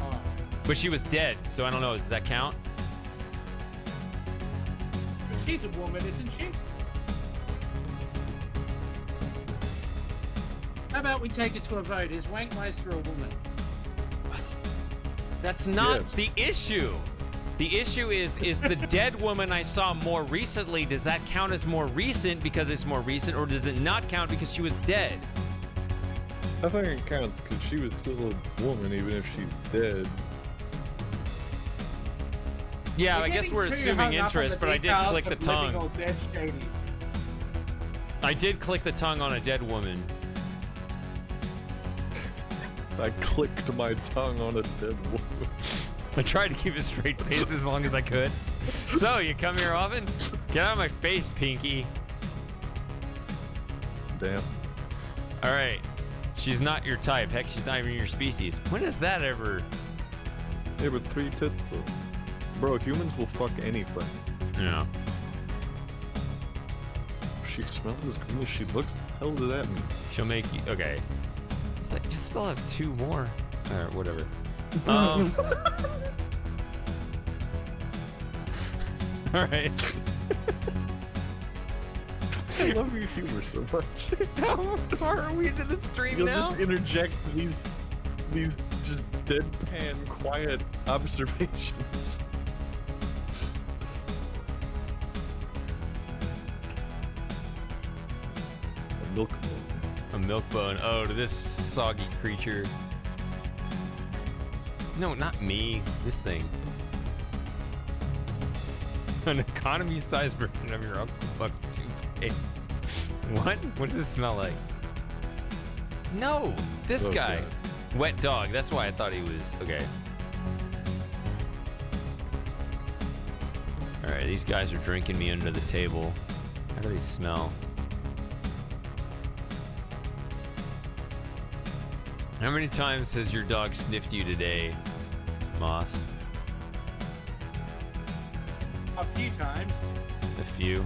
Oh. But she was dead, so I don't know. Does that count? But she's a woman, isn't she? How about we take it to a vote? Is Wankmeister a woman? What? That's not the issue. The issue is the dead woman I saw more recently, does that count as more recent because it's more recent, or does it not count because she was dead? I think it counts because she was still a woman even if she's dead. Yeah, I guess we're assuming interest, but I did click the tongue. I did click the tongue on a dead woman. I clicked my tongue on a dead woman. I tried to keep a straight face as long as I could. So, you come here often? Get out of my face, Pinky. Damn. Alright. She's not your type. Heck, she's not even your species. When is that ever? Yeah, but 3 tits though. Bro, humans will fuck anything. Yeah. She smells as good as she looks. The hell does that mean? She'll make you... Okay. It's like, you still have 2 more. Or whatever. Alright. I love your humor so much. How far are we into the stream You'll now? just interject these just deadpan, quiet observations. A milk bone. A milk bone. Oh, to this soggy creature. No, not me. This thing. An economy-sized version of your Uncle Buck's toupee. What? What does this smell like? No! This guy. God. Wet dog. That's why I thought he was... Okay. Alright, these guys are drinking me under the table. How do they smell? How many times has your dog sniffed you today, Moss? A few times. A few.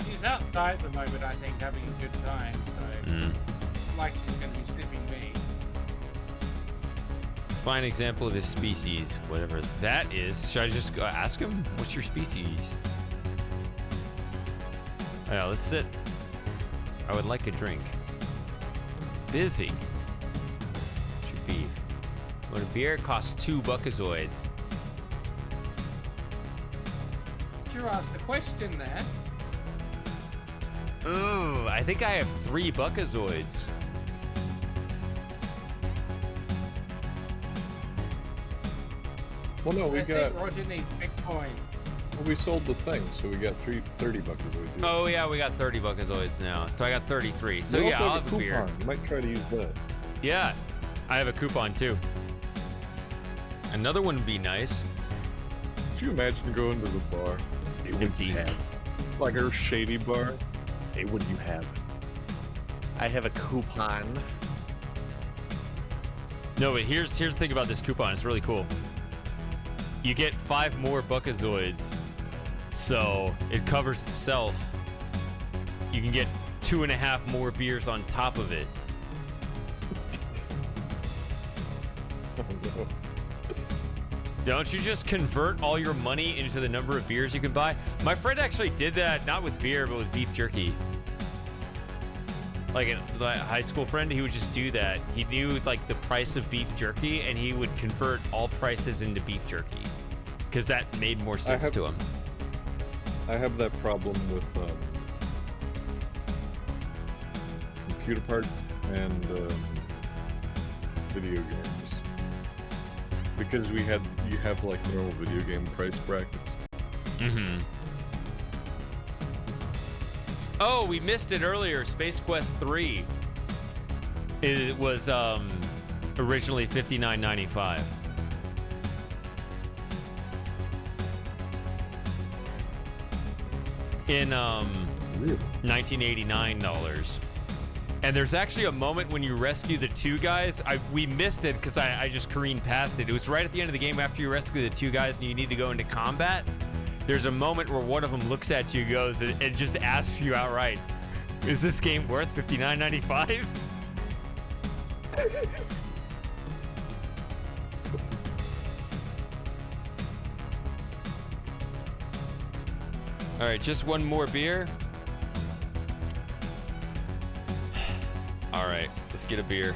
She's outside at the moment, I think, having a good time, so like she's going to be sniffing me. Fine example of his species, whatever that is. Should I just go ask him? What's your species? Yeah, let's sit. I would like a drink. Busy. What's your beef? When a beer costs 2 buckazoids. You asked the question there. Ooh, I think I have 3 buckazoids. Well, no, we got. Roger needs Bitcoin. Well, we sold the thing, so we got 30 bucks. Oh yeah, we got 30 buckazoids now. So I got 33. So yeah, I'll have a beer. You might try to use that. Yeah, I have a coupon too. Another one would be nice. Could you imagine going to the bar? It's empty. Like a shady bar. Hey, what do you have? I have a coupon. No, but here's the thing about this coupon. It's really cool. You get 5 more buckazoids, so it covers itself. You can get 2.5 more beers on top of it. Oh, no. Don't you just convert all your money into the number of beers you can buy? My friend actually did that, not with beer, but with beef jerky. Like a high school friend, he would just do that. He knew like the price of beef jerky, and he would convert all prices into beef jerky. because that made more sense to him. I have that problem with computer parts and video games, because you have like normal video game price brackets. Mm-hmm. Oh, we missed it earlier. Space Quest 3. It was originally $59.95. In $1989. And there's actually a moment when you rescue the two guys. We missed it because I just careened past it. It was right at the end of the game after you rescue the two guys and you need to go into combat. There's a moment where one of them looks at you, goes, and just asks you outright, "Is this game worth $59.95?" All right, just one more beer. All right, let's get a beer.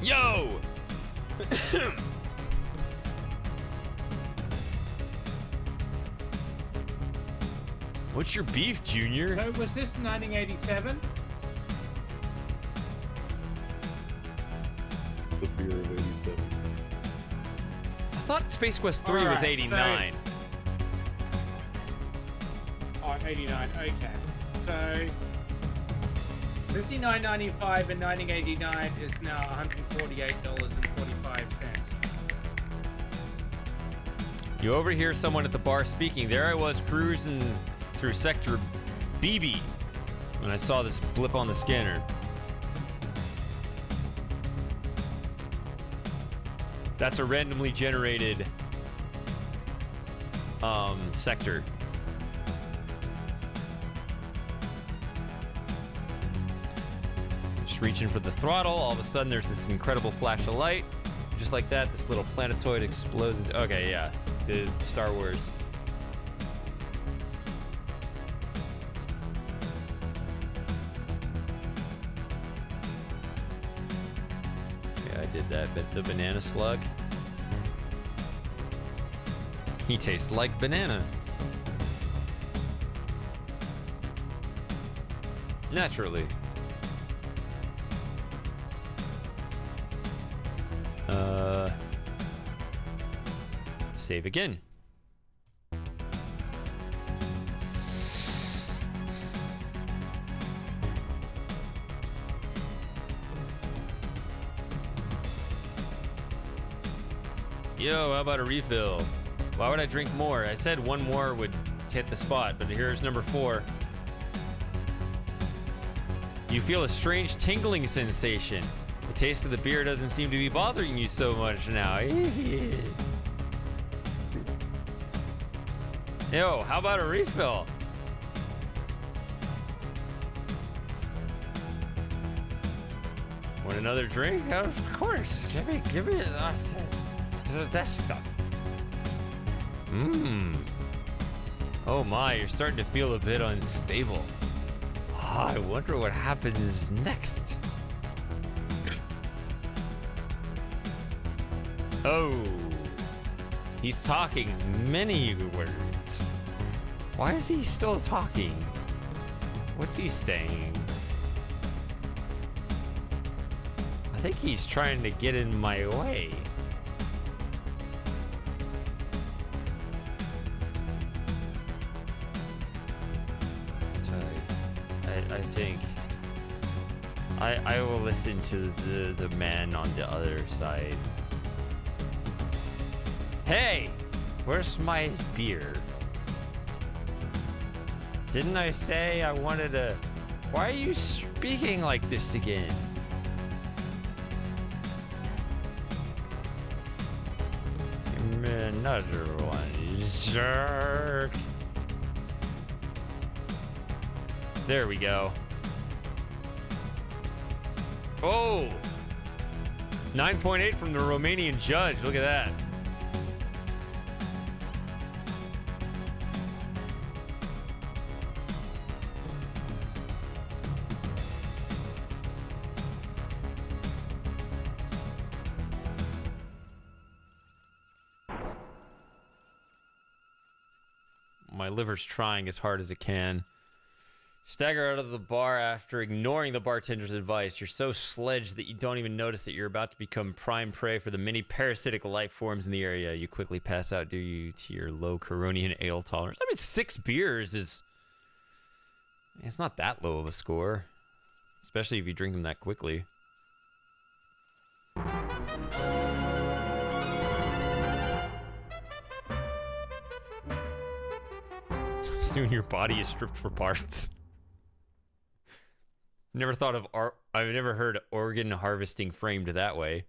Yo! What's your beef, Junior? So was this 1987? The beer of 87. I thought Space Quest 3 was 89. Oh, 89, okay. So, $59.95 in 1989 is now $148.45. You overhear someone at the bar speaking. There I was cruising through Sector BB when I saw this blip on the scanner. That's a randomly generated sector. Just reaching for the throttle. All of a sudden, there's this incredible flash of light. Just like that, this little planetoid explodes into... Okay, yeah. The Star Wars. Yeah, I did that, but the banana slug. He tastes like banana. Naturally. Save again. Yo, how about a refill? Why would I drink more? I said one more would hit the spot, but here's number 4. You feel a strange tingling sensation. The taste of the beer doesn't seem to be bothering you so much now. Yo, how about a refill? Want another drink? Of course. Give me that stuff. Oh my, you're starting to feel a bit unstable. Oh, I wonder what happens next. Oh, he's talking many words. Why is he still talking? What's he saying? I think he's trying to get in my way. I think I will listen to the man on the other side. Hey, where's my beer? Didn't I say I wanted to... Why are you speaking like this again? Give me another one, you jerk. There we go. Oh! 9.8 from the Romanian judge. Look at that. My liver's trying as hard as it can. Stagger out of the bar after ignoring the bartender's advice. You're so sledged that you don't even notice that you're about to become prime prey for the many parasitic life forms in the area. You quickly pass out due to your low Coronian ale tolerance. I mean, 6 beers is... It's not that low of a score. Especially if you drink them that quickly. Soon your body is stripped for parts. Never thought of I've never heard organ harvesting framed that way.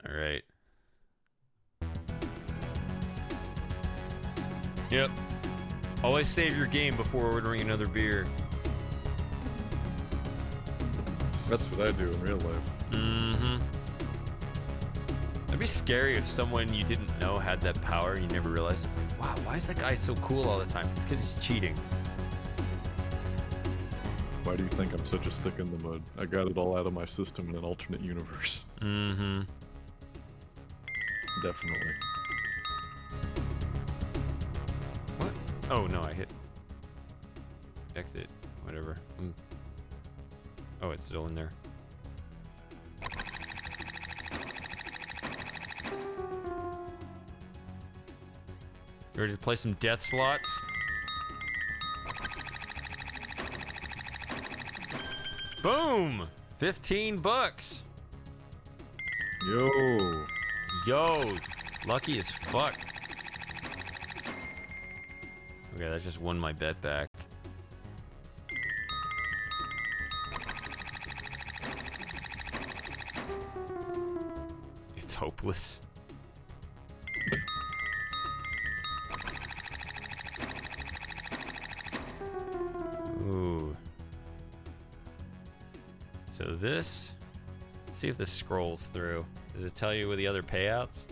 All right. Yep. Always save your game before ordering another beer. That's what I do in real life. Mm-hmm. It'd be scary if someone you didn't know had that power and you never realized. It's like, wow, why is that guy so cool all the time? It's because he's cheating. Why do you think I'm such a stick in the mud? I got it all out of my system in an alternate universe. Mm-hmm. Definitely. What? Oh, no, I hit... Exit. Whatever. Oh, it's still in there. You ready to play some death slots? Boom! 15 bucks. Yo. Yo, lucky as fuck. Okay, that just won my bet back. It's hopeless. Ooh. So this, let's see if this scrolls through. Does it tell you with the other payouts?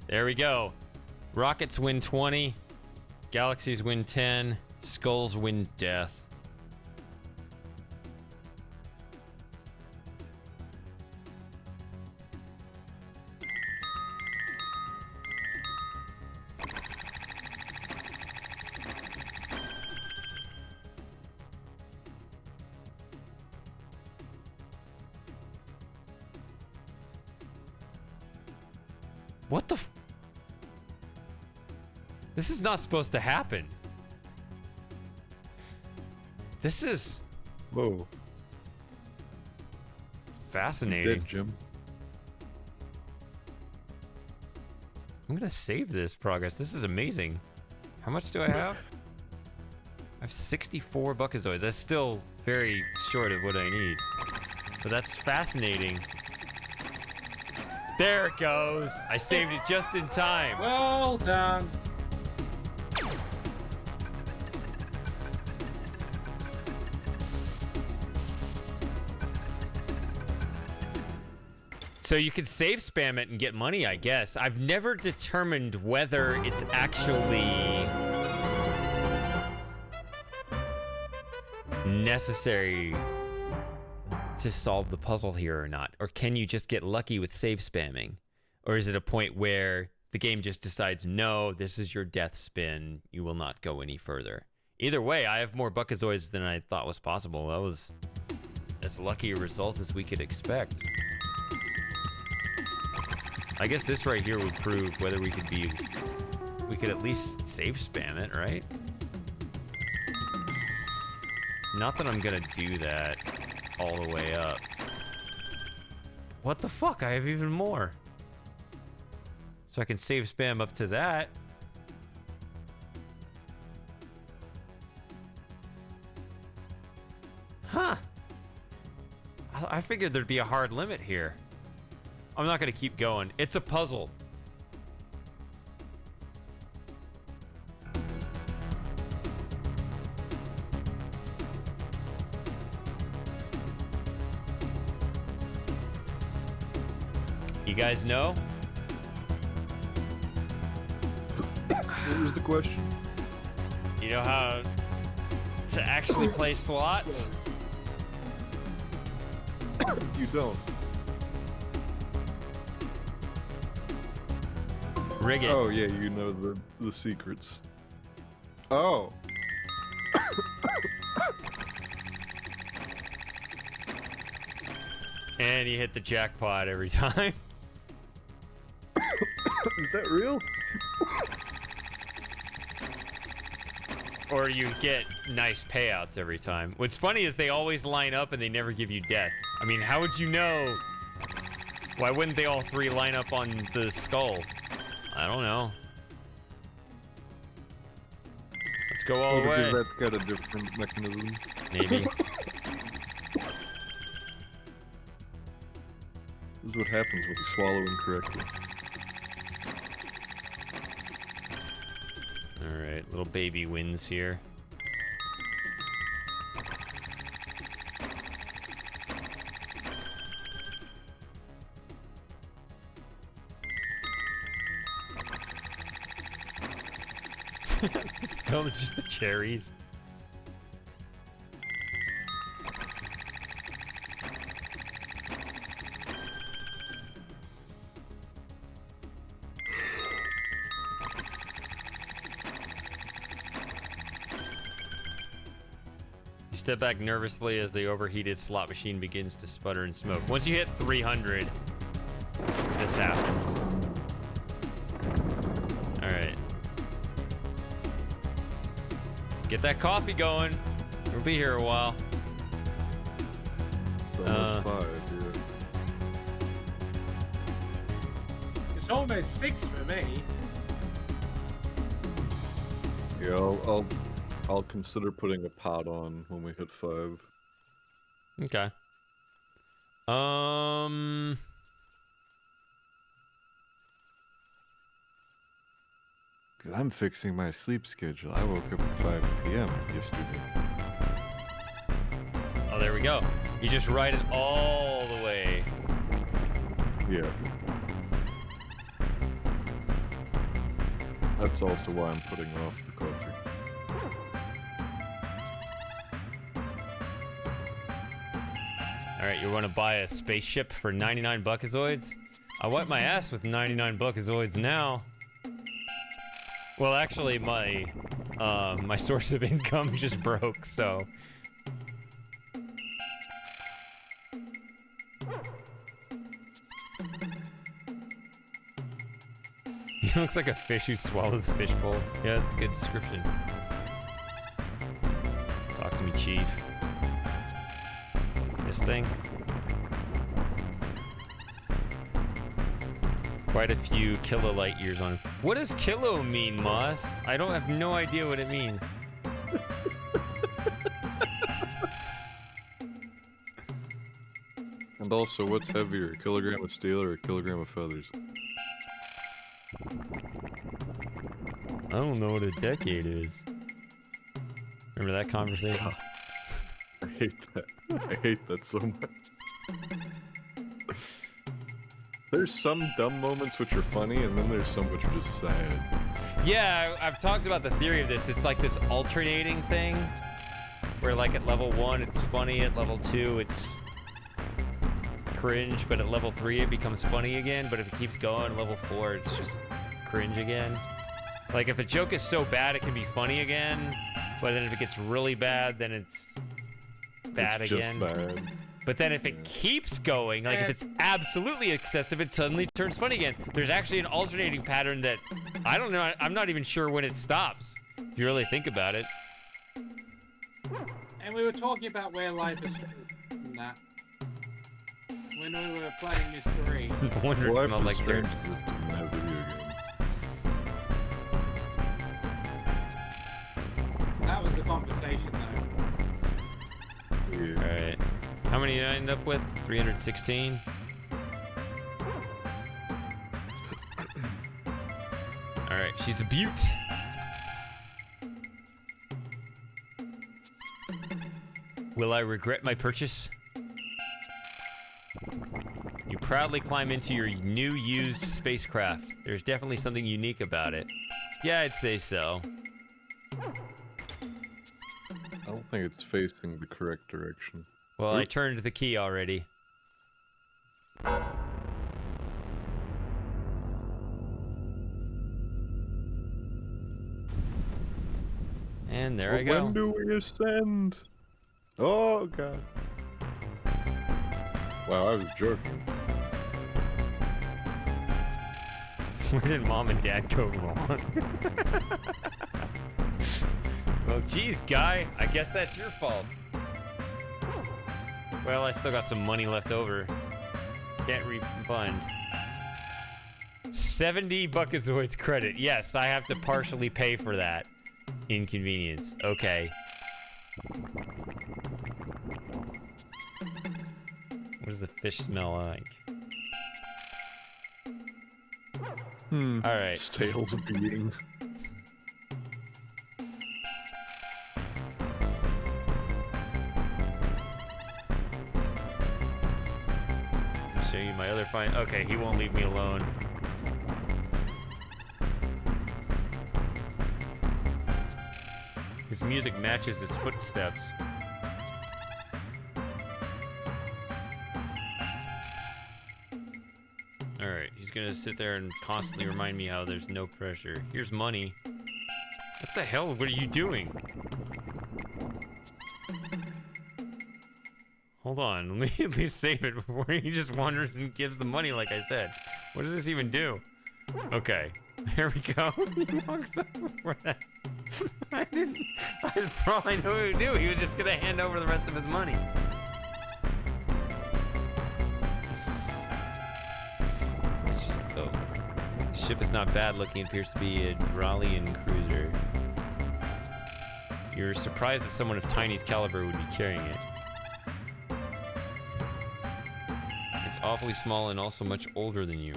There we go. Rockets win 20. Galaxies win 10. Skulls win death. What the f- This is not supposed to happen. This is... Whoa. Fascinating. He's dead, Jim. I'm gonna save this progress. This is amazing. How much do I have? I have 64 Buckazoids. That's still very short of what I need. But that's fascinating. There it goes. I saved it just in time. Well done. So you can save spam it and get money, I guess. I've never determined whether it's actually necessary to solve the puzzle here or not. Or can you just get lucky with save spamming? Or is it a point where the game just decides, no, this is your death spin. You will not go any further. Either way, I have more Buckazoids than I thought was possible. That was as lucky a result as we could expect. I guess this right here would prove whether we could at least save spam it, right? Not that I'm gonna do that all the way up. What the fuck? I have even more. So I can save spam up to that. Huh. I figured there'd be a hard limit here. I'm not gonna keep going. It's a puzzle. You guys know? What was the question? You know how to actually play slots? You don't. Rig it. Oh yeah, you know the secrets. Oh. And you hit the jackpot every time. Is that real? Or you get nice payouts every time. What's funny is they always line up and they never give you death. I mean, how would you know? Why wouldn't they all three line up on the skull? I don't know. Let's go all the way. Because that's got a different mechanism. Maybe. This is what happens when you swallow incorrectly. Alright, little baby wins here. Still just the cherries. You step back nervously as the overheated slot machine begins to sputter and smoke. Once you hit 300, this happens. All right. Get that coffee going. We'll be here a while. It's almost 6 for me. Yeah, I'll consider putting a pot on when we hit 5. Okay. Cause I'm fixing my sleep schedule. I woke up at 5 p.m. yesterday. Oh, there we go. You just ride it all the way. Yeah. That's also why I'm putting off the coffee. All right, you want to buy a spaceship for 99 buckazoids? I wipe my ass with 99 buckazoids now. Well, actually, my my source of income just broke, so. He looks like a fish who swallows a fishbowl. Yeah, that's a good description. Talk to me, Chief. This thing. Quite a few kilolight years on it. What does kilo mean, Moss? I have no idea what it means. And also, what's heavier, a kilogram of steel or a kilogram of feathers? I don't know what a decade is. Remember that conversation? I hate that. I hate that so much. There's some dumb moments which are funny, and then there's some which are just sad. Yeah, I've talked about the theory of this. It's like this alternating thing, where like at level 1 it's funny, at level 2 it's cringe, but at level 3 it becomes funny again, but if it keeps going, level 4 it's just cringe again. Like if a joke is so bad it can be funny again, but then if it gets really bad, then it's bad again. Just bad. But then if it keeps going, like if it's absolutely excessive, it suddenly turns funny again. There's actually an alternating pattern that, I don't know, I'm not even sure when it stops, if you really think about it. And we were talking about where life is from that. When we were playing Mystery. No wonder it smells like dirt. That was the conversation, though. Yeah. Alright. How many did I end up with? 316? Alright, she's a beaut. Will I regret my purchase? You proudly climb into your new used spacecraft. There's definitely something unique about it. Yeah, I'd say so. I don't think it's facing the correct direction. Well, I turned the key already. And there I go. When do we ascend? Oh, God. Wow, I was joking. Where did Mom and Dad go wrong? Well, geez, Guy. I guess that's your fault. Well, I still got some money left over. Can't refund. 70 Buckazoids credit. Yes, I have to partially pay for that inconvenience. Okay. What does the fish smell like? All right. Sales beating. Show you my other find. Okay, he won't leave me alone. His music matches his footsteps. Alright, he's gonna sit there and constantly remind me how there's no pressure. Here's money. What the hell? What are you doing? Hold on, let me at least save it before he just wanders and gives the money like I said. What does this even do? Okay, there we go. He walks up before that. For all I know he knew, he was just gonna hand over the rest of his money. It's just, oh. The ship is not bad looking, it appears to be a Dralian cruiser. You're surprised that someone of Tiny's caliber would be carrying it. It's awfully small and also much older than you.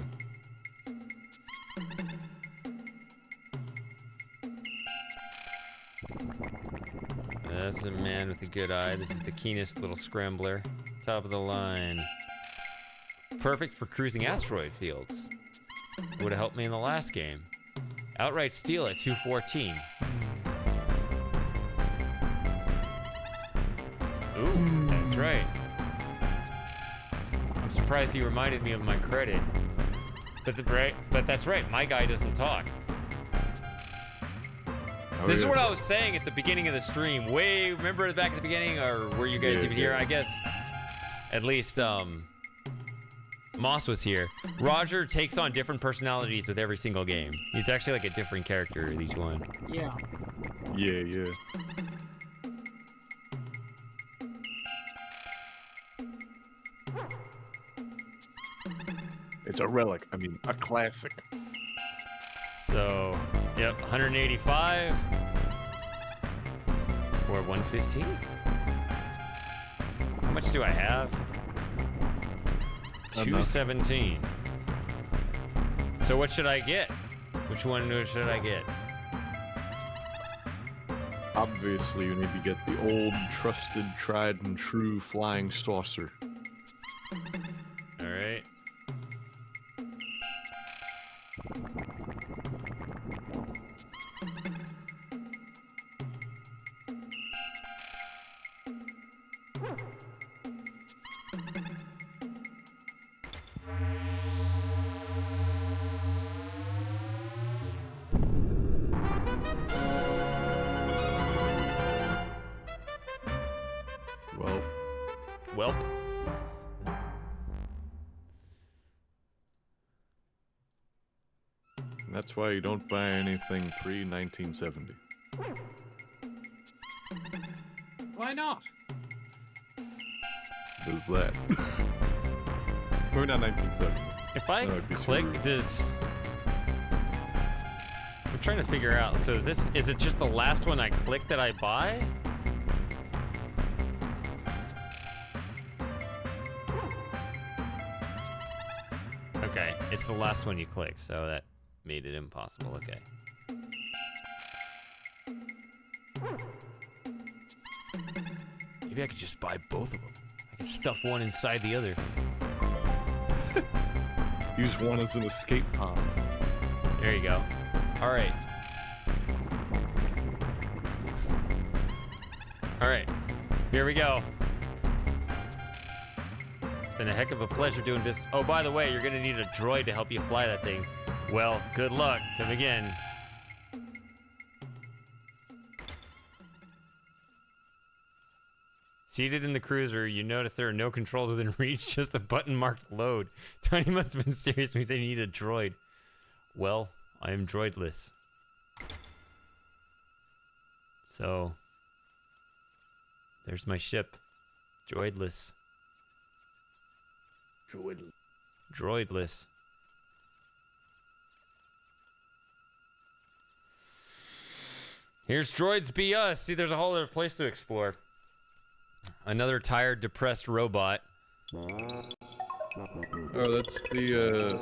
That's a man with a good eye. This is the keenest little scrambler. Top of the line. Perfect for cruising asteroid fields. Would have helped me in the last game. Outright steal at 214. Ooh, that's right. I'm surprised he reminded me of my credit. But that's right, my guy doesn't talk. Oh, This is yeah. what I was saying at the beginning of the stream. Remember back at the beginning, or were you guys even here? I guess at least Moss was here. Roger takes on different personalities with every single game. He's actually like a different character in each one. Yeah. Yeah. It's a relic. I mean, a classic. So, yep, 185 or 115. How much do I have? 217. So what should I get? Which one should I get? Obviously, you need to get the old, trusted, tried and true flying saucer. All right. Well. That's why you don't buy anything pre-1970. Why not? Does that? Maybe not 1970. If I That would be too click rude. this, I'm trying to figure out. So is it just the last one I click that I buy? Okay, it's the last one you click, so that made it impossible. Okay. Maybe I could just buy both of them. I could stuff one inside the other. Use one as an escape pod. There you go. All right. All right. Here we go. It's been a heck of a pleasure doing this. Oh, by the way, you're going to need a droid to help you fly that thing. Well, good luck. Come again. Seated in the cruiser, you notice there are no controls within reach, just a button marked load. Tony must have been serious when he said he needed a droid. Well, I am droidless. So, there's my ship. Droidless. Droidless. Here's Droids Be Us. See, there's a whole other place to explore. Another tired, depressed robot. Oh, that's the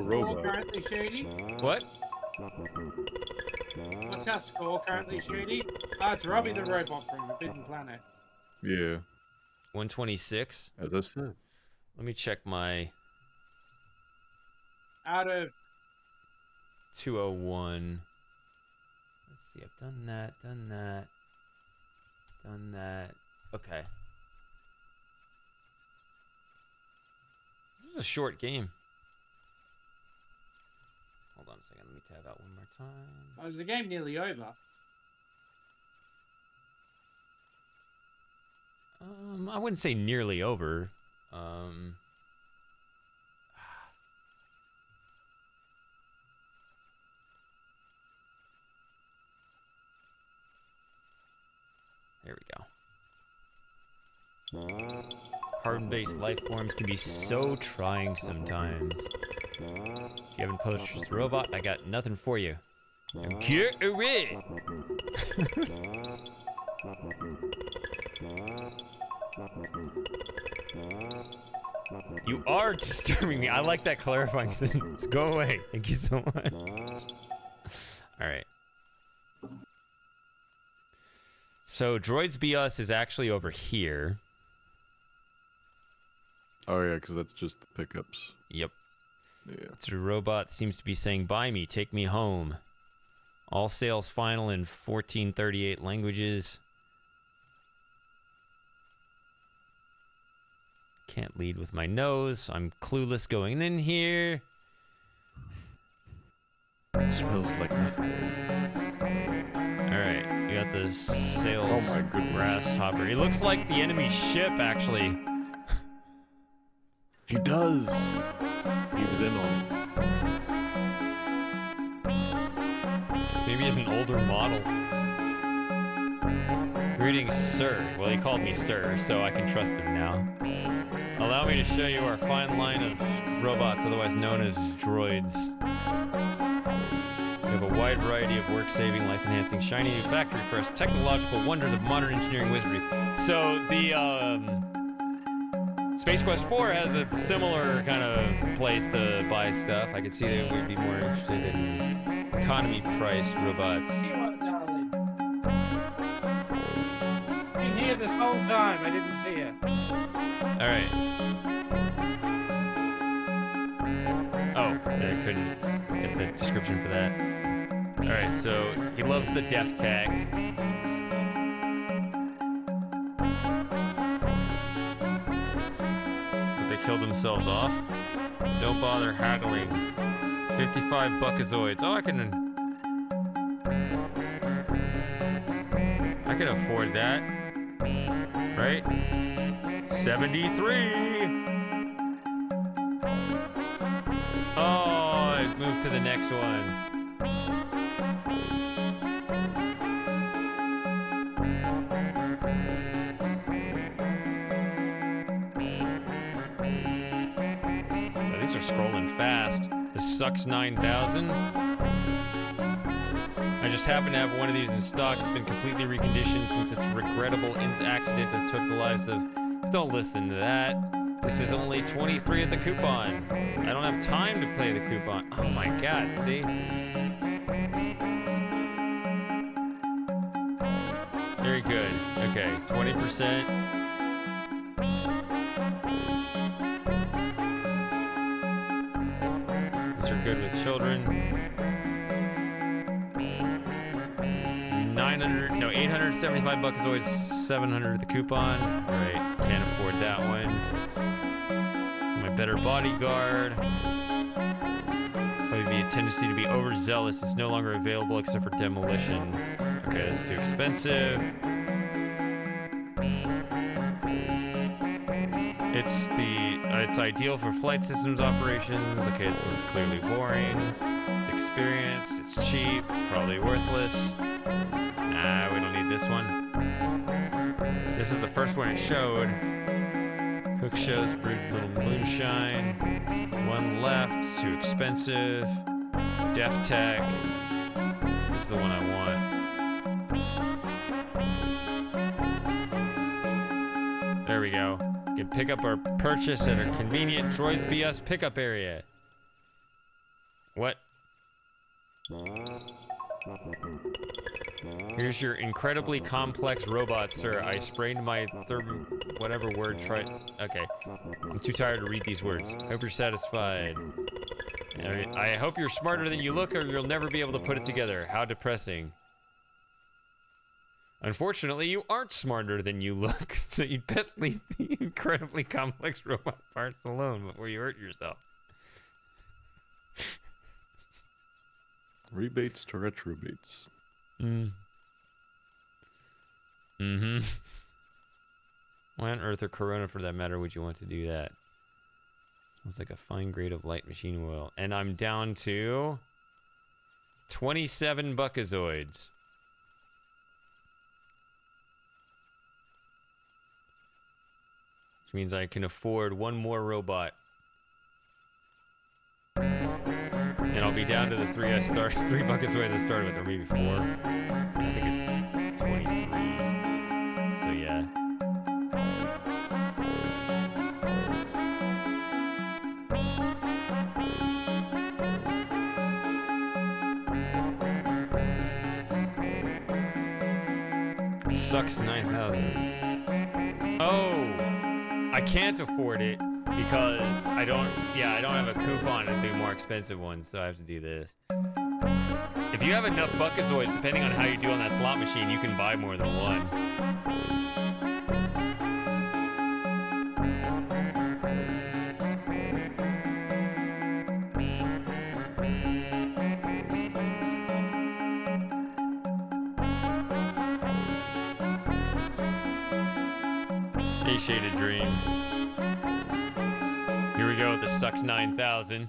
robot. Currently, Shady? What? What's our score currently, Shady? Oh, it's Robbie the robot from Forbidden Planet. Yeah. 126. As I said. Let me check my... Out of... 201. Let's see, I've done that. Okay. This is a short game. Hold on a second, let me tab out one more time. Oh, is the game nearly over? I wouldn't say nearly over. There we go. Carbon-based life forms can be so trying sometimes. If you haven't posted this robot, I got nothing for you. Now get away! You are disturbing me. I like that clarifying sentence. Go away. Thank you so much. Alright. So, Droids Be Us is actually over here. Oh, yeah, because that's just the pickups. Yep. Yeah. It's a robot seems to be saying, buy me, take me home. All sales final in 1438 languages. Can't lead with my nose. I'm clueless going in here. It smells like nothing. Alright, you got the sales grasshopper. He looks like the enemy ship, actually. He does. He was in on it. Maybe he's an older model. Greetings, sir. Well, he called me sir, so I can trust him now. Allow me to show you our fine line of robots, otherwise known as droids. We have a wide variety of work-saving, life-enhancing, shiny new factory for us, technological wonders of modern engineering wizardry. So the Space Quest 4 has a similar kind of place to buy stuff. I could see that we'd be more interested in economy-priced robots. Been here this whole time. I didn't see it. All right. Oh, I couldn't get the description for that. All right, so he loves the death tag. But they killed themselves off. Don't bother haggling. 55 buckazoids. Oh, I can afford that. Right? 73. Oh, it moved to the next one. Oh, these are scrolling fast. This sucks 9,000. I just happen to have one of these in stock. It's been completely reconditioned since its regrettable accident that took the lives of... Don't listen to that. This is only 23 at the coupon. I don't have time to play the coupon. Oh my god, see? Very good. Okay, 20%. These are good with children. 875 bucks is always 700 at the coupon. Right, can't afford that one. My better bodyguard. Probably be a tendency to be overzealous. It's no longer available except for demolition. Okay, that's too expensive. It's ideal for flight systems operations. Okay, this one's clearly boring. It's experience. It's cheap. Probably worthless. Nah, we don't need this one. This is the first one it showed. Cook shows brewed little moonshine. One left. Too expensive. Def Tech. This is the one I want. There we go. You can pick up our purchase at our convenient Droids BS pickup area. What? Here's your incredibly complex robot, sir. I sprained my whatever word, okay. I'm too tired to read these words. I hope you're satisfied. I hope you're smarter than you look or you'll never be able to put it together. How depressing. Unfortunately, you aren't smarter than you look, so you'd best leave the incredibly complex robot parts alone before you hurt yourself. Rebates to retrobates. Why on Earth or Corona, for that matter, would you want to do that? Smells like a fine grade of light machine oil. And I'm down to 27 Buckazoids. Which means I can afford one more robot. And I'll be down to the three Buckazoids I started with, or maybe 4. I think it's 23. So yeah. It sucks 9,000. Oh, I can't afford it because I don't have a coupon and do more expensive ones, so I have to do this. If you have enough Buckazoids, depending on how you do on that slot machine, you can buy more than one. Hey, Shaded Dreams. Here we go with the Sucks 9000.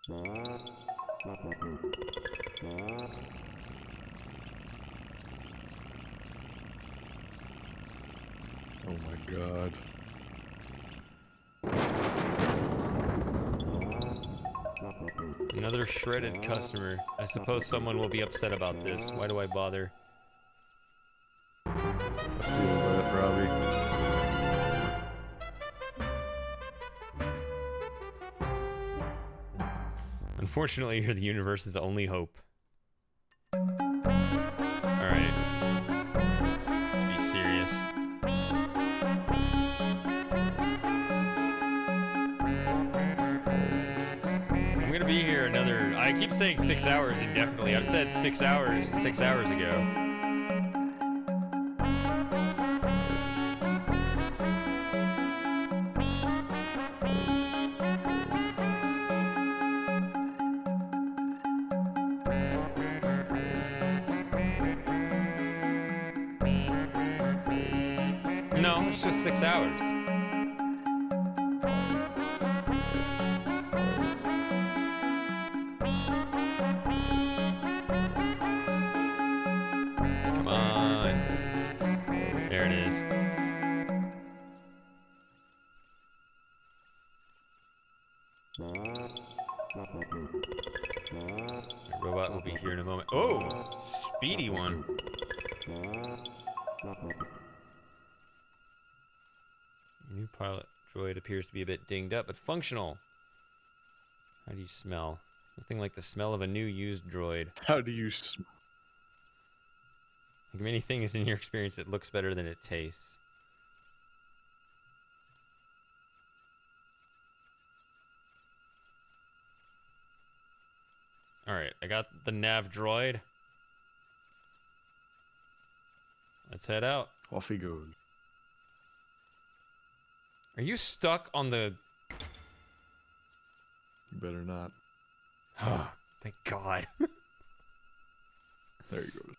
Oh my god. Another shredded customer. I suppose someone will be upset about this. Why do I bother? I feel that, Robbie. Unfortunately, you're the universe's only hope. Alright. Let's be serious. I'm gonna be here another... I keep saying 6 hours indefinitely. I've said 6 hours 6 hours ago. No, it's just 6 hours. Come on. There it is. The robot will be here in a moment. Oh, speedy one. New pilot droid appears to be a bit dinged up, but functional. How do you smell? Nothing like the smell of a new used droid. How do you smell? Like many things in your experience, it looks better than it tastes. Alright, I got the nav droid. Let's head out. Off he goes. Are you stuck on the... You better not. Oh, thank God. There he goes.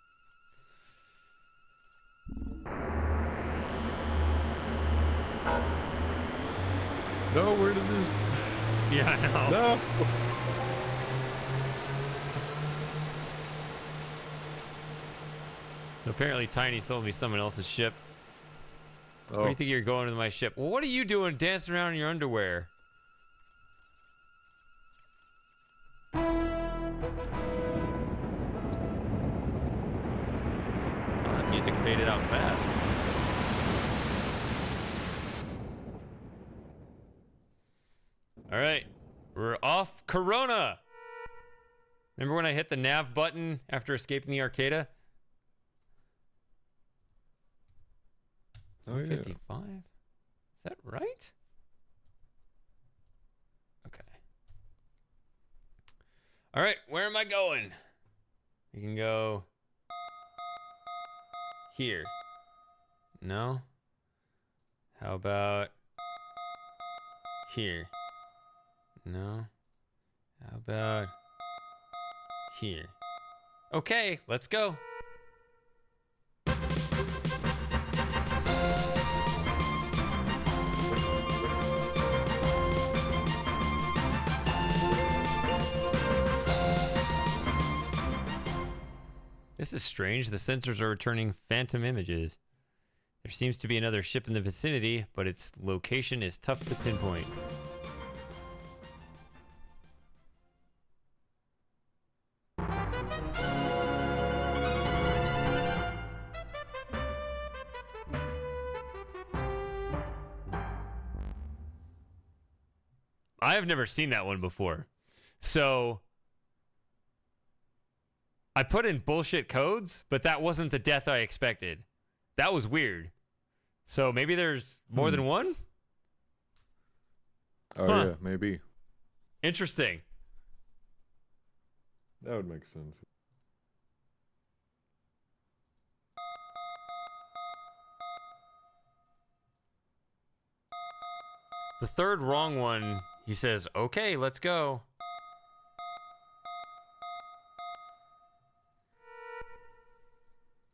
No, where did this? Yeah, I know. No. So apparently Tiny sold me someone else's ship. Oh. Where do you think you're going with my ship? Well, what are you doing dancing around in your underwear? Oh, that music faded out fast. All right, we're off Corona. Remember when I hit the nav button after escaping the Arcada? Oh, yeah. 55? Is that right? Okay. All right, where am I going? You can go here. No? How about here? No? How about here? Okay, let's go. This is strange. The sensors are returning phantom images. There seems to be another ship in the vicinity, but its location is tough to pinpoint. I have never seen that one before. So I put in bullshit codes, but that wasn't the death I expected. That was weird. So maybe there's more than one? Oh, yeah, maybe. Interesting. That would make sense. The third wrong one, he says, okay, let's go.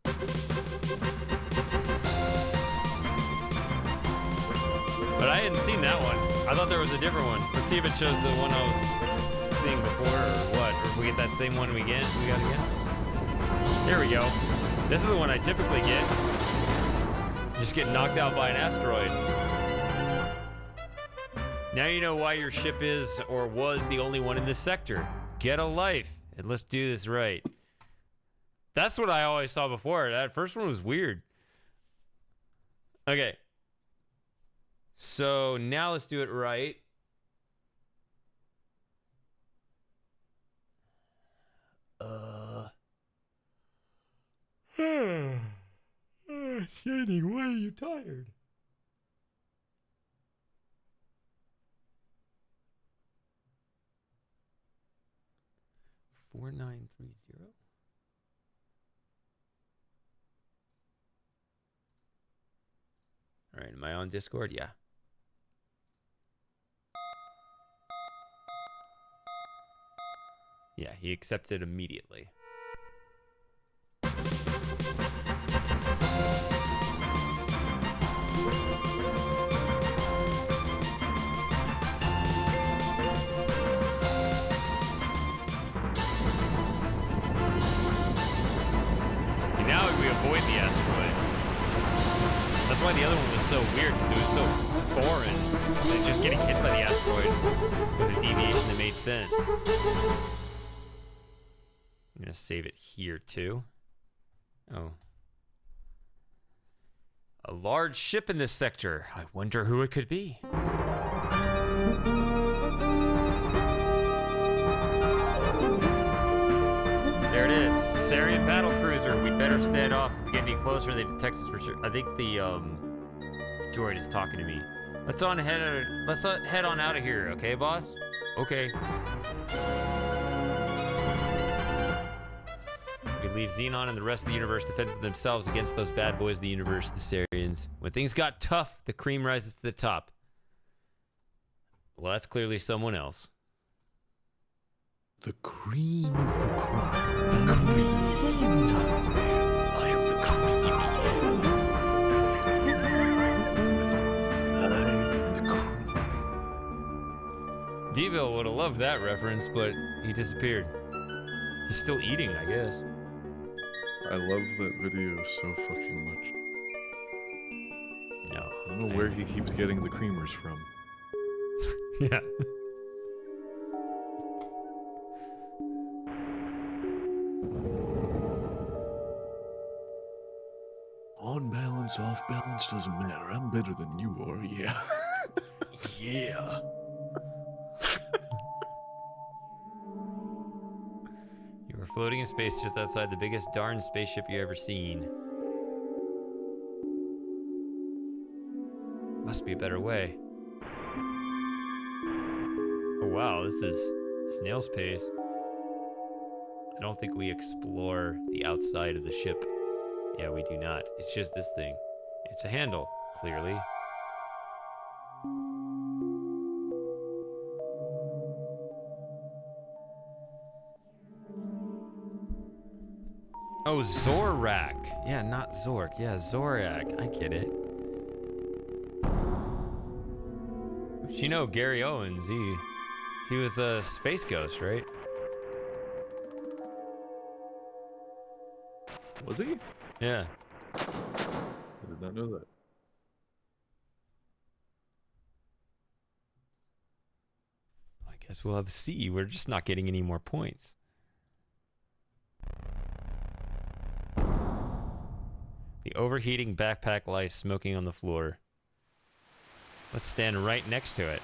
But I hadn't seen that one. I thought there was a different one. Let's see if it shows the one I was seeing before or what. Or if we get that same one we got again. Here we go. This is the one I typically get. Just get knocked out by an asteroid. Now you know why your ship is or was the only one in this sector. Get a life and let's do this right. That's what I always saw before. That first one was weird. Okay. So now let's do it right. Shining, why are you tired? Four 4930. All right, am I on Discord? Yeah. Yeah, he accepts it immediately. Now we avoid the asteroids. That's why the other one was so weird, because it was so foreign. And just getting hit by the asteroid was a deviation that made sense. I'm going to save it here, too. Oh. A large ship in this sector. I wonder who it could be. There it is. Sarian battle cruiser. We'd better stand off. If we get any closer, they detect us for sure. I think the droid is talking to me. Let's head on out of here, okay, boss? Okay. We leave Xenon and the rest of the universe to fend for themselves against those bad boys of the universe, the Sarians. When things got tough, the cream rises to the top. Well, that's clearly someone else. The cream of the crop. The cream. I am the cream. I am the cream. Phil would have loved that reference, but he disappeared. He's still eating, I guess. I love that video so fucking much. No. I don't know where he keeps getting the creamers from. Yeah. On balance, off balance, doesn't matter. I'm better than you are, yeah. Yeah. You were floating in space just outside the biggest darn spaceship you ever seen. Must be a better way. Oh wow, this is snail's pace. I don't think we explore the outside of the ship. Yeah, we do not. It's just this thing. It's a handle, clearly. Oh, Zorak. Yeah, not Zork. Yeah, Zorak. I get it. But you know, Gary Owens, he was a space ghost, right? Was he? Yeah. I did not know that. I guess we'll have to see. We're just not getting any more points. The overheating backpack lies smoking on the floor. Let's stand right next to it.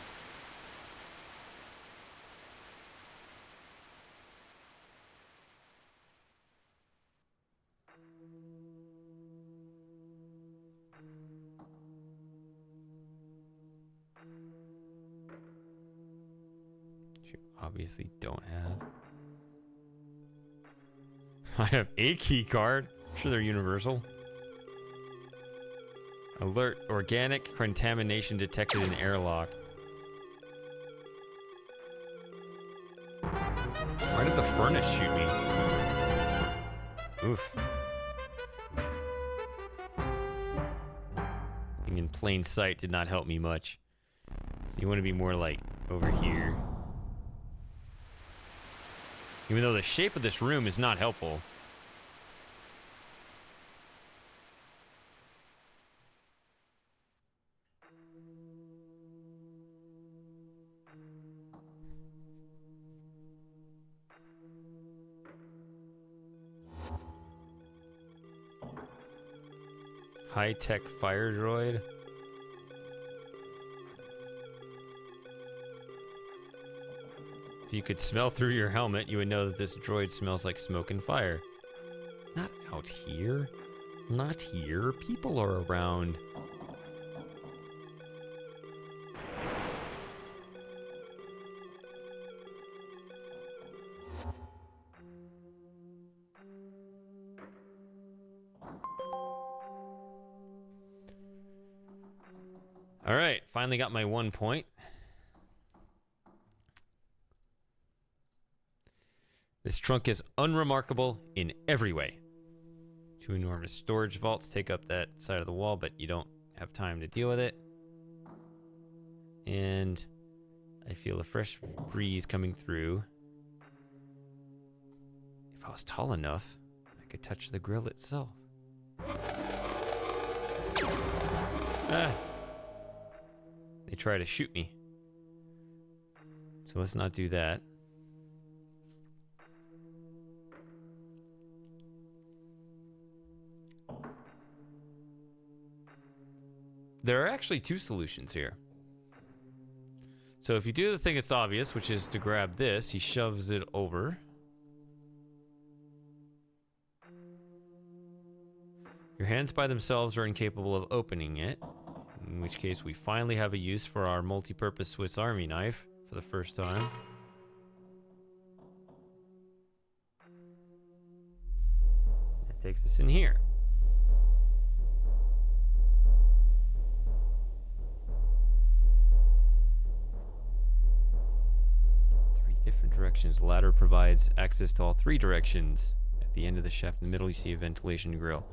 Which you obviously don't have. I have a key card. I'm sure they're universal. Alert, organic contamination detected in airlock. Why did the furnace shoot me? Oof. Being in plain sight did not help me much. So you want to be more like over here. Even though the shape of this room is not helpful. High-tech fire droid. If you could smell through your helmet, you would know that this droid smells like smoke and fire. Not out here. Not here. People are around. All right, finally got my 1 point. This trunk is unremarkable in every way. Two enormous storage vaults take up that side of the wall, but you don't have time to deal with it. And I feel a fresh breeze coming through. If I was tall enough, I could touch the grill itself. Ah. They try to shoot me. So let's not do that. There are actually two solutions here. So if you do the thing that's obvious, which is to grab this, he shoves it over. Your hands by themselves are incapable of opening it. In which case, we finally have a use for our multi-purpose Swiss Army knife for the first time. That takes us in here. Three different directions. The ladder provides access to all three directions. At the end of the shaft in the middle, you see a ventilation grill.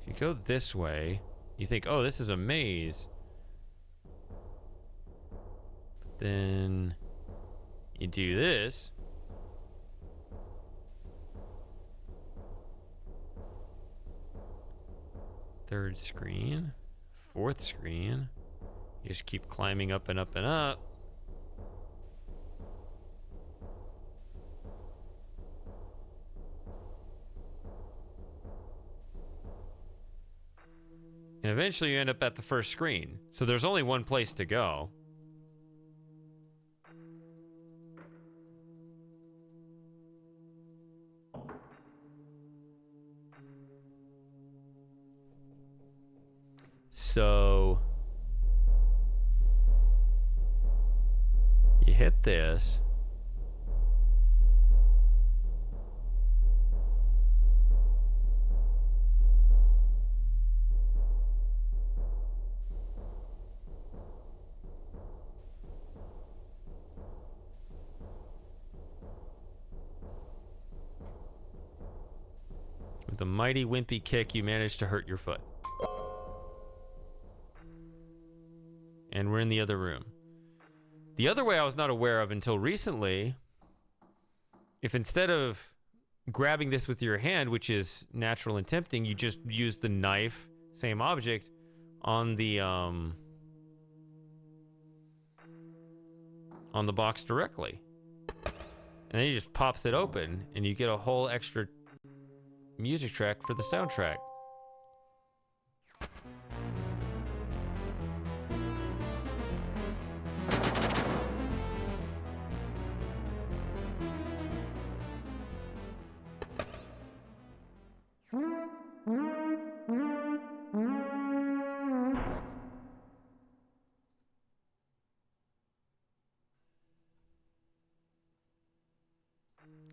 If you go this way, You think, oh, this is a maze. But then you do this. Third screen. Fourth screen. You just keep climbing up and up and up. And eventually you end up at the first screen. So there's only one place to go. So you hit this. With a mighty wimpy kick, you manage to hurt your foot. And we're in the other room. The other way I was not aware of until recently, if instead of grabbing this with your hand, which is natural and tempting, you just use the knife, same object, on the box directly. And then he just pops it open, and you get a whole extra music track for the soundtrack.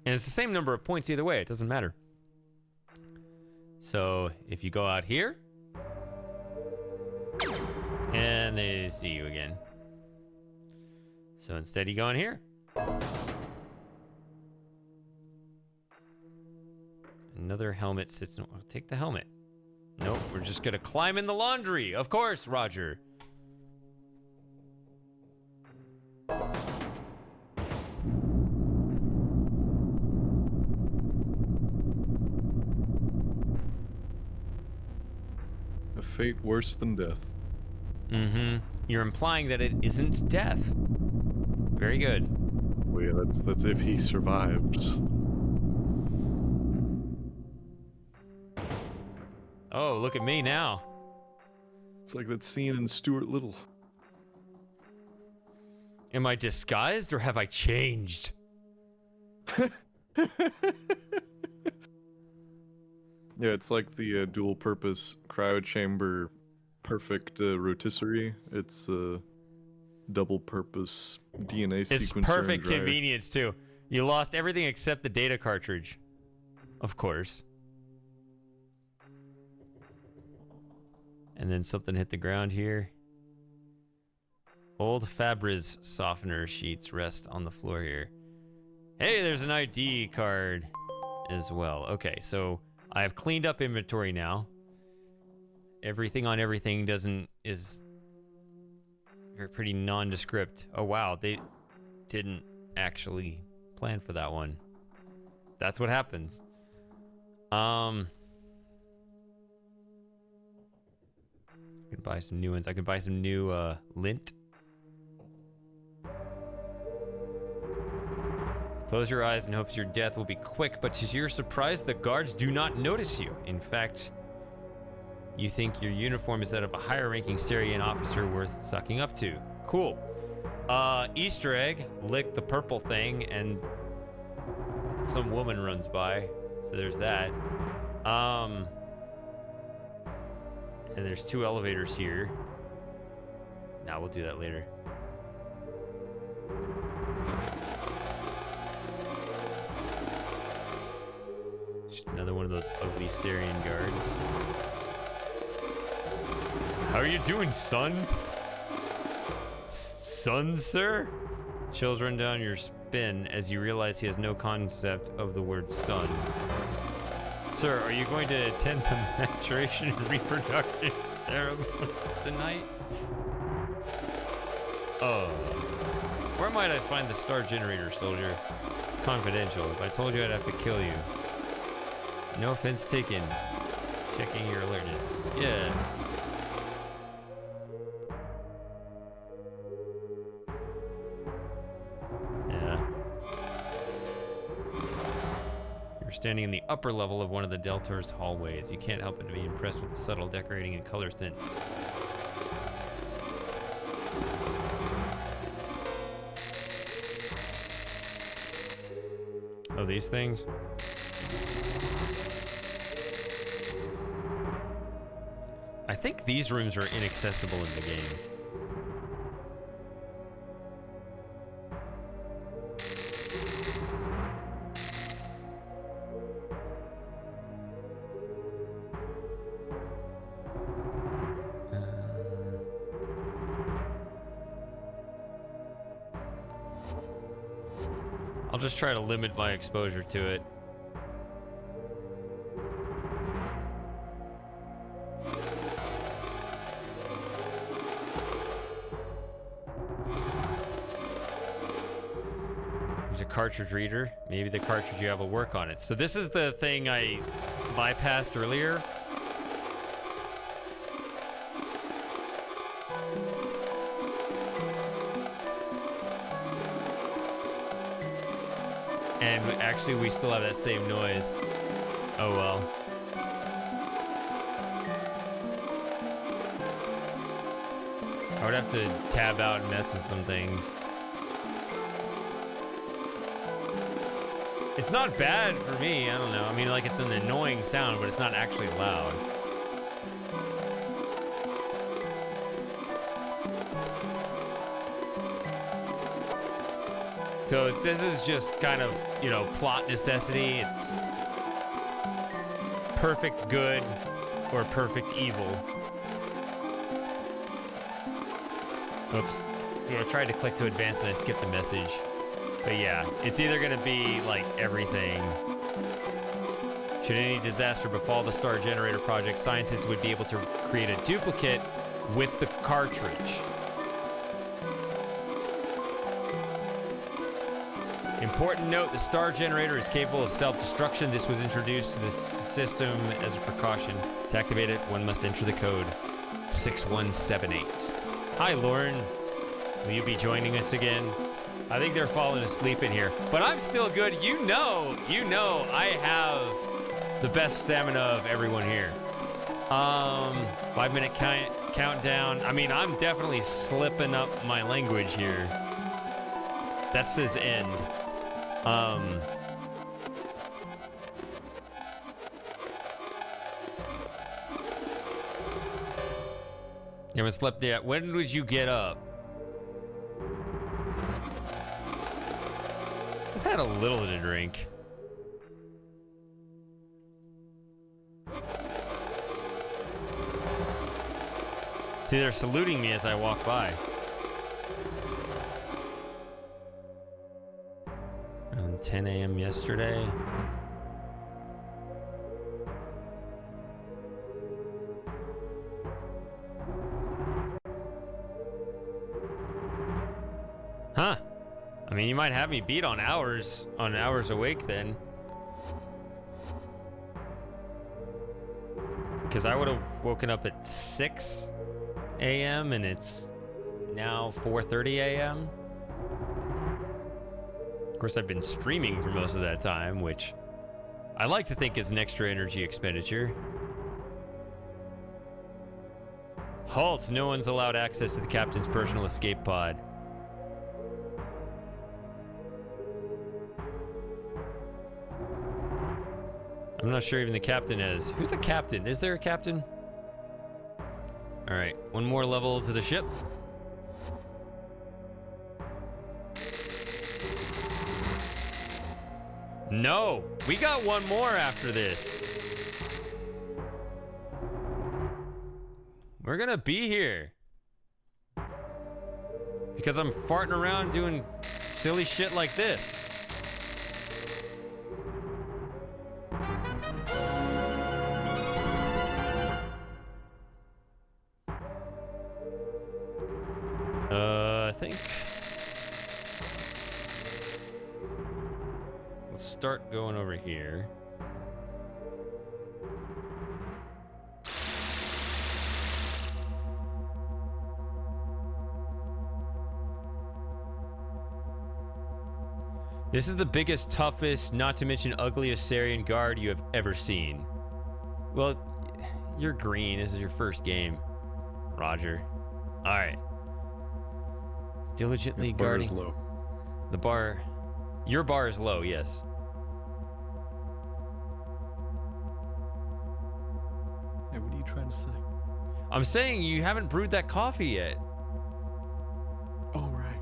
And it's the same number of points either way. It doesn't matter. So if you go out here, and they see you again. So instead you go in here. Another helmet sits in. I'll take the helmet. Nope, we're just gonna climb in the laundry. Of course, Roger. A fate worse than death. Mm-hmm. You're implying that it isn't death. Very good. Well, yeah, that's if he survives. Oh, look at me now. It's like that scene in Stuart Little. Am I disguised or have I changed? Yeah, it's like the dual-purpose cryo chamber perfect rotisserie. It's a double-purpose DNA sequencer. It's perfect convenience, too. You lost everything except the data cartridge. Of course. And then something hit the ground here. Old Fabris softener sheets rest on the floor here. Hey, there's an ID card as well. Okay, so I have cleaned up inventory now. Everything on everything is pretty nondescript. Oh wow, they didn't actually plan for that one. That's what happens. I can buy some new ones. I can buy some new lint. Close your eyes and hopes your death will be quick, but to your surprise, the guards do not notice you. In fact, you think your uniform is that of a higher-ranking Syrian officer worth sucking up to. Cool. Easter egg, lick the purple thing, and some woman runs by. So there's that. And there's 2 elevators here. Nah, we'll do that later. Just another one of those ugly Syrian guards. How are you doing, son? Son, sir? Chills run down your spine as you realize he has no concept of the word son. Sir, are you going to attend the maturation and reproduction terrible tonight. Oh. Where might I find the star generator, soldier? Confidential. If I told you, I'd have to kill you. No offense taken. Checking your alertness. Yeah. You're standing in the upper level of one of the Deltar's hallways. You can't help but to be impressed with the subtle decorating and color sense. Oh, these things? I think these rooms are inaccessible in the game. I'll just try to limit my exposure to it. There's a cartridge reader. Maybe the cartridge you have will work on it. So this is the thing I bypassed earlier. And actually, we still have that same noise. Oh well. I would have to tab out and mess with some things. It's not bad for me, I don't know. I mean, like, it's an annoying sound, but it's not actually loud. So this is just kind of, you know, plot necessity. It's perfect good or perfect evil. Oops. I tried to click to advance and I skipped the message. But yeah, it's either going to be like everything. Should any disaster befall the Star Generator project, scientists would be able to create a duplicate with the cartridge. Important note, the Star Generator is capable of self-destruction. This was introduced to the system as a precaution. To activate it, one must enter the code 6178. Hi, Lauren. Will you be joining us again? I think they're falling asleep in here, but I'm still good. You know, I have the best stamina of everyone here. 5 minute countdown. I mean, I'm definitely slipping up my language here. That says end. You haven't slept yet. When did you get up? I've had a little to drink. See, they're saluting me as I walk by. Around 10 a.m. yesterday. Huh. I mean, you might have me beat on hours awake then. Because I would have woken up at 6 a.m. and it's now 4:30 a.m. Of course, I've been streaming for most of that time, which I like to think is an extra energy expenditure. Halt! No one's allowed access to the captain's personal escape pod. I'm not sure even the captain is. Who's the captain? Is there a captain? All right, one more level to the ship. No, we got one more after this. We're gonna be here. Because I'm farting around doing silly shit like this. I think let's start going over here. This is the biggest, toughest, not to mention ugliest Sarian guard you have ever seen. Well, you're green. This is your first game, Roger. All right. Diligently guarding. Low. The bar. Your bar is low, yes. Hey, what are you trying to say? I'm saying you haven't brewed that coffee yet. Oh, right.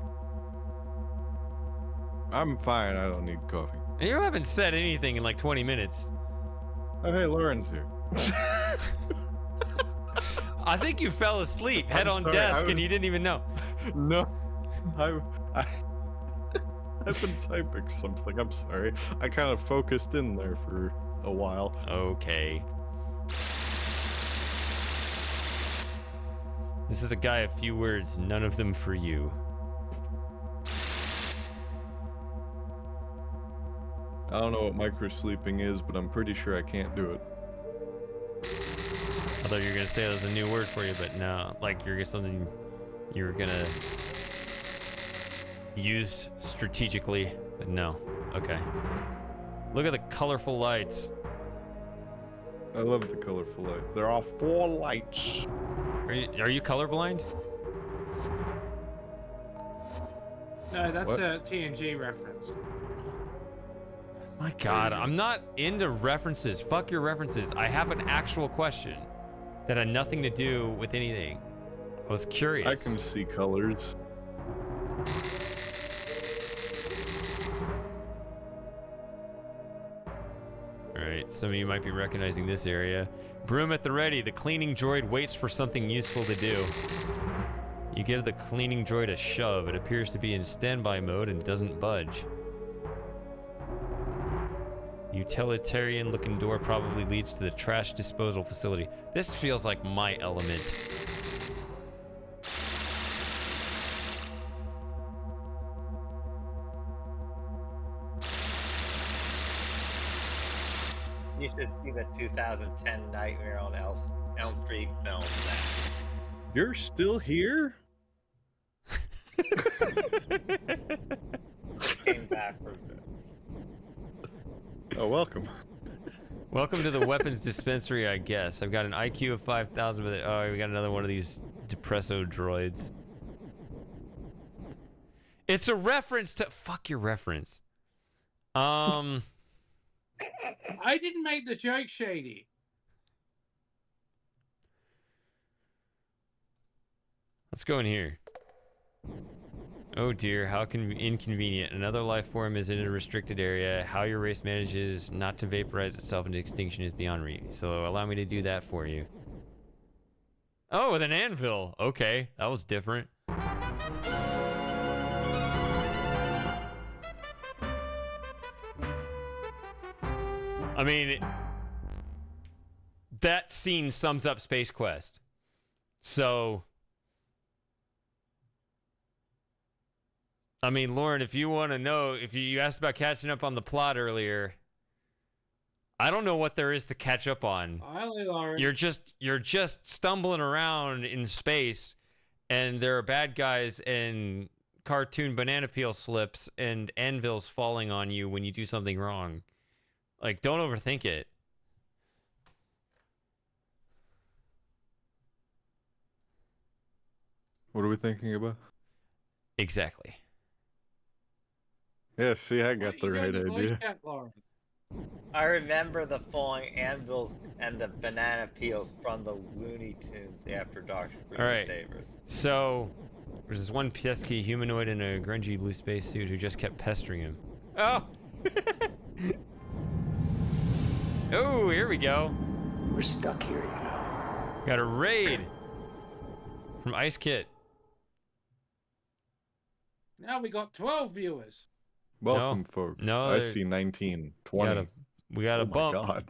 I'm fine. I don't need coffee. You haven't said anything in like 20 minutes. Oh, hey, Lauren's here. I think you fell asleep, head on desk, and you didn't even know. No. I've been typing something. I'm sorry. I kind of focused in there for a while. Okay. This is a guy of few words, none of them for you. I don't know what micro-sleeping is, but I'm pretty sure I can't do it. I thought you were going to say that was a new word for you, but no. Like you're something you were going to use strategically, but no. Okay. Look at the colorful lights. I love the colorful light. There are 4 lights. Are you colorblind? No, that's What? a TNG reference. My God, I'm not into references. Fuck your references. I have an actual question that had nothing to do with anything. I was curious. I can see colors. Alright, some of you might be recognizing this area. Broom at the ready. The cleaning droid waits for something useful to do. You give the cleaning droid a shove. It appears to be in standby mode and doesn't budge. Utilitarian-looking door probably leads to the trash disposal facility. This feels like my element. You should see the 2010 Nightmare on Elm Street film. You're still here? Came back from Oh, welcome. Welcome to the weapons dispensary, I guess. I've got an IQ of 5,000 with it. Oh, we got another one of these depresso droids. It's a reference to... Fuck your reference. I didn't make the joke, Shady. Let's go in here. Oh dear, how inconvenient. Another life form is in a restricted area. How your race manages not to vaporize itself into extinction is beyond reach. So allow me to do that for you. Oh, with an anvil. Okay, that was different. I mean, that scene sums up Space Quest. So... I mean, Lauren, if you want to know, if you asked about catching up on the plot earlier, I don't know what there is to catch up on. Hi, Lauren. You're just stumbling around in space, and there are bad guys and cartoon banana peel slips and anvils falling on you when you do something wrong. Like, don't overthink it. What are we thinking about? Exactly. Yeah, see, I got the right idea. I remember the falling anvils and the banana peels from the Looney Tunes After Dark screensavers. So, there's this one pesky humanoid in a grungy blue spacesuit who just kept pestering him. Oh! Oh, here we go. We're stuck here, you know. Got a raid from Ice Kit. Now we got 12 viewers. Welcome, folks. No, I see 19, 20. We got a bump. God.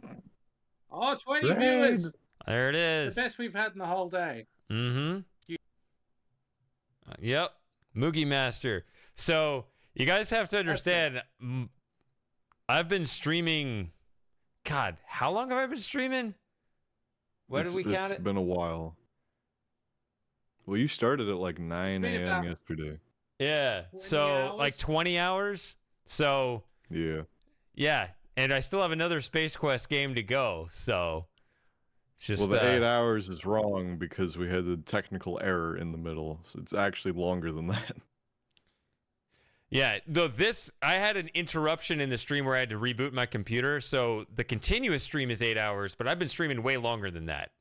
Oh, 20 Raid. viewers. There it is. The best we've had in the whole day. Mm-hmm. Yep. Moogie Master. So you guys have to understand, I've been streaming. God, how long have I been streaming? What did we count it? It's been a while. Well, you started at like 9 a.m. yesterday. Yeah. So like 20 hours. So yeah. And I still have another Space Quest game to go. So it's just the 8 hours is wrong because we had a technical error in the middle. So it's actually longer than that. Yeah, though I had an interruption in the stream where I had to reboot my computer, so the continuous stream is 8 hours, but I've been streaming way longer than that.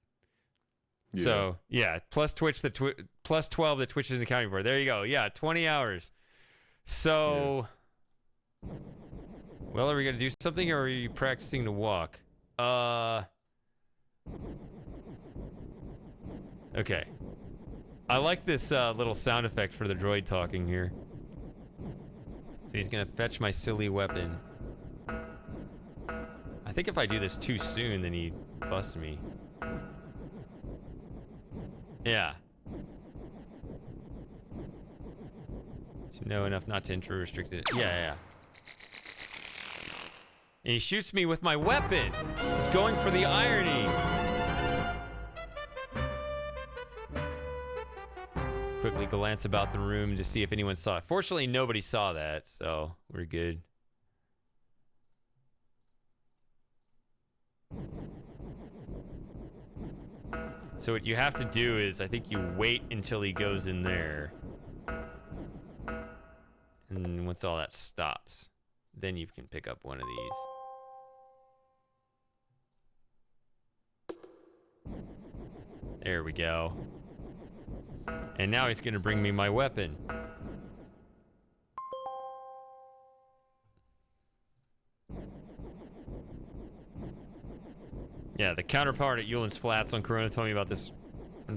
Yeah. So yeah, plus Twitch, plus 12 that Twitch isn't accounting for. There you go. Yeah, 20 hours. So, well, are we gonna do something, or are you practicing to walk? Okay. I like this little sound effect for the droid talking here. So he's gonna fetch my silly weapon. I think if I do this too soon, then he busts me. Yeah. Should know enough not to enter restricted. Yeah. And he shoots me with my weapon. He's going for the irony. Quickly glance about the room to see if anyone saw it. Fortunately, nobody saw that, so we're good. So what you have to do is, I think you wait until he goes in there. And once all that stops, then you can pick up one of these. There we go. And now he's gonna bring me my weapon. Yeah, the counterpart at Yulin's Flats on Corona told me about this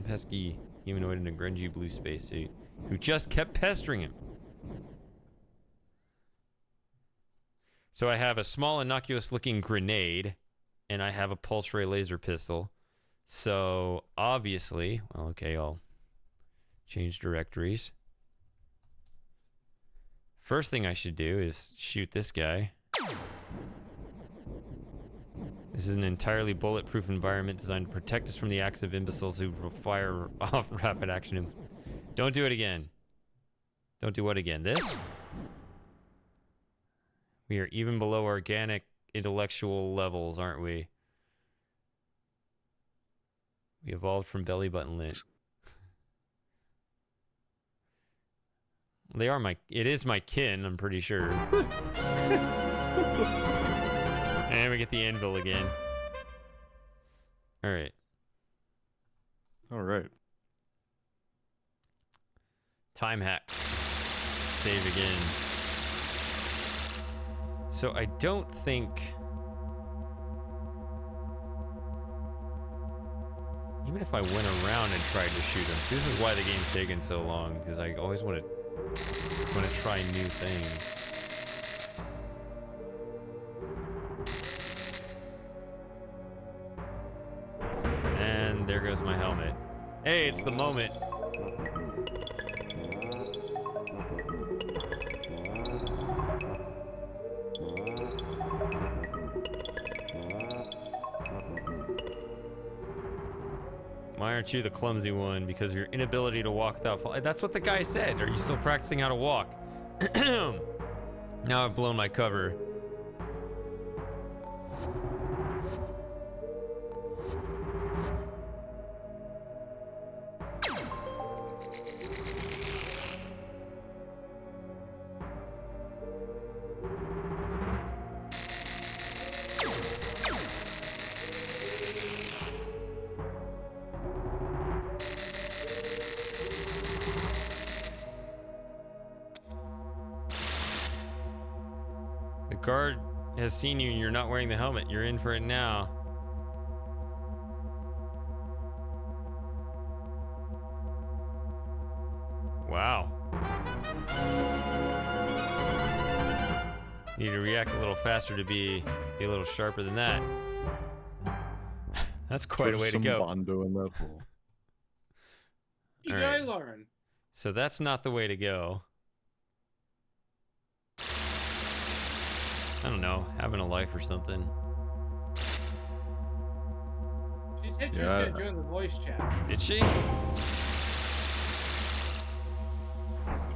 pesky humanoid in a grungy blue spacesuit who just kept pestering him. So I have a small innocuous looking grenade, and I have a pulse ray laser pistol. So obviously, well, okay, I'll change directories. First thing I should do is shoot this guy. This is an entirely bulletproof environment designed to protect us from the acts of imbeciles who will fire off rapid action. Don't do it again. Don't do what again? This? We are even below organic intellectual levels, aren't we? We evolved from belly button lint. It is my kin, I'm pretty sure. And we get the anvil again. All right. Time hack. Save again. So I don't think... Even if I went around and tried to shoot him, this is why the game's taken so long, because I always want to try new things. And there goes my helmet. Hey, it's the moment. Why aren't you the clumsy one? Because of your inability to walk without falling. That's what the guy said. Are you still practicing how to walk? Now I've blown my cover. Guard has seen you and you're not wearing the helmet. You're in for it now. Wow. Need to react a little faster to be a little sharper than that. That's quite a way to go. Bondo in that hole. You go, Lauren. So that's not the way to go. I don't know, having a life or something. She said she was going to join the voice chat. Did she?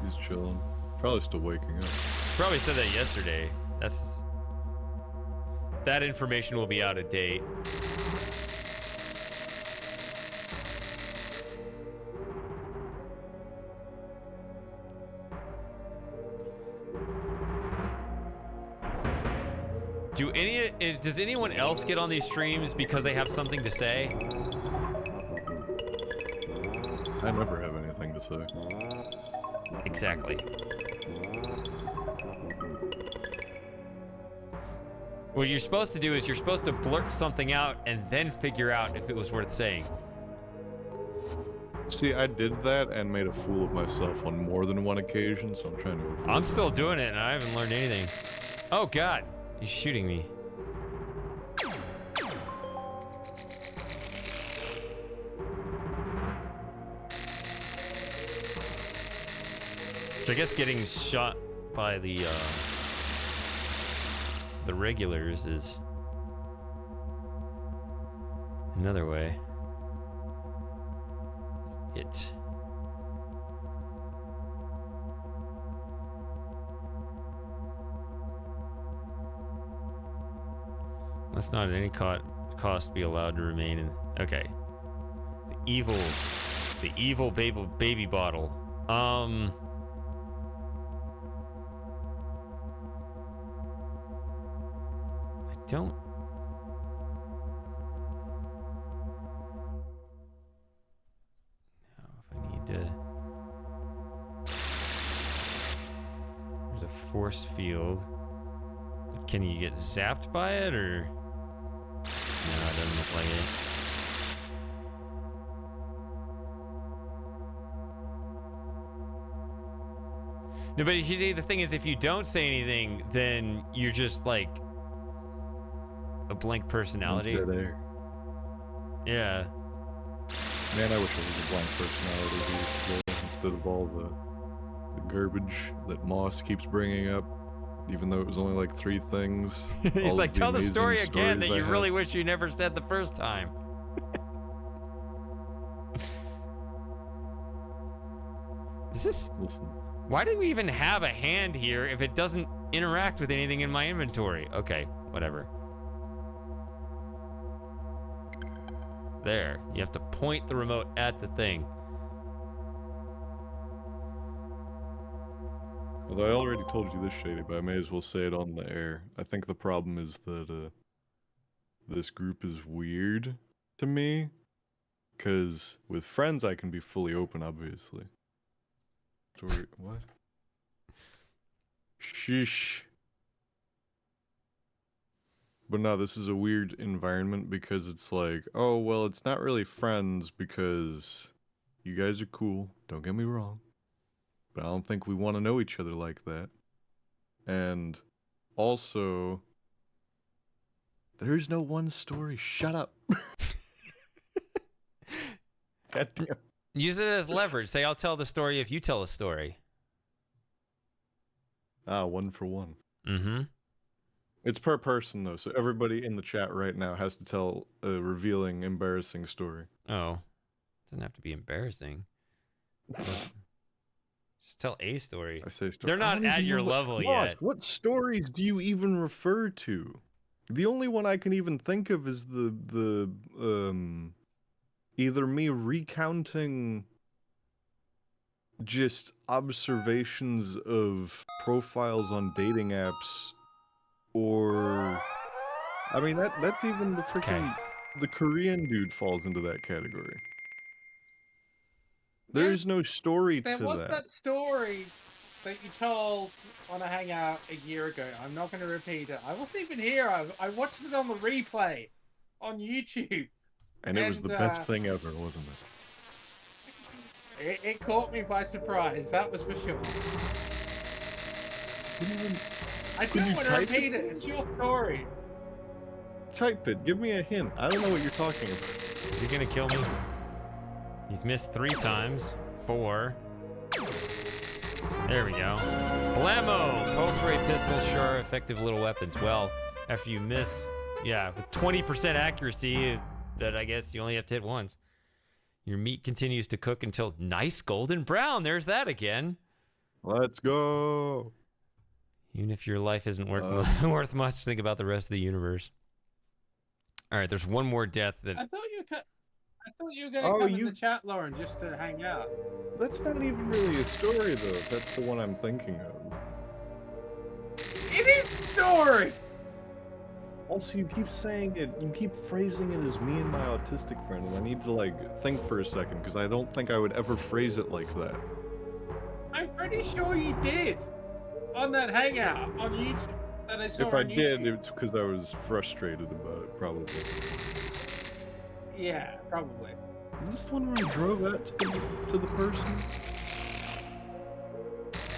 She's chilling. Probably still waking up. Probably said that yesterday. That information will be out of date. Does anyone else get on these streams because they have something to say? I never have anything to say. Exactly. What you're supposed to do is you're supposed to blurt something out and then figure out if it was worth saying. See, I did that and made a fool of myself on more than one occasion, so I'm trying to avoid I'm still doing it and I haven't learned anything. Oh God, he's shooting me. So I guess getting shot by the regulars is another way. It. Must not at any cost be allowed to remain in. Okay. The evil baby bottle. I don't. Now, if I need to. There's a force field. But can you get zapped by it, or? No, it doesn't look like it. No, but you see, the thing is, if you don't say anything, then you're just like a blank personality. Dead air. Yeah. Man, I wish I was a blank personality here instead of all the garbage that Moss keeps bringing up, even though it was only like 3 things. He's like, tell the story again that you really wish you never said the first time. Is this... Listen. Why do we even have a hand here if it doesn't interact with anything in my inventory? Okay, whatever. There. You have to point the remote at the thing. Although I already told you this, Shady, but I may as well say it on the air. I think the problem is that this group is weird to me. Because with friends I can be fully open, obviously. What? Sheesh. But no, this is a weird environment because it's like, oh, well, it's not really friends because you guys are cool, don't get me wrong. But I don't think we want to know each other like that. And also, there's no one story. Shut up. God damn. Use it as leverage. Say, I'll tell the story if you tell a story. Ah, 1 for 1. Mm-hmm. It's per person, though, so everybody in the chat right now has to tell a revealing, embarrassing story. Oh. Doesn't have to be embarrassing. Just tell a story. I say story. They're not at your level yet. What stories do you even refer to? The only one I can even think of is the either me recounting just observations of profiles on dating apps, or I mean that's even the freaking the Korean dude falls into that category. There's no story to that. There was that story that you told on a hangout a year ago. I'm not going to repeat it. I wasn't even here. I watched it on the replay on YouTube. And it was the best thing ever, wasn't it? It caught me by surprise, that was for sure. I don't want to repeat it. It's your story. Type it. Give me a hint. I don't know what you're talking about. Is he gonna kill me? He's missed 3 times. 4. There we go. Blammo! Pulse ray pistols sure are effective little weapons. Well, after you miss, yeah, with 20% accuracy, that I guess you only have to hit once. Your meat continues to cook until nice golden brown. There's that again. Let's go. Even if your life isn't worth much, think about the rest of the universe. All right, there's one more death that... I thought you were going to come in the chat, Lauren, just to hang out. That's not even really a story, though. That's the one I'm thinking of. It is a story! Also, you keep saying it, you keep phrasing it as me and my autistic friend, and I need to, like, think for a second, because I don't think I would ever phrase it like that. I'm pretty sure you did. On that hangout on YouTube that I saw If on I YouTube. did, it's because I was frustrated about it, probably. Yeah, probably. Is this the one where I drove out to the person?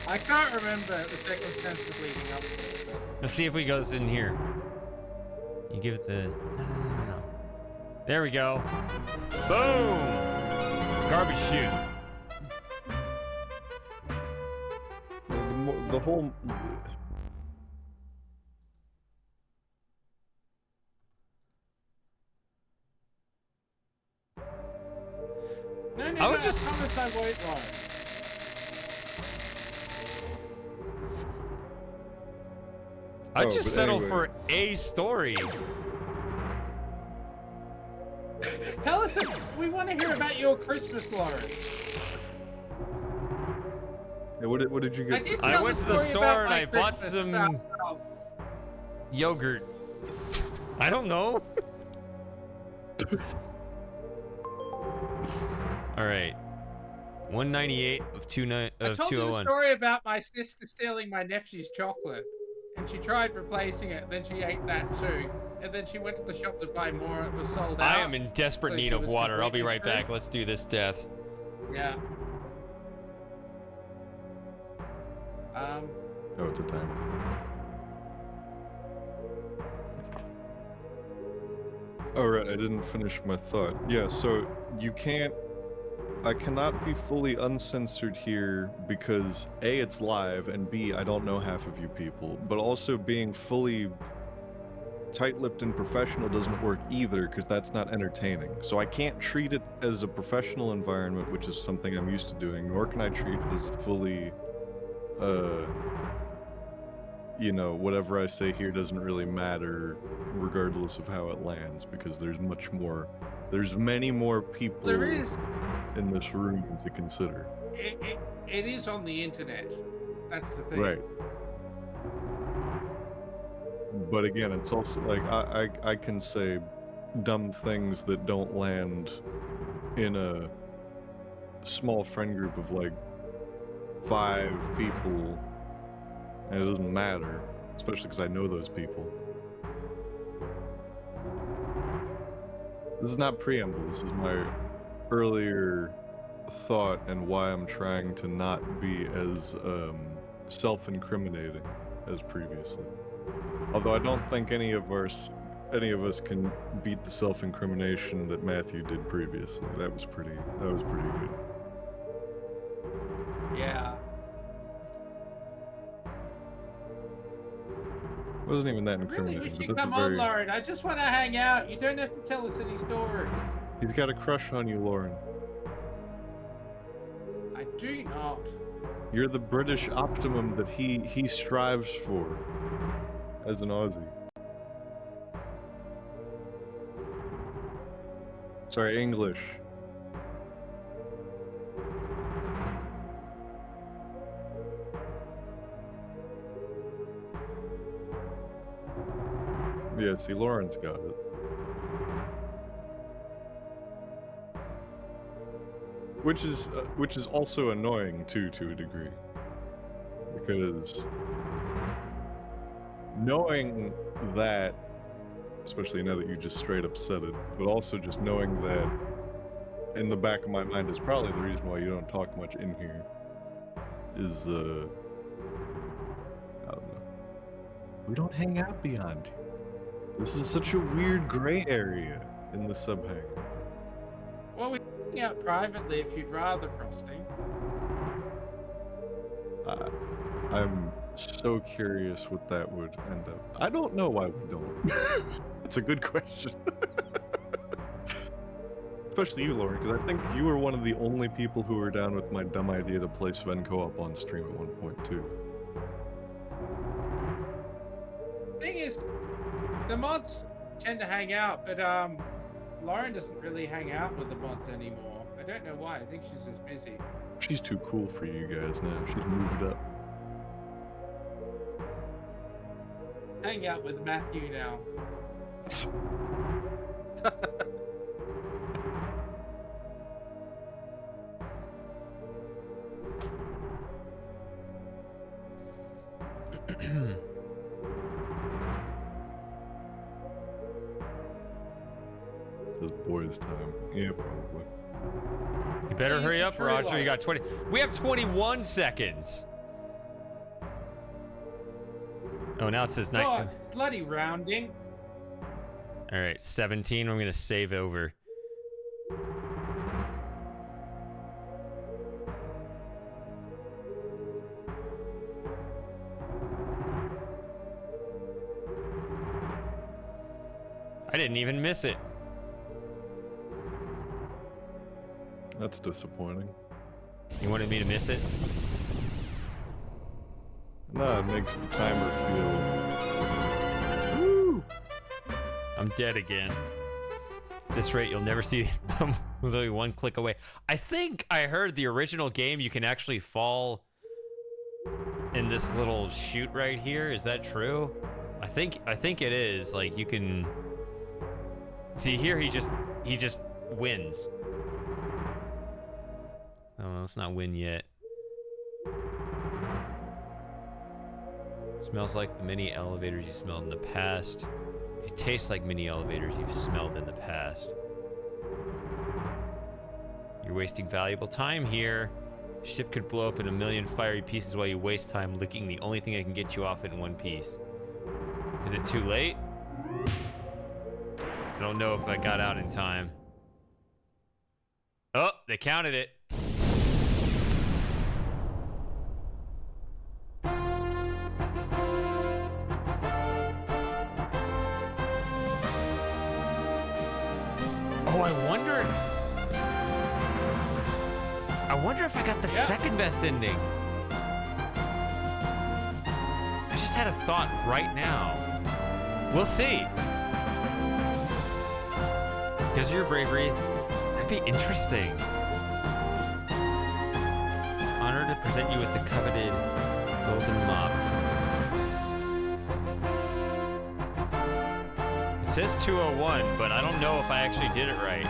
I can't remember the circumstances leading up to it. But... Let's see if he goes in here. You give it the... No. There we go. Boom! Garbage chute. The whole... No, I would just... I promise I won't lie. I'd just settle for a story. Tell us we want to hear about your Christmas, Lauren. Hey, what did you get? I went to the store and I bought some yogurt. I don't know. All right. 198 of 201. I told you the story about my sister stealing my nephew's chocolate, and she tried replacing it, then she ate that too, and then she went to the shop to buy more, and it was sold out. I am in desperate need of water. I'll be right back. Let's do this death. Yeah. Oh, it's a timer. Oh, right, I didn't finish my thought. Yeah, so you can't... I cannot be fully uncensored here because A, it's live, and B, I don't know half of you people. But also being fully tight-lipped and professional doesn't work either because that's not entertaining. So I can't treat it as a professional environment, which is something I'm used to doing, nor can I treat it as a fully... you know, whatever I say here doesn't really matter regardless of how it lands, because there's many more people in this room to consider. It is on the internet. That's the thing. Right. But again, it's also like I can say dumb things that don't land in a small friend group of like 5 people, and it doesn't matter, especially because I know those people. This is not preamble, this is my earlier thought and why I'm trying to not be as self-incriminating as previously. Although I don't think any of us can beat the self-incrimination that Matthew did previously. That was pretty good. Yeah. It wasn't even that incriminating. Really, we should come on, Lauren. I just want to hang out. You don't have to tell us any stories. He's got a crush on you, Lauren. I do not. You're the British optimum that he strives for as an Aussie. Sorry, English. Yeah, see, Lauren's got it. Which is also annoying too, to a degree, because knowing that, especially now that you just straight up said it, but also just knowing that in the back of my mind is probably the reason why you don't talk much in here, is I don't know. We don't hang out beyond here. This is such a weird gray area in the sub-hang. Well, we hang out privately if you'd rather, Frosty. I'm so curious what that would end up. I don't know why we don't. It's a good question. Especially you, Lauren, because I think you were one of the only people who were down with my dumb idea to play Sven co-op on stream at one point, too. Thing is, the mods tend to hang out, but Lauren doesn't really hang out with the mods anymore. I don't know why. I think she's just busy. She's too cool for you guys now. She's moved up. Hang out with Matthew now. This boy's time. Yeah, probably. You better hurry up, Roger. You got 20. We have 21 seconds. Oh, now it says night. God, bloody rounding. All right, 17. I'm gonna save over. I didn't even miss it. That's disappointing. You wanted me to miss it? No, it makes the timer feel... Woo! I'm dead again. At this rate, you'll never see. I'm literally one click away. I think I heard the original game you can actually fall in this little chute right here. Is that true? I think it is. Like you can see here. He just wins. Oh, let's not win yet. Smells like the mini elevators you smelled in the past. It tastes like mini elevators you've smelled in the past. You're wasting valuable time here. Ship could blow up in a million fiery pieces while you waste time licking the only thing that can get you off it in one piece. Is it too late? I don't know if I got out in time. Oh, they counted it. Oh, I wonder if I got the second best ending. I just had a thought right now. We'll see. Because of your bravery, that'd be interesting. Honored to present you with the coveted golden mops. It says 201, but I don't know if I actually did it right.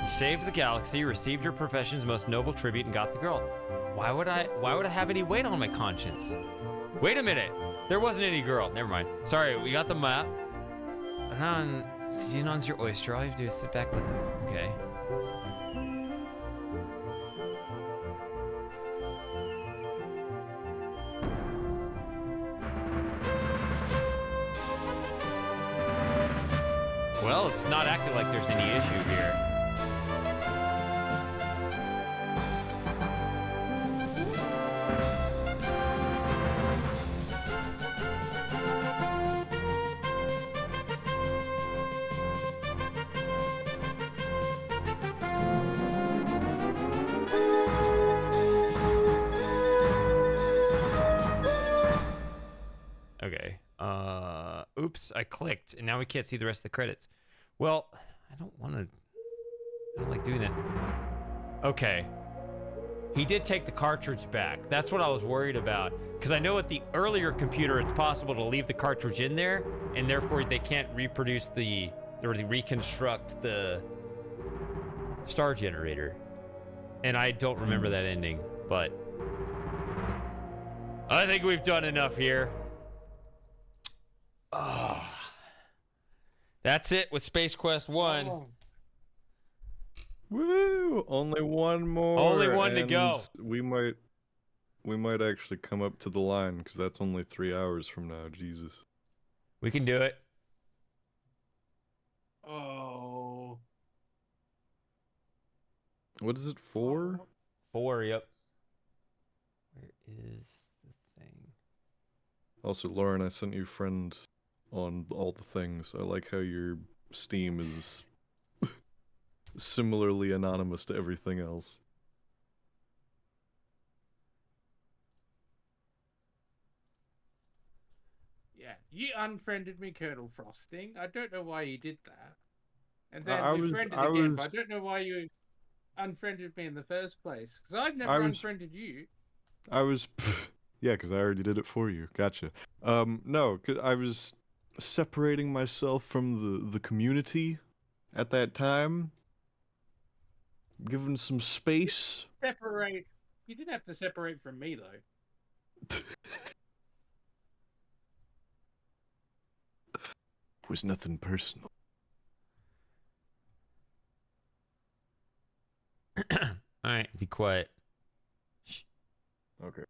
You saved the galaxy, received your profession's most noble tribute, and got the girl. Why would I have any weight on my conscience? Wait a minute. There wasn't any girl. Never mind. Sorry, we got the map. Xenon's your oyster. All you have to do is sit back and let them. Okay. Well, it's not acting like there's any issue here. Okay. Oops, I clicked, and now we can't see the rest of the credits. Well, I don't like doing that. Okay. He did take the cartridge back. That's what I was worried about. Because I know at the earlier computer, it's possible to leave the cartridge in there, and therefore they can't reproduce or reconstruct the star generator. And I don't remember that ending, but I think we've done enough here. Oh. That's it with Space Quest 1. Oh. Woo! Only one more. Only one to and go. We might actually come up to the line because that's only 3 hours from now. Jesus. We can do it. Oh. What is it, 4? 4, yep. Where is the thing? Also, Lauren, I sent you friend on all the things. I like how your Steam is similarly anonymous to everything else. Yeah, you unfriended me, Colonel Frosting. I don't know why you did that. And I then we was- friended I again, was- but I don't know why you unfriended me in the first place. Because I've I never was- unfriended you. I was... Yeah, because I already did it for you. Gotcha. No, 'cause I was separating myself from the community at that time. Given some space. Separate. You didn't have to separate from me, though. It was nothing personal. All right, be quiet. Okay.